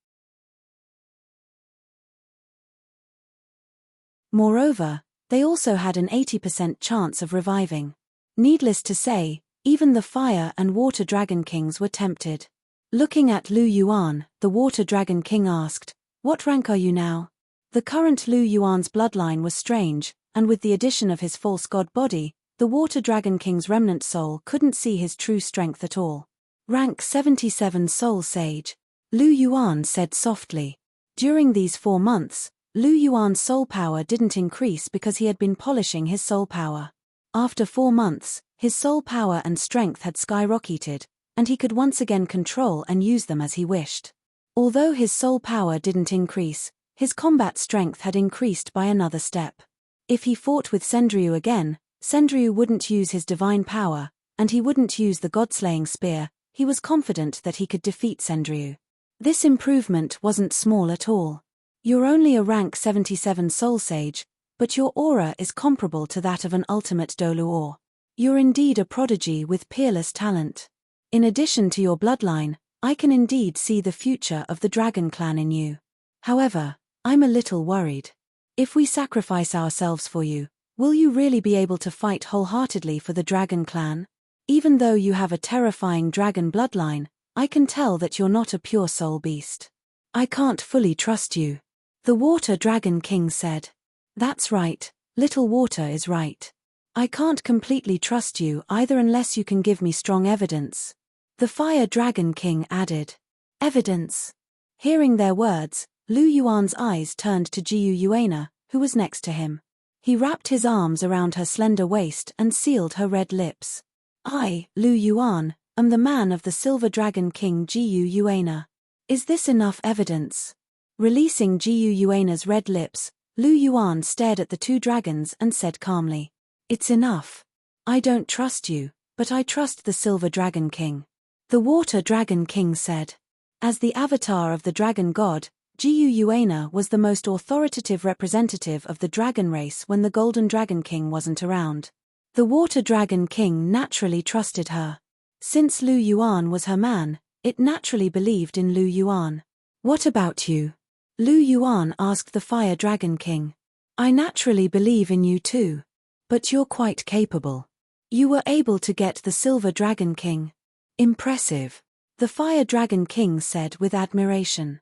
Moreover, they also had an 80% chance of reviving. Needless to say, even the Fire and Water Dragon Kings were tempted. Looking at Lu Yuan, the Water Dragon King asked, "What rank are you now?" The current Lu Yuan's bloodline was strange, and with the addition of his false god body, the Water Dragon King's remnant soul couldn't see his true strength at all. Rank 77 Soul Sage. Lu Yuan said softly. During these 4 months, Lu Yuan's soul power didn't increase because he had been polishing his soul power. After 4 months, his soul power and strength had skyrocketed, and he could once again control and use them as he wished. Although his soul power didn't increase, his combat strength had increased by another step. If he fought with Sendryu again, Sendryu wouldn't use his divine power, and he wouldn't use the god-slaying spear. He was confident that he could defeat Sendryu. This improvement wasn't small at all. You're only a rank 77 Soul Sage, but your aura is comparable to that of an ultimate Douluo. You're indeed a prodigy with peerless talent. In addition to your bloodline, I can indeed see the future of the Dragon Clan in you. However, I'm a little worried. If we sacrifice ourselves for you, will you really be able to fight wholeheartedly for the Dragon Clan? Even though you have a terrifying dragon bloodline, I can tell that you're not a pure soul beast. I can't fully trust you. The Water Dragon King said. That's right, Little Water is right. I can't completely trust you either unless you can give me strong evidence. The Fire Dragon King added. Evidence. Hearing their words, Lu Yuan's eyes turned to Jiyu Yuana, who was next to him. He wrapped his arms around her slender waist and sealed her red lips. I, Lu Yuan, am the man of the Silver Dragon King Jiyu Yuana. Is this enough evidence? Releasing Jiyu Yuana's red lips, Lu Yuan stared at the 2 dragons and said calmly. It's enough. I don't trust you, but I trust the Silver Dragon King. The Water Dragon King said. As the avatar of the dragon god, Jiyu Yuana was the most authoritative representative of the dragon race when the Golden Dragon King wasn't around. The Water Dragon King naturally trusted her. Since Lu Yuan was her man, it naturally believed in Lu Yuan. What about you? Lu Yuan asked the Fire Dragon King. I naturally believe in you too. But you're quite capable. You were able to get the Silver Dragon King. Impressive. The Fire Dragon King said with admiration.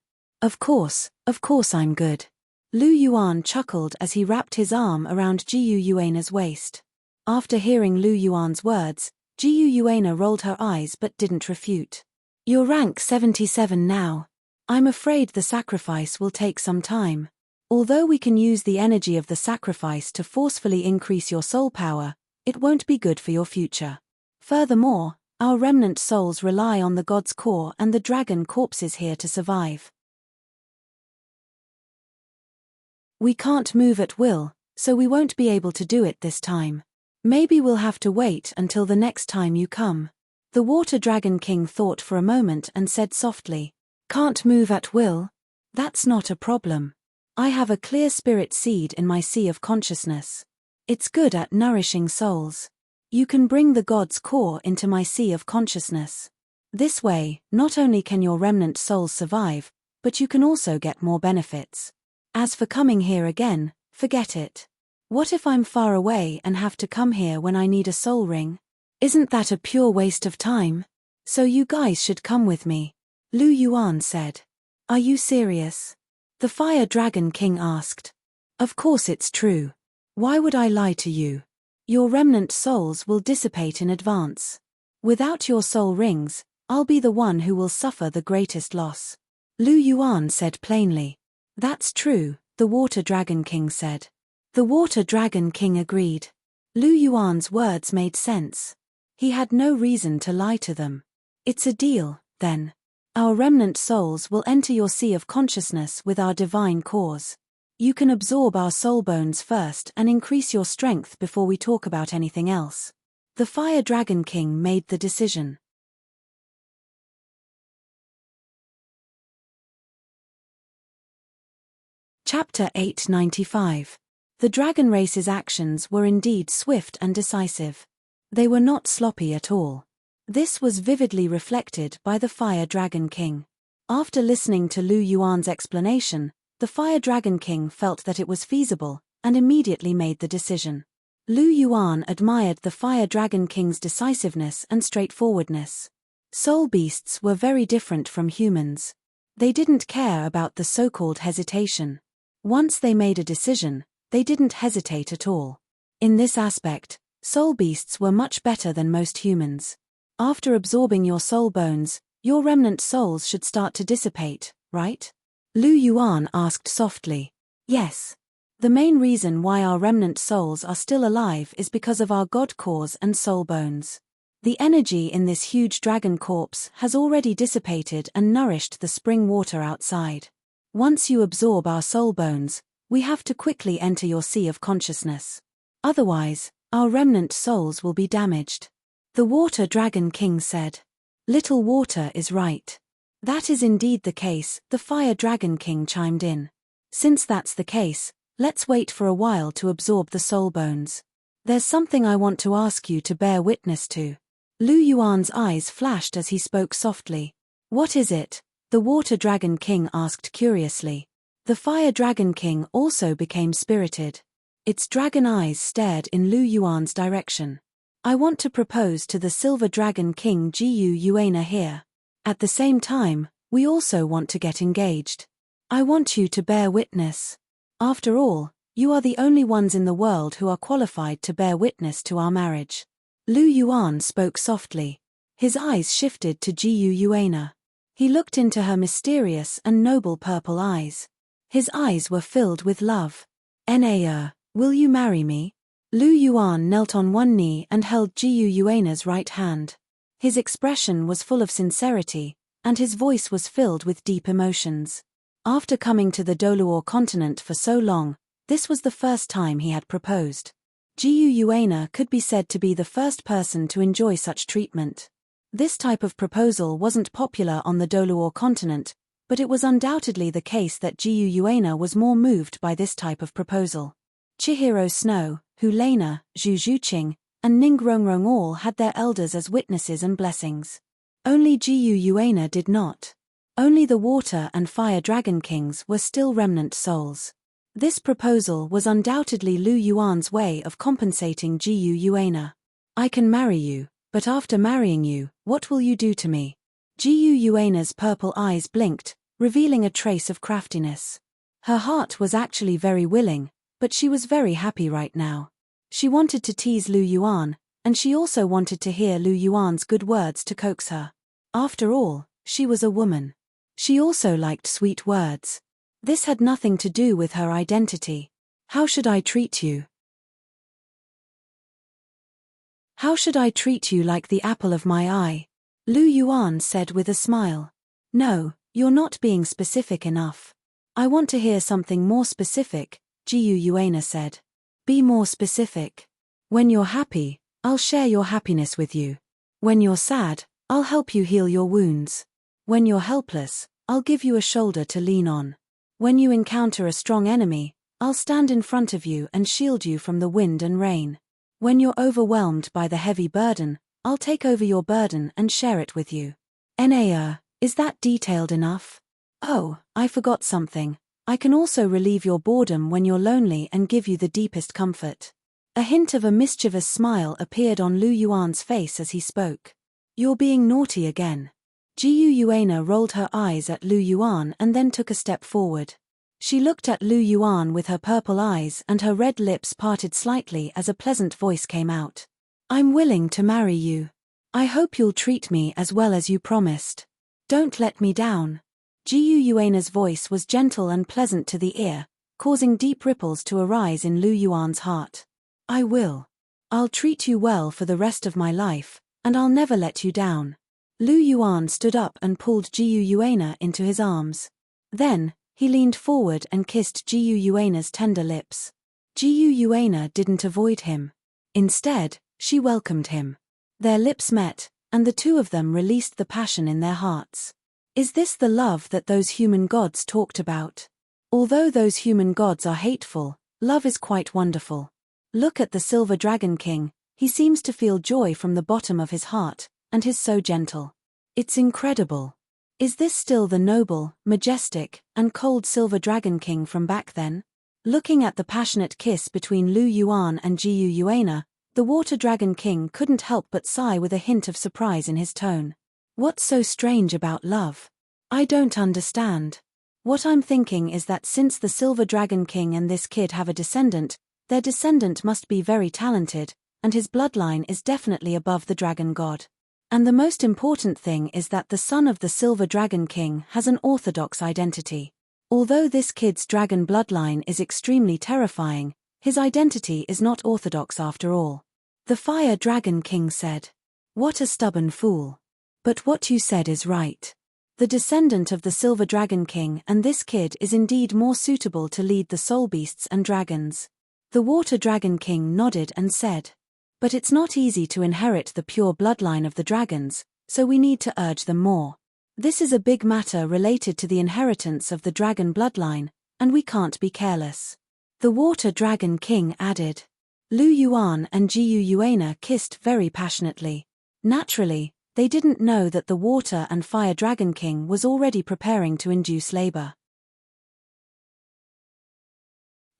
Of course I'm good. Lu Yuan chuckled as he wrapped his arm around Jiyu Yuana's waist. After hearing Lu Yuan's words, Jiyu Yuana rolled her eyes but didn't refute. You're rank 77 now. I'm afraid the sacrifice will take some time. Although we can use the energy of the sacrifice to forcefully increase your soul power, it won't be good for your future. Furthermore, our remnant souls rely on the god's core and the dragon corpses here to survive. We can't move at will, so we won't be able to do it this time. Maybe we'll have to wait until the next time you come. The Water Dragon King thought for a moment and said softly, Can't move at will? That's not a problem. I have a clear spirit seed in my sea of consciousness. It's good at nourishing souls. You can bring the god's core into my sea of consciousness. This way, not only can your remnant souls survive, but you can also get more benefits. As for coming here again, forget it. What if I'm far away and have to come here when I need a soul ring? Isn't that a pure waste of time? So you guys should come with me. Lu Yuan said. Are you serious? The Fire Dragon King asked. Of course it's true. Why would I lie to you? Your remnant souls will dissipate in advance. Without your soul rings, I'll be the one who will suffer the greatest loss. Lu Yuan said plainly. That's true, the Water Dragon King said. The Water Dragon King agreed. Lu Yuan's words made sense. He had no reason to lie to them. It's a deal, then. Our remnant souls will enter your sea of consciousness with our divine cores. You can absorb our soul bones first and increase your strength before we talk about anything else. The Fire Dragon King made the decision. Chapter 895. The dragon race's actions were indeed swift and decisive. They were not sloppy at all. This was vividly reflected by the Fire Dragon King. After listening to Lu Yuan's explanation, the Fire Dragon King felt that it was feasible, and immediately made the decision. Lu Yuan admired the Fire Dragon King's decisiveness and straightforwardness. Soul beasts were very different from humans. They didn't care about the so-called hesitation. Once they made a decision, they didn't hesitate at all. In this aspect, soul beasts were much better than most humans. After absorbing your soul bones, your remnant souls should start to dissipate, right? Lu Yuan asked softly. Yes. The main reason why our remnant souls are still alive is because of our god cores and soul bones. The energy in this huge dragon corpse has already dissipated and nourished the spring water outside. Once you absorb our soul bones, we have to quickly enter your sea of consciousness. Otherwise, our remnant souls will be damaged. The Water Dragon King said. Little Water is right. That is indeed the case, the Fire Dragon King chimed in. Since that's the case, let's wait for a while to absorb the soul bones. There's something I want to ask you to bear witness to. Lu Yuan's eyes flashed as he spoke softly. What is it? The Water Dragon King asked curiously. The Fire Dragon King also became spirited. Its dragon eyes stared in Lu Yuan's direction. I want to propose to the Silver Dragon King Jiyu Yuana here. At the same time, we also want to get engaged. I want you to bear witness. After all, you are the only ones in the world who are qualified to bear witness to our marriage. Lu Yuan spoke softly. His eyes shifted to Jiyu Yuana. He looked into her mysterious and noble purple eyes. His eyes were filled with love. Will you marry me? Lu Yuan knelt on one knee and held Jiyu Yuana's right hand. His expression was full of sincerity, and his voice was filled with deep emotions. After coming to the Douluo continent for so long, this was the first time he had proposed. Jiyu Yuana could be said to be the first person to enjoy such treatment. This type of proposal wasn't popular on the Douluo continent, but it was undoubtedly the case that Jiyu Yuana was more moved by this type of proposal. Chihiro Snow, Hulena, Zhu Zhuqing, and Ning Rongrong all had their elders as witnesses and blessings. Only Jiyu Yuana did not. Only the Water and Fire Dragon Kings were still remnant souls. This proposal was undoubtedly Lu Yuan's way of compensating Jiyu Yuana. I can marry you, but after marrying you, what will you do to me? Jiyu Yuana's purple eyes blinked, revealing a trace of craftiness. Her heart was actually very willing, but she was very happy right now. She wanted to tease Lu Yuan, and she also wanted to hear Lu Yuan's good words to coax her. After all, she was a woman. She also liked sweet words. This had nothing to do with her identity. How should I treat you? How should I treat you like the apple of my eye? Lu Yuan said with a smile. No, you're not being specific enough. I want to hear something more specific, Jiu Yuana said. Be more specific. When you're happy, I'll share your happiness with you. When you're sad, I'll help you heal your wounds. When you're helpless, I'll give you a shoulder to lean on. When you encounter a strong enemy, I'll stand in front of you and shield you from the wind and rain. When you're overwhelmed by the heavy burden, I'll take over your burden and share it with you. Is that detailed enough? Oh, I forgot something. I can also relieve your boredom when you're lonely and give you the deepest comfort. A hint of a mischievous smile appeared on Lu Yuan's face as he spoke. You're being naughty again. Jiu Yuana rolled her eyes at Lu Yuan and then took a step forward. She looked at Lu Yuan with her purple eyes and her red lips parted slightly as a pleasant voice came out. I'm willing to marry you. I hope you'll treat me as well as you promised. Don't let me down. Jiu Yuana's voice was gentle and pleasant to the ear, causing deep ripples to arise in Lu Yuan's heart. I will. I'll treat you well for the rest of my life, and I'll never let you down. Lu Yuan stood up and pulled Jiu Yuana into his arms. Then, he leaned forward and kissed Jiu Yuana's tender lips. Jiu Yuana didn't avoid him. Instead, she welcomed him. Their lips met, and the two of them released the passion in their hearts. Is this the love that those human gods talked about? Although those human gods are hateful, love is quite wonderful. Look at the Silver Dragon King, he seems to feel joy from the bottom of his heart, and he's so gentle. It's incredible. Is this still the noble, majestic, and cold Silver Dragon King from back then? Looking at the passionate kiss between Lu Yuan and Jiu Yuana, the Water Dragon King couldn't help but sigh with a hint of surprise in his tone. What's so strange about love? I don't understand. What I'm thinking is that since the Silver Dragon King and this kid have a descendant, their descendant must be very talented, and his bloodline is definitely above the dragon god. And the most important thing is that the son of the Silver Dragon King has an orthodox identity. Although this kid's dragon bloodline is extremely terrifying, his identity is not orthodox after all. The Fire Dragon King said. What a stubborn fool. But what you said is right. The descendant of the Silver Dragon King and this kid is indeed more suitable to lead the soul beasts and dragons. The Water Dragon King nodded and said. But it's not easy to inherit the pure bloodline of the dragons, so we need to urge them more. This is a big matter related to the inheritance of the dragon bloodline, and we can't be careless. The Water Dragon King added. Lu Yuan and Jiu Yuana kissed very passionately. Naturally, they didn't know that the Water and Fire Dragon King was already preparing to induce labor.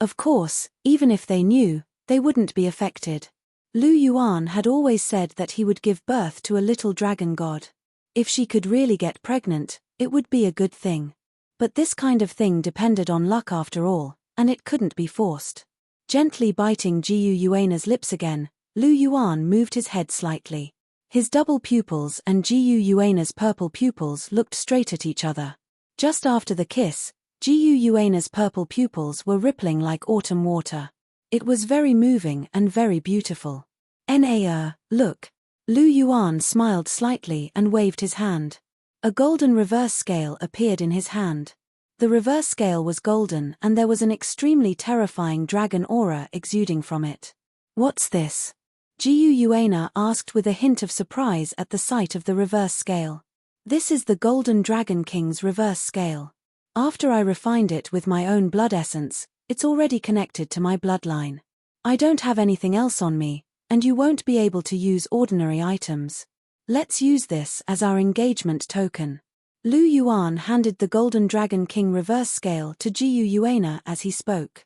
Of course, even if they knew, they wouldn't be affected. Lu Yuan had always said that he would give birth to a little dragon god. If she could really get pregnant, it would be a good thing. But this kind of thing depended on luck after all, and it couldn't be forced. Gently biting Jiu Yuana's lips again, Lu Yuan moved his head slightly. His double pupils and Jiu Yuana's purple pupils looked straight at each other. Just after the kiss, Jiu Yuana's purple pupils were rippling like autumn water. It was very moving and very beautiful. Look. Lu Yuan smiled slightly and waved his hand. A golden reverse scale appeared in his hand. The reverse scale was golden and there was an extremely terrifying dragon aura exuding from it. What's this? Jiu Yuana asked with a hint of surprise at the sight of the reverse scale. This is the Golden Dragon King's reverse scale. After I refined it with my own blood essence, it's already connected to my bloodline. I don't have anything else on me, and you won't be able to use ordinary items. Let's use this as our engagement token. Lu Yuan handed the Golden Dragon King reverse scale to Jiu Yuana as he spoke.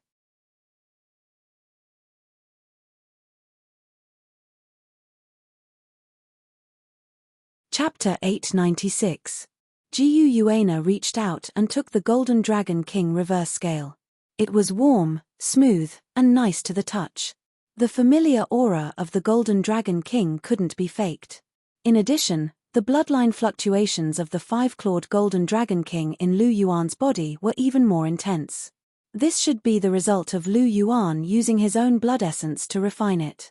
Chapter 896. Guana reached out and took the Golden Dragon King reverse scale. It was warm, smooth, and nice to the touch. The familiar aura of the Golden Dragon King couldn't be faked. In addition, the bloodline fluctuations of the five-clawed Golden Dragon King in Lu Yuan's body were even more intense. This should be the result of Lu Yuan using his own blood essence to refine it.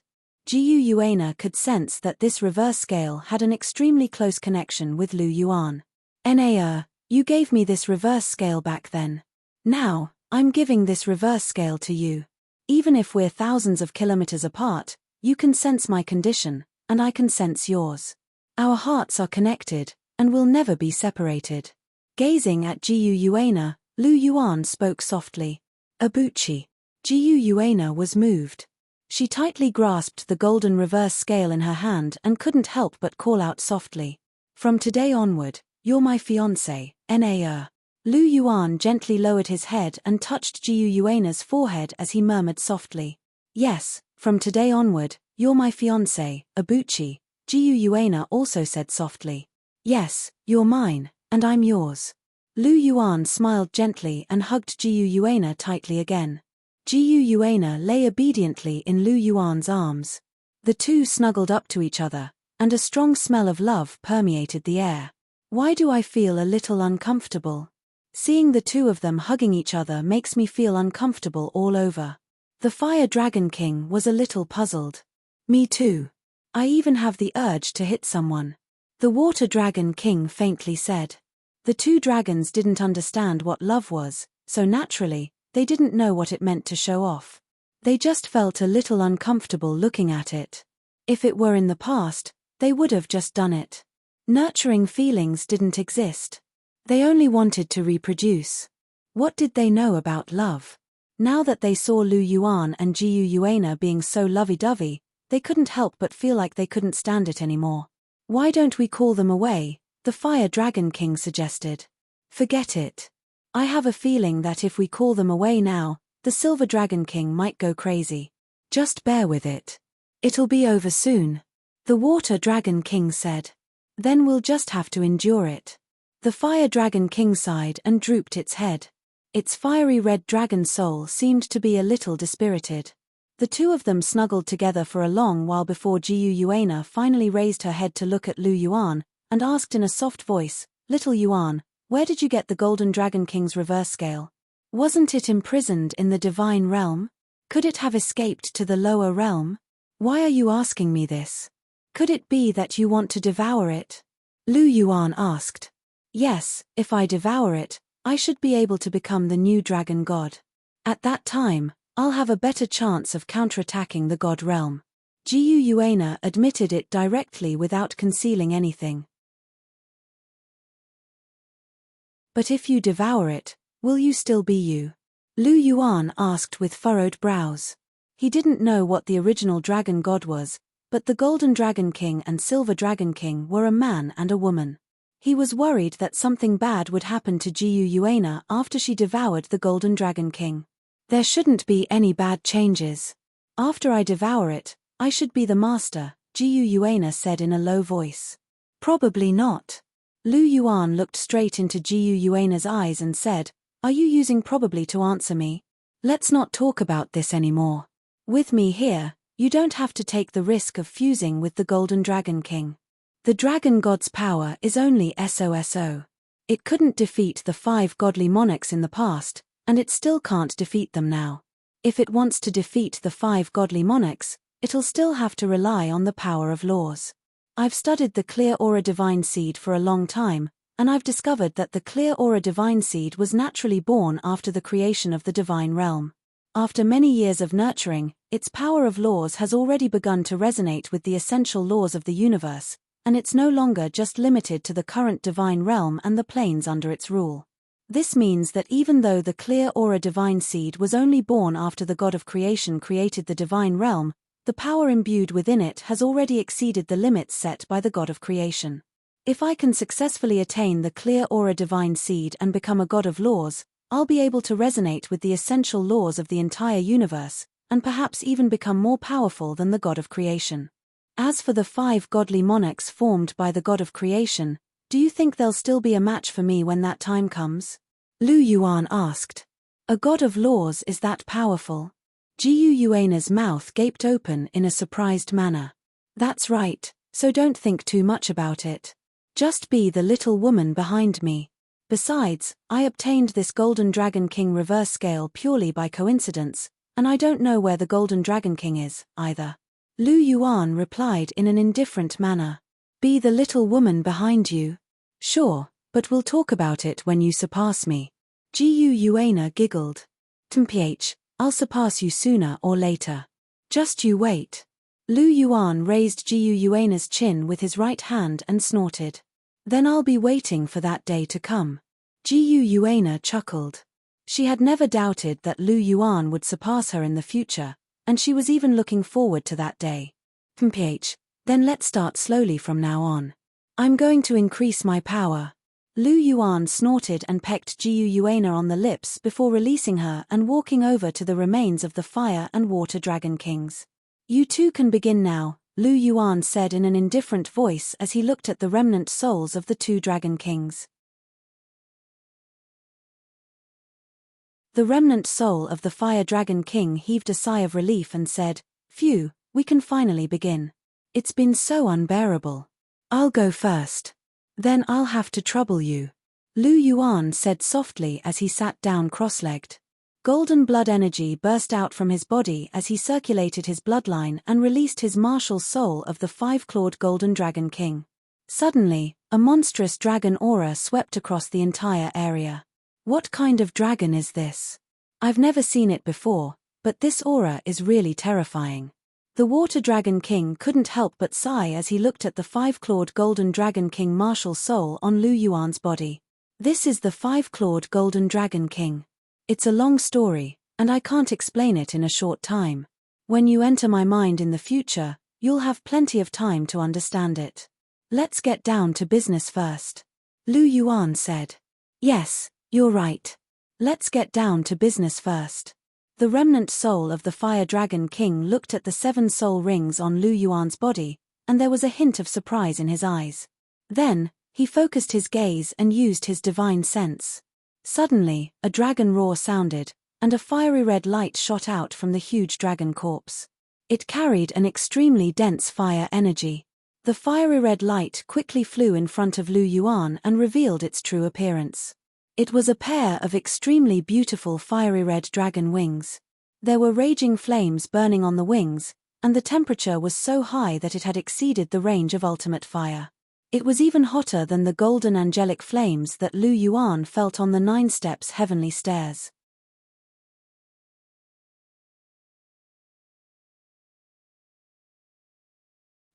Guana could sense that this reverse scale had an extremely close connection with Lu Yuan. You gave me this reverse scale back then. Now, I'm giving this reverse scale to you. Even if we're thousands of kilometers apart, you can sense my condition, and I can sense yours. Our hearts are connected, and will never be separated. Gazing at Guana, Lu Yuan spoke softly. Abuchi. Guana was moved. She tightly grasped the golden reverse scale in her hand and couldn't help but call out softly. From today onward, you're my fiancé, Naa. Lu Yuan gently lowered his head and touched Guana's forehead as he murmured softly. Yes, from today onward, you're my fiancé, Abuchi. Guana also said softly. Yes, you're mine, and I'm yours. Lu Yuan smiled gently and hugged Guana tightly again. Guana lay obediently in Lu Yuan's arms. The two snuggled up to each other, and a strong smell of love permeated the air. Why do I feel a little uncomfortable? Seeing the two of them hugging each other makes me feel uncomfortable all over. The Fire Dragon King was a little puzzled. Me too. I even have the urge to hit someone. The Water Dragon King faintly said. The two dragons didn't understand what love was, so naturally, they didn't know what it meant to show off. They just felt a little uncomfortable looking at it. If it were in the past, they would have just done it. Nurturing feelings didn't exist. They only wanted to reproduce. What did they know about love? Now that they saw Lu Yuan and Guana being so lovey-dovey, they couldn't help but feel like they couldn't stand it anymore. Why don't we call them away? The Fire Dragon King suggested. Forget it. I have a feeling that if we call them away now, the Silver Dragon King might go crazy. Just bear with it. It'll be over soon. The Water Dragon King said. Then we'll just have to endure it. The Fire Dragon King sighed and drooped its head. Its fiery red dragon soul seemed to be a little dispirited. The two of them snuggled together for a long while before Guana finally raised her head to look at Lu Yuan, and asked in a soft voice, Little Yuan, where did you get the Golden Dragon King's reverse scale? Wasn't it imprisoned in the divine realm? Could it have escaped to the lower realm? Why are you asking me this? Could it be that you want to devour it? Lu Yuan asked. Yes, if I devour it, I should be able to become the new dragon god. At that time, I'll have a better chance of counterattacking the god realm. Guana admitted it directly without concealing anything. But if you devour it, will you still be you? Lu Yuan asked with furrowed brows. He didn't know what the original dragon god was, but the Golden Dragon King and Silver Dragon King were a man and a woman. He was worried that something bad would happen to Guana after she devoured the Golden Dragon King. There shouldn't be any bad changes. After I devour it, I should be the master, Guana said in a low voice. Probably not. Lu Yuan looked straight into Guana's eyes and said, Are you using probably to answer me? Let's not talk about this anymore. With me here, you don't have to take the risk of fusing with the Golden Dragon King. The dragon god's power is only SOSO. It couldn't defeat the 5 godly monarchs in the past, and it still can't defeat them now. If it wants to defeat the 5 godly monarchs, it'll still have to rely on the power of laws. I've studied the Clear Aura Divine Seed for a long time, and I've discovered that the Clear Aura Divine Seed was naturally born after the creation of the Divine Realm. After many years of nurturing, its power of laws has already begun to resonate with the essential laws of the universe, and it's no longer just limited to the current Divine Realm and the planes under its rule. This means that even though the Clear Aura Divine Seed was only born after the God of Creation created the Divine Realm, the power imbued within it has already exceeded the limits set by the God of Creation. If I can successfully attain the Clear Aura Divine Seed and become a God of laws, I'll be able to resonate with the essential laws of the entire universe, and perhaps even become more powerful than the God of Creation. As for the 5 godly monarchs formed by the God of Creation, Do you think there'll still be a match for me when that time comes? Lu Yuan asked. A god of laws is that powerful? Jiu Yuana's mouth gaped open in a surprised manner. That's right, so don't think too much about it. Just be the little woman behind me. Besides, I obtained this Golden Dragon King reverse scale purely by coincidence, and I don't know where the Golden Dragon King is, either. Lu Yuan replied in an indifferent manner. Be the little woman behind you? Sure, but we'll talk about it when you surpass me. Jiu Yuana giggled. Mph, I'll surpass you sooner or later. Just you wait. Lu Yuan raised Jiu Yuana's chin with his right hand and snorted. Then I'll be waiting for that day to come. Jiu Yuana chuckled. She had never doubted that Lu Yuan would surpass her in the future, and she was even looking forward to that day. Mph, then let's start slowly from now on. I'm going to increase my power. Lu Yuan snorted and pecked Jiu Yuana on the lips before releasing her and walking over to the remains of the Fire and Water Dragon Kings. You two can begin now, Lu Yuan said in an indifferent voice as he looked at the remnant souls of the two Dragon Kings. The remnant soul of the Fire Dragon King heaved a sigh of relief and said, Phew, we can finally begin. It's been so unbearable. I'll go first. Then I'll have to trouble you. Lu Yuan said softly as he sat down cross-legged. Golden blood energy burst out from his body as he circulated his bloodline and released his martial soul of the five-clawed Golden Dragon King. Suddenly, a monstrous dragon aura swept across the entire area. What kind of dragon is this? I've never seen it before, but this aura is really terrifying. The Water Dragon King couldn't help but sigh as he looked at the five-clawed Golden Dragon King martial soul on Lu Yuan's body. This is the five-clawed Golden Dragon King. It's a long story, and I can't explain it in a short time. When you enter my mind in the future, you'll have plenty of time to understand it. Let's get down to business first. Lu Yuan said. Yes, you're right. Let's get down to business first. The remnant soul of the Fire Dragon King looked at the 7 soul rings on Lu Yuan's body, and there was a hint of surprise in his eyes. Then, he focused his gaze and used his divine sense. Suddenly, a dragon roar sounded, and a fiery red light shot out from the huge dragon corpse. It carried an extremely dense fire energy. The fiery red light quickly flew in front of Lu Yuan and revealed its true appearance. It was a pair of extremely beautiful fiery red dragon wings. There were raging flames burning on the wings, and the temperature was so high that it had exceeded the range of ultimate fire. It was even hotter than the golden angelic flames that Lu Yuan felt on the 9 steps heavenly stairs.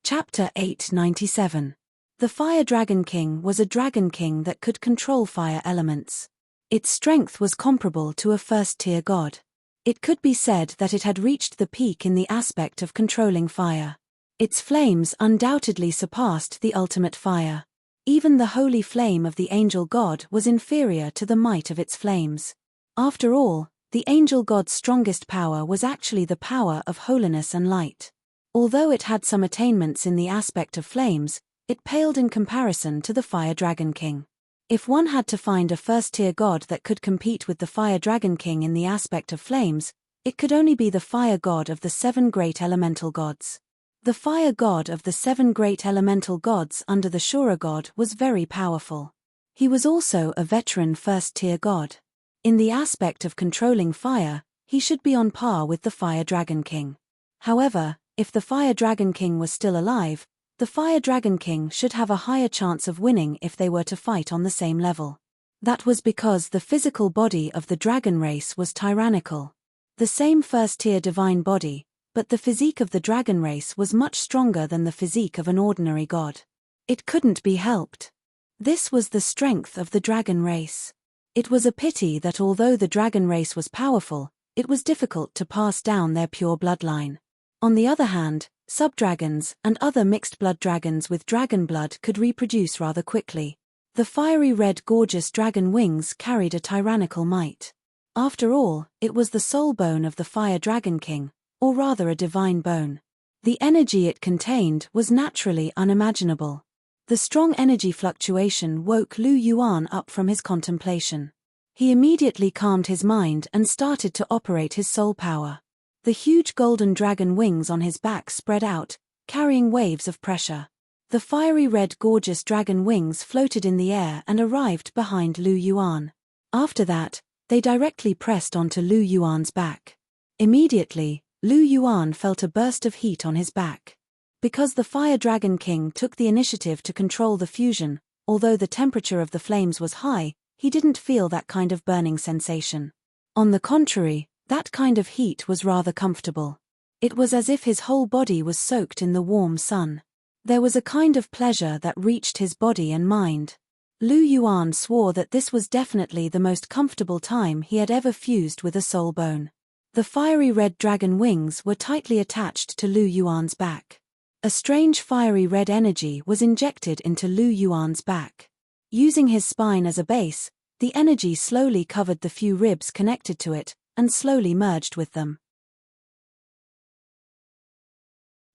Chapter 897. The Fire Dragon King was a dragon king that could control fire elements. Its strength was comparable to a first-tier god. It could be said that it had reached the peak in the aspect of controlling fire. Its flames undoubtedly surpassed the ultimate fire. Even the holy flame of the angel god was inferior to the might of its flames. After all, the angel god's strongest power was actually the power of holiness and light. Although it had some attainments in the aspect of flames, it paled in comparison to the Fire Dragon King. If one had to find a first-tier god that could compete with the Fire Dragon King in the aspect of flames, it could only be the fire god of the 7 great elemental gods. The fire god of the 7 great elemental gods under the Shura god was very powerful. He was also a veteran first-tier god. In the aspect of controlling fire, he should be on par with the Fire Dragon King. However, if the Fire Dragon King was still alive, the Fire Dragon King should have a higher chance of winning if they were to fight on the same level. That was because the physical body of the dragon race was tyrannical. The same first-tier divine body, but the physique of the dragon race was much stronger than the physique of an ordinary god. It couldn't be helped. This was the strength of the dragon race. It was a pity that although the dragon race was powerful, it was difficult to pass down their pure bloodline. On the other hand, subdragons and other mixed-blood dragons with dragon blood could reproduce rather quickly. The fiery red gorgeous dragon wings carried a tyrannical might. After all, it was the soul bone of the Fire Dragon King, or rather a divine bone. The energy it contained was naturally unimaginable. The The strong energy fluctuation woke Lu Yuan up from his contemplation. He immediately calmed his mind and started to operate his soul power. The huge golden dragon wings on his back spread out, carrying waves of pressure. The fiery red gorgeous dragon wings floated in the air and arrived behind Lu Yuan. After that, they directly pressed onto Lu Yuan's back. Immediately, Lu Yuan felt a burst of heat on his back. Because the Fire Dragon King took the initiative to control the fusion, although the temperature of the flames was high, he didn't feel that kind of burning sensation. On the contrary, that kind of heat was rather comfortable. It was as if his whole body was soaked in the warm sun. There was a kind of pleasure that reached his body and mind. Lu Yuan swore that this was definitely the most comfortable time he had ever fused with a soul bone. The fiery red dragon wings were tightly attached to Lu Yuan's back. A strange fiery red energy was injected into Lu Yuan's back. Using his spine as a base, the energy slowly covered the few ribs connected to it, and slowly merged with them.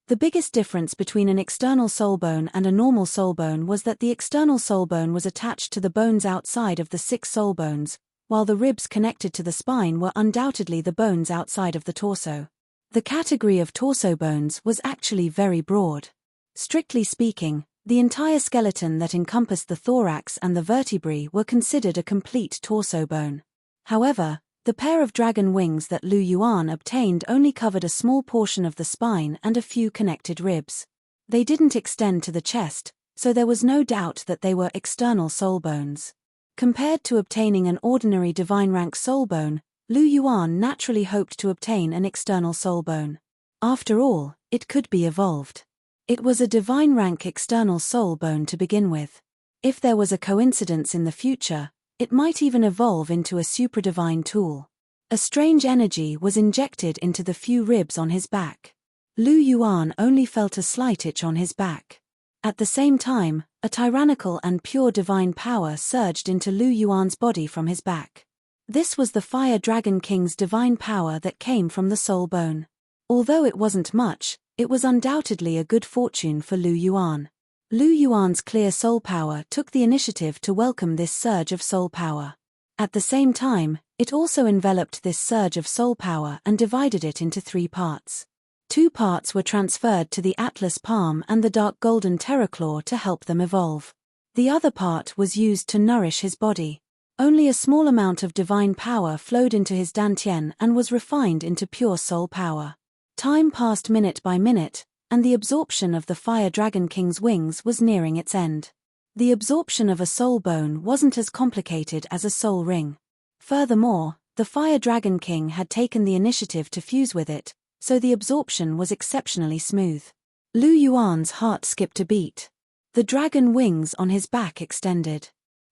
The biggest difference between an external soul bone and a normal soul bone was that the external soul bone was attached to the bones outside of the 6 soul bones, while the ribs connected to the spine were undoubtedly the bones outside of the torso. The category of torso bones was actually very broad. Strictly speaking, the entire skeleton that encompassed the thorax and the vertebrae were considered a complete torso bone. However, the pair of dragon wings that Lu Yuan obtained only covered a small portion of the spine and a few connected ribs. They didn't extend to the chest, so there was no doubt that they were external soul bones. Compared to obtaining an ordinary divine rank soul bone, Lu Yuan naturally hoped to obtain an external soul bone. After all, it could be evolved. It was a divine rank external soul bone to begin with. If there was a coincidence in the future, it might even evolve into a supradivine tool. A strange energy was injected into the few ribs on his back. Lu Yuan only felt a slight itch on his back. At the same time, a tyrannical and pure divine power surged into Lu Yuan's body from his back. This was the Fire Dragon King's divine power that came from the soul bone. Although it wasn't much, it was undoubtedly a good fortune for Lu Yuan. Lu Yuan's clear soul power took the initiative to welcome this surge of soul power. At the same time, it also enveloped this surge of soul power and divided it into 3 parts. 2 parts were transferred to the Atlas Palm and the Dark Golden Terraclaw to help them evolve. The other part was used to nourish his body. Only a small amount of divine power flowed into his dantian and was refined into pure soul power. Time passed minute by minute, and the absorption of the Fire Dragon King's wings was nearing its end. The absorption of a soul bone wasn't as complicated as a soul ring. Furthermore, the Fire Dragon King had taken the initiative to fuse with it, so the absorption was exceptionally smooth. Lu Yuan's heart skipped a beat. The dragon wings on his back extended.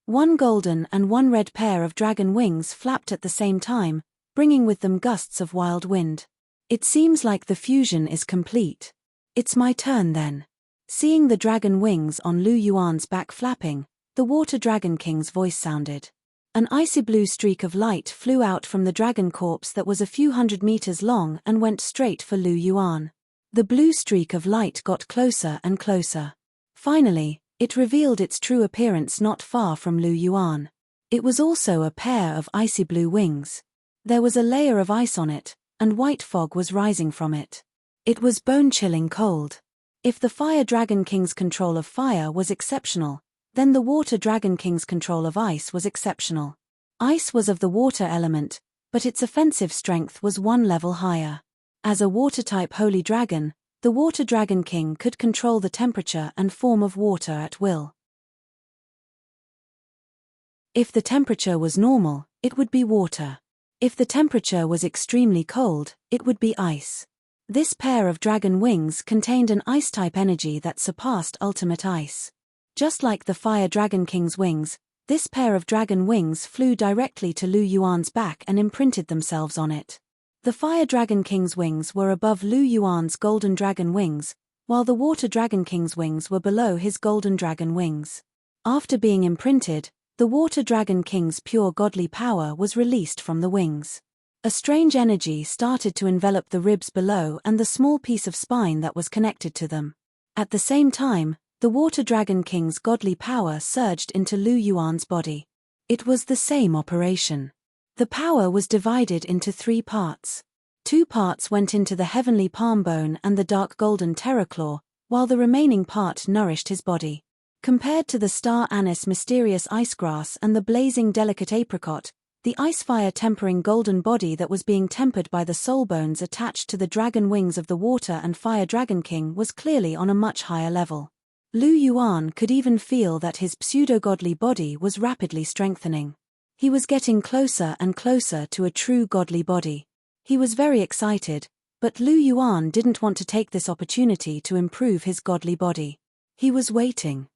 1 golden and 1 red pair of dragon wings flapped at the same time, bringing with them gusts of wild wind. It seems like the fusion is complete. It's my turn then. Seeing the dragon wings on Lu Yuan's back flapping, the Water Dragon King's voice sounded. An icy blue streak of light flew out from the dragon corpse that was a few hundred meters long and went straight for Lu Yuan. The blue streak of light got closer and closer. Finally, it revealed its true appearance not far from Lu Yuan. It was also a pair of icy blue wings. There was a layer of ice on it, and white fog was rising from it. It was bone-chilling cold. If the Fire Dragon King's control of fire was exceptional, then the Water Dragon King's control of ice was exceptional. Ice was of the water element, but its offensive strength was 1 level higher. As a water-type holy dragon, the Water Dragon King could control the temperature and form of water at will. If the temperature was normal, it would be water. If the temperature was extremely cold, it would be ice. This pair of dragon wings contained an ice-type energy that surpassed ultimate ice. Just like the Fire Dragon King's wings, this pair of dragon wings flew directly to Lu Yuan's back and imprinted themselves on it. The Fire Dragon King's wings were above Lu Yuan's golden dragon wings, while the Water Dragon King's wings were below his golden dragon wings. After being imprinted, the Water Dragon King's pure godly power was released from the wings. A strange energy started to envelop the ribs below and the small piece of spine that was connected to them. At the same time, The Water Dragon King's godly power surged into Lu Yuan's body. It was the same operation. The power was divided into 3 parts. 2 parts went into the heavenly palm bone and the dark golden terraclaw, while the remaining part nourished his body. Compared to the star anise mysterious icegrass and the blazing delicate apricot, the ice-fire tempering golden body that was being tempered by the soul bones attached to the dragon wings of the Water and Fire Dragon King was clearly on a much higher level. Lu Yuan could even feel that his pseudo-godly body was rapidly strengthening. He was getting closer and closer to a true godly body. He was very excited, but Lu Yuan didn't want to take this opportunity to improve his godly body. He was waiting.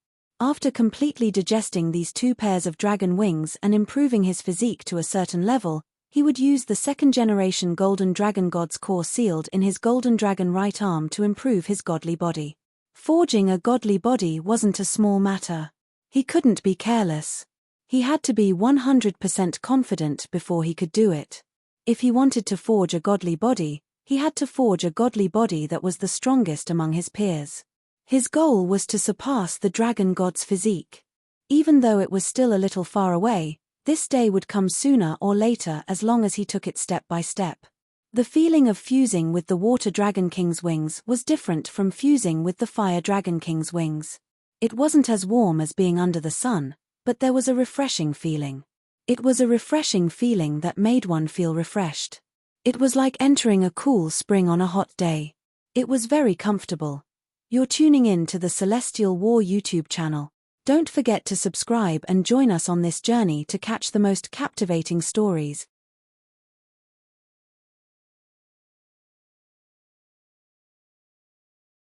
After completely digesting these 2 pairs of dragon wings and improving his physique to a certain level, he would use the 2nd-generation Golden Dragon God's core sealed in his Golden Dragon right arm to improve his godly body. Forging a godly body wasn't a small matter. He couldn't be careless. He had to be 100% confident before he could do it. If he wanted to forge a godly body, he had to forge a godly body that was the strongest among his peers. His goal was to surpass the dragon god's physique. Even though it was still a little far away, this day would come sooner or later as long as he took it step by step. The feeling of fusing with the Water Dragon King's wings was different from fusing with the Fire Dragon King's wings. It wasn't as warm as being under the sun, but there was a refreshing feeling. It was a refreshing feeling that made one feel refreshed. It was like entering a cool spring on a hot day. It was very comfortable. You're tuning in to the Celestial War YouTube channel. Don't forget to subscribe and join us on this journey to catch the most captivating stories.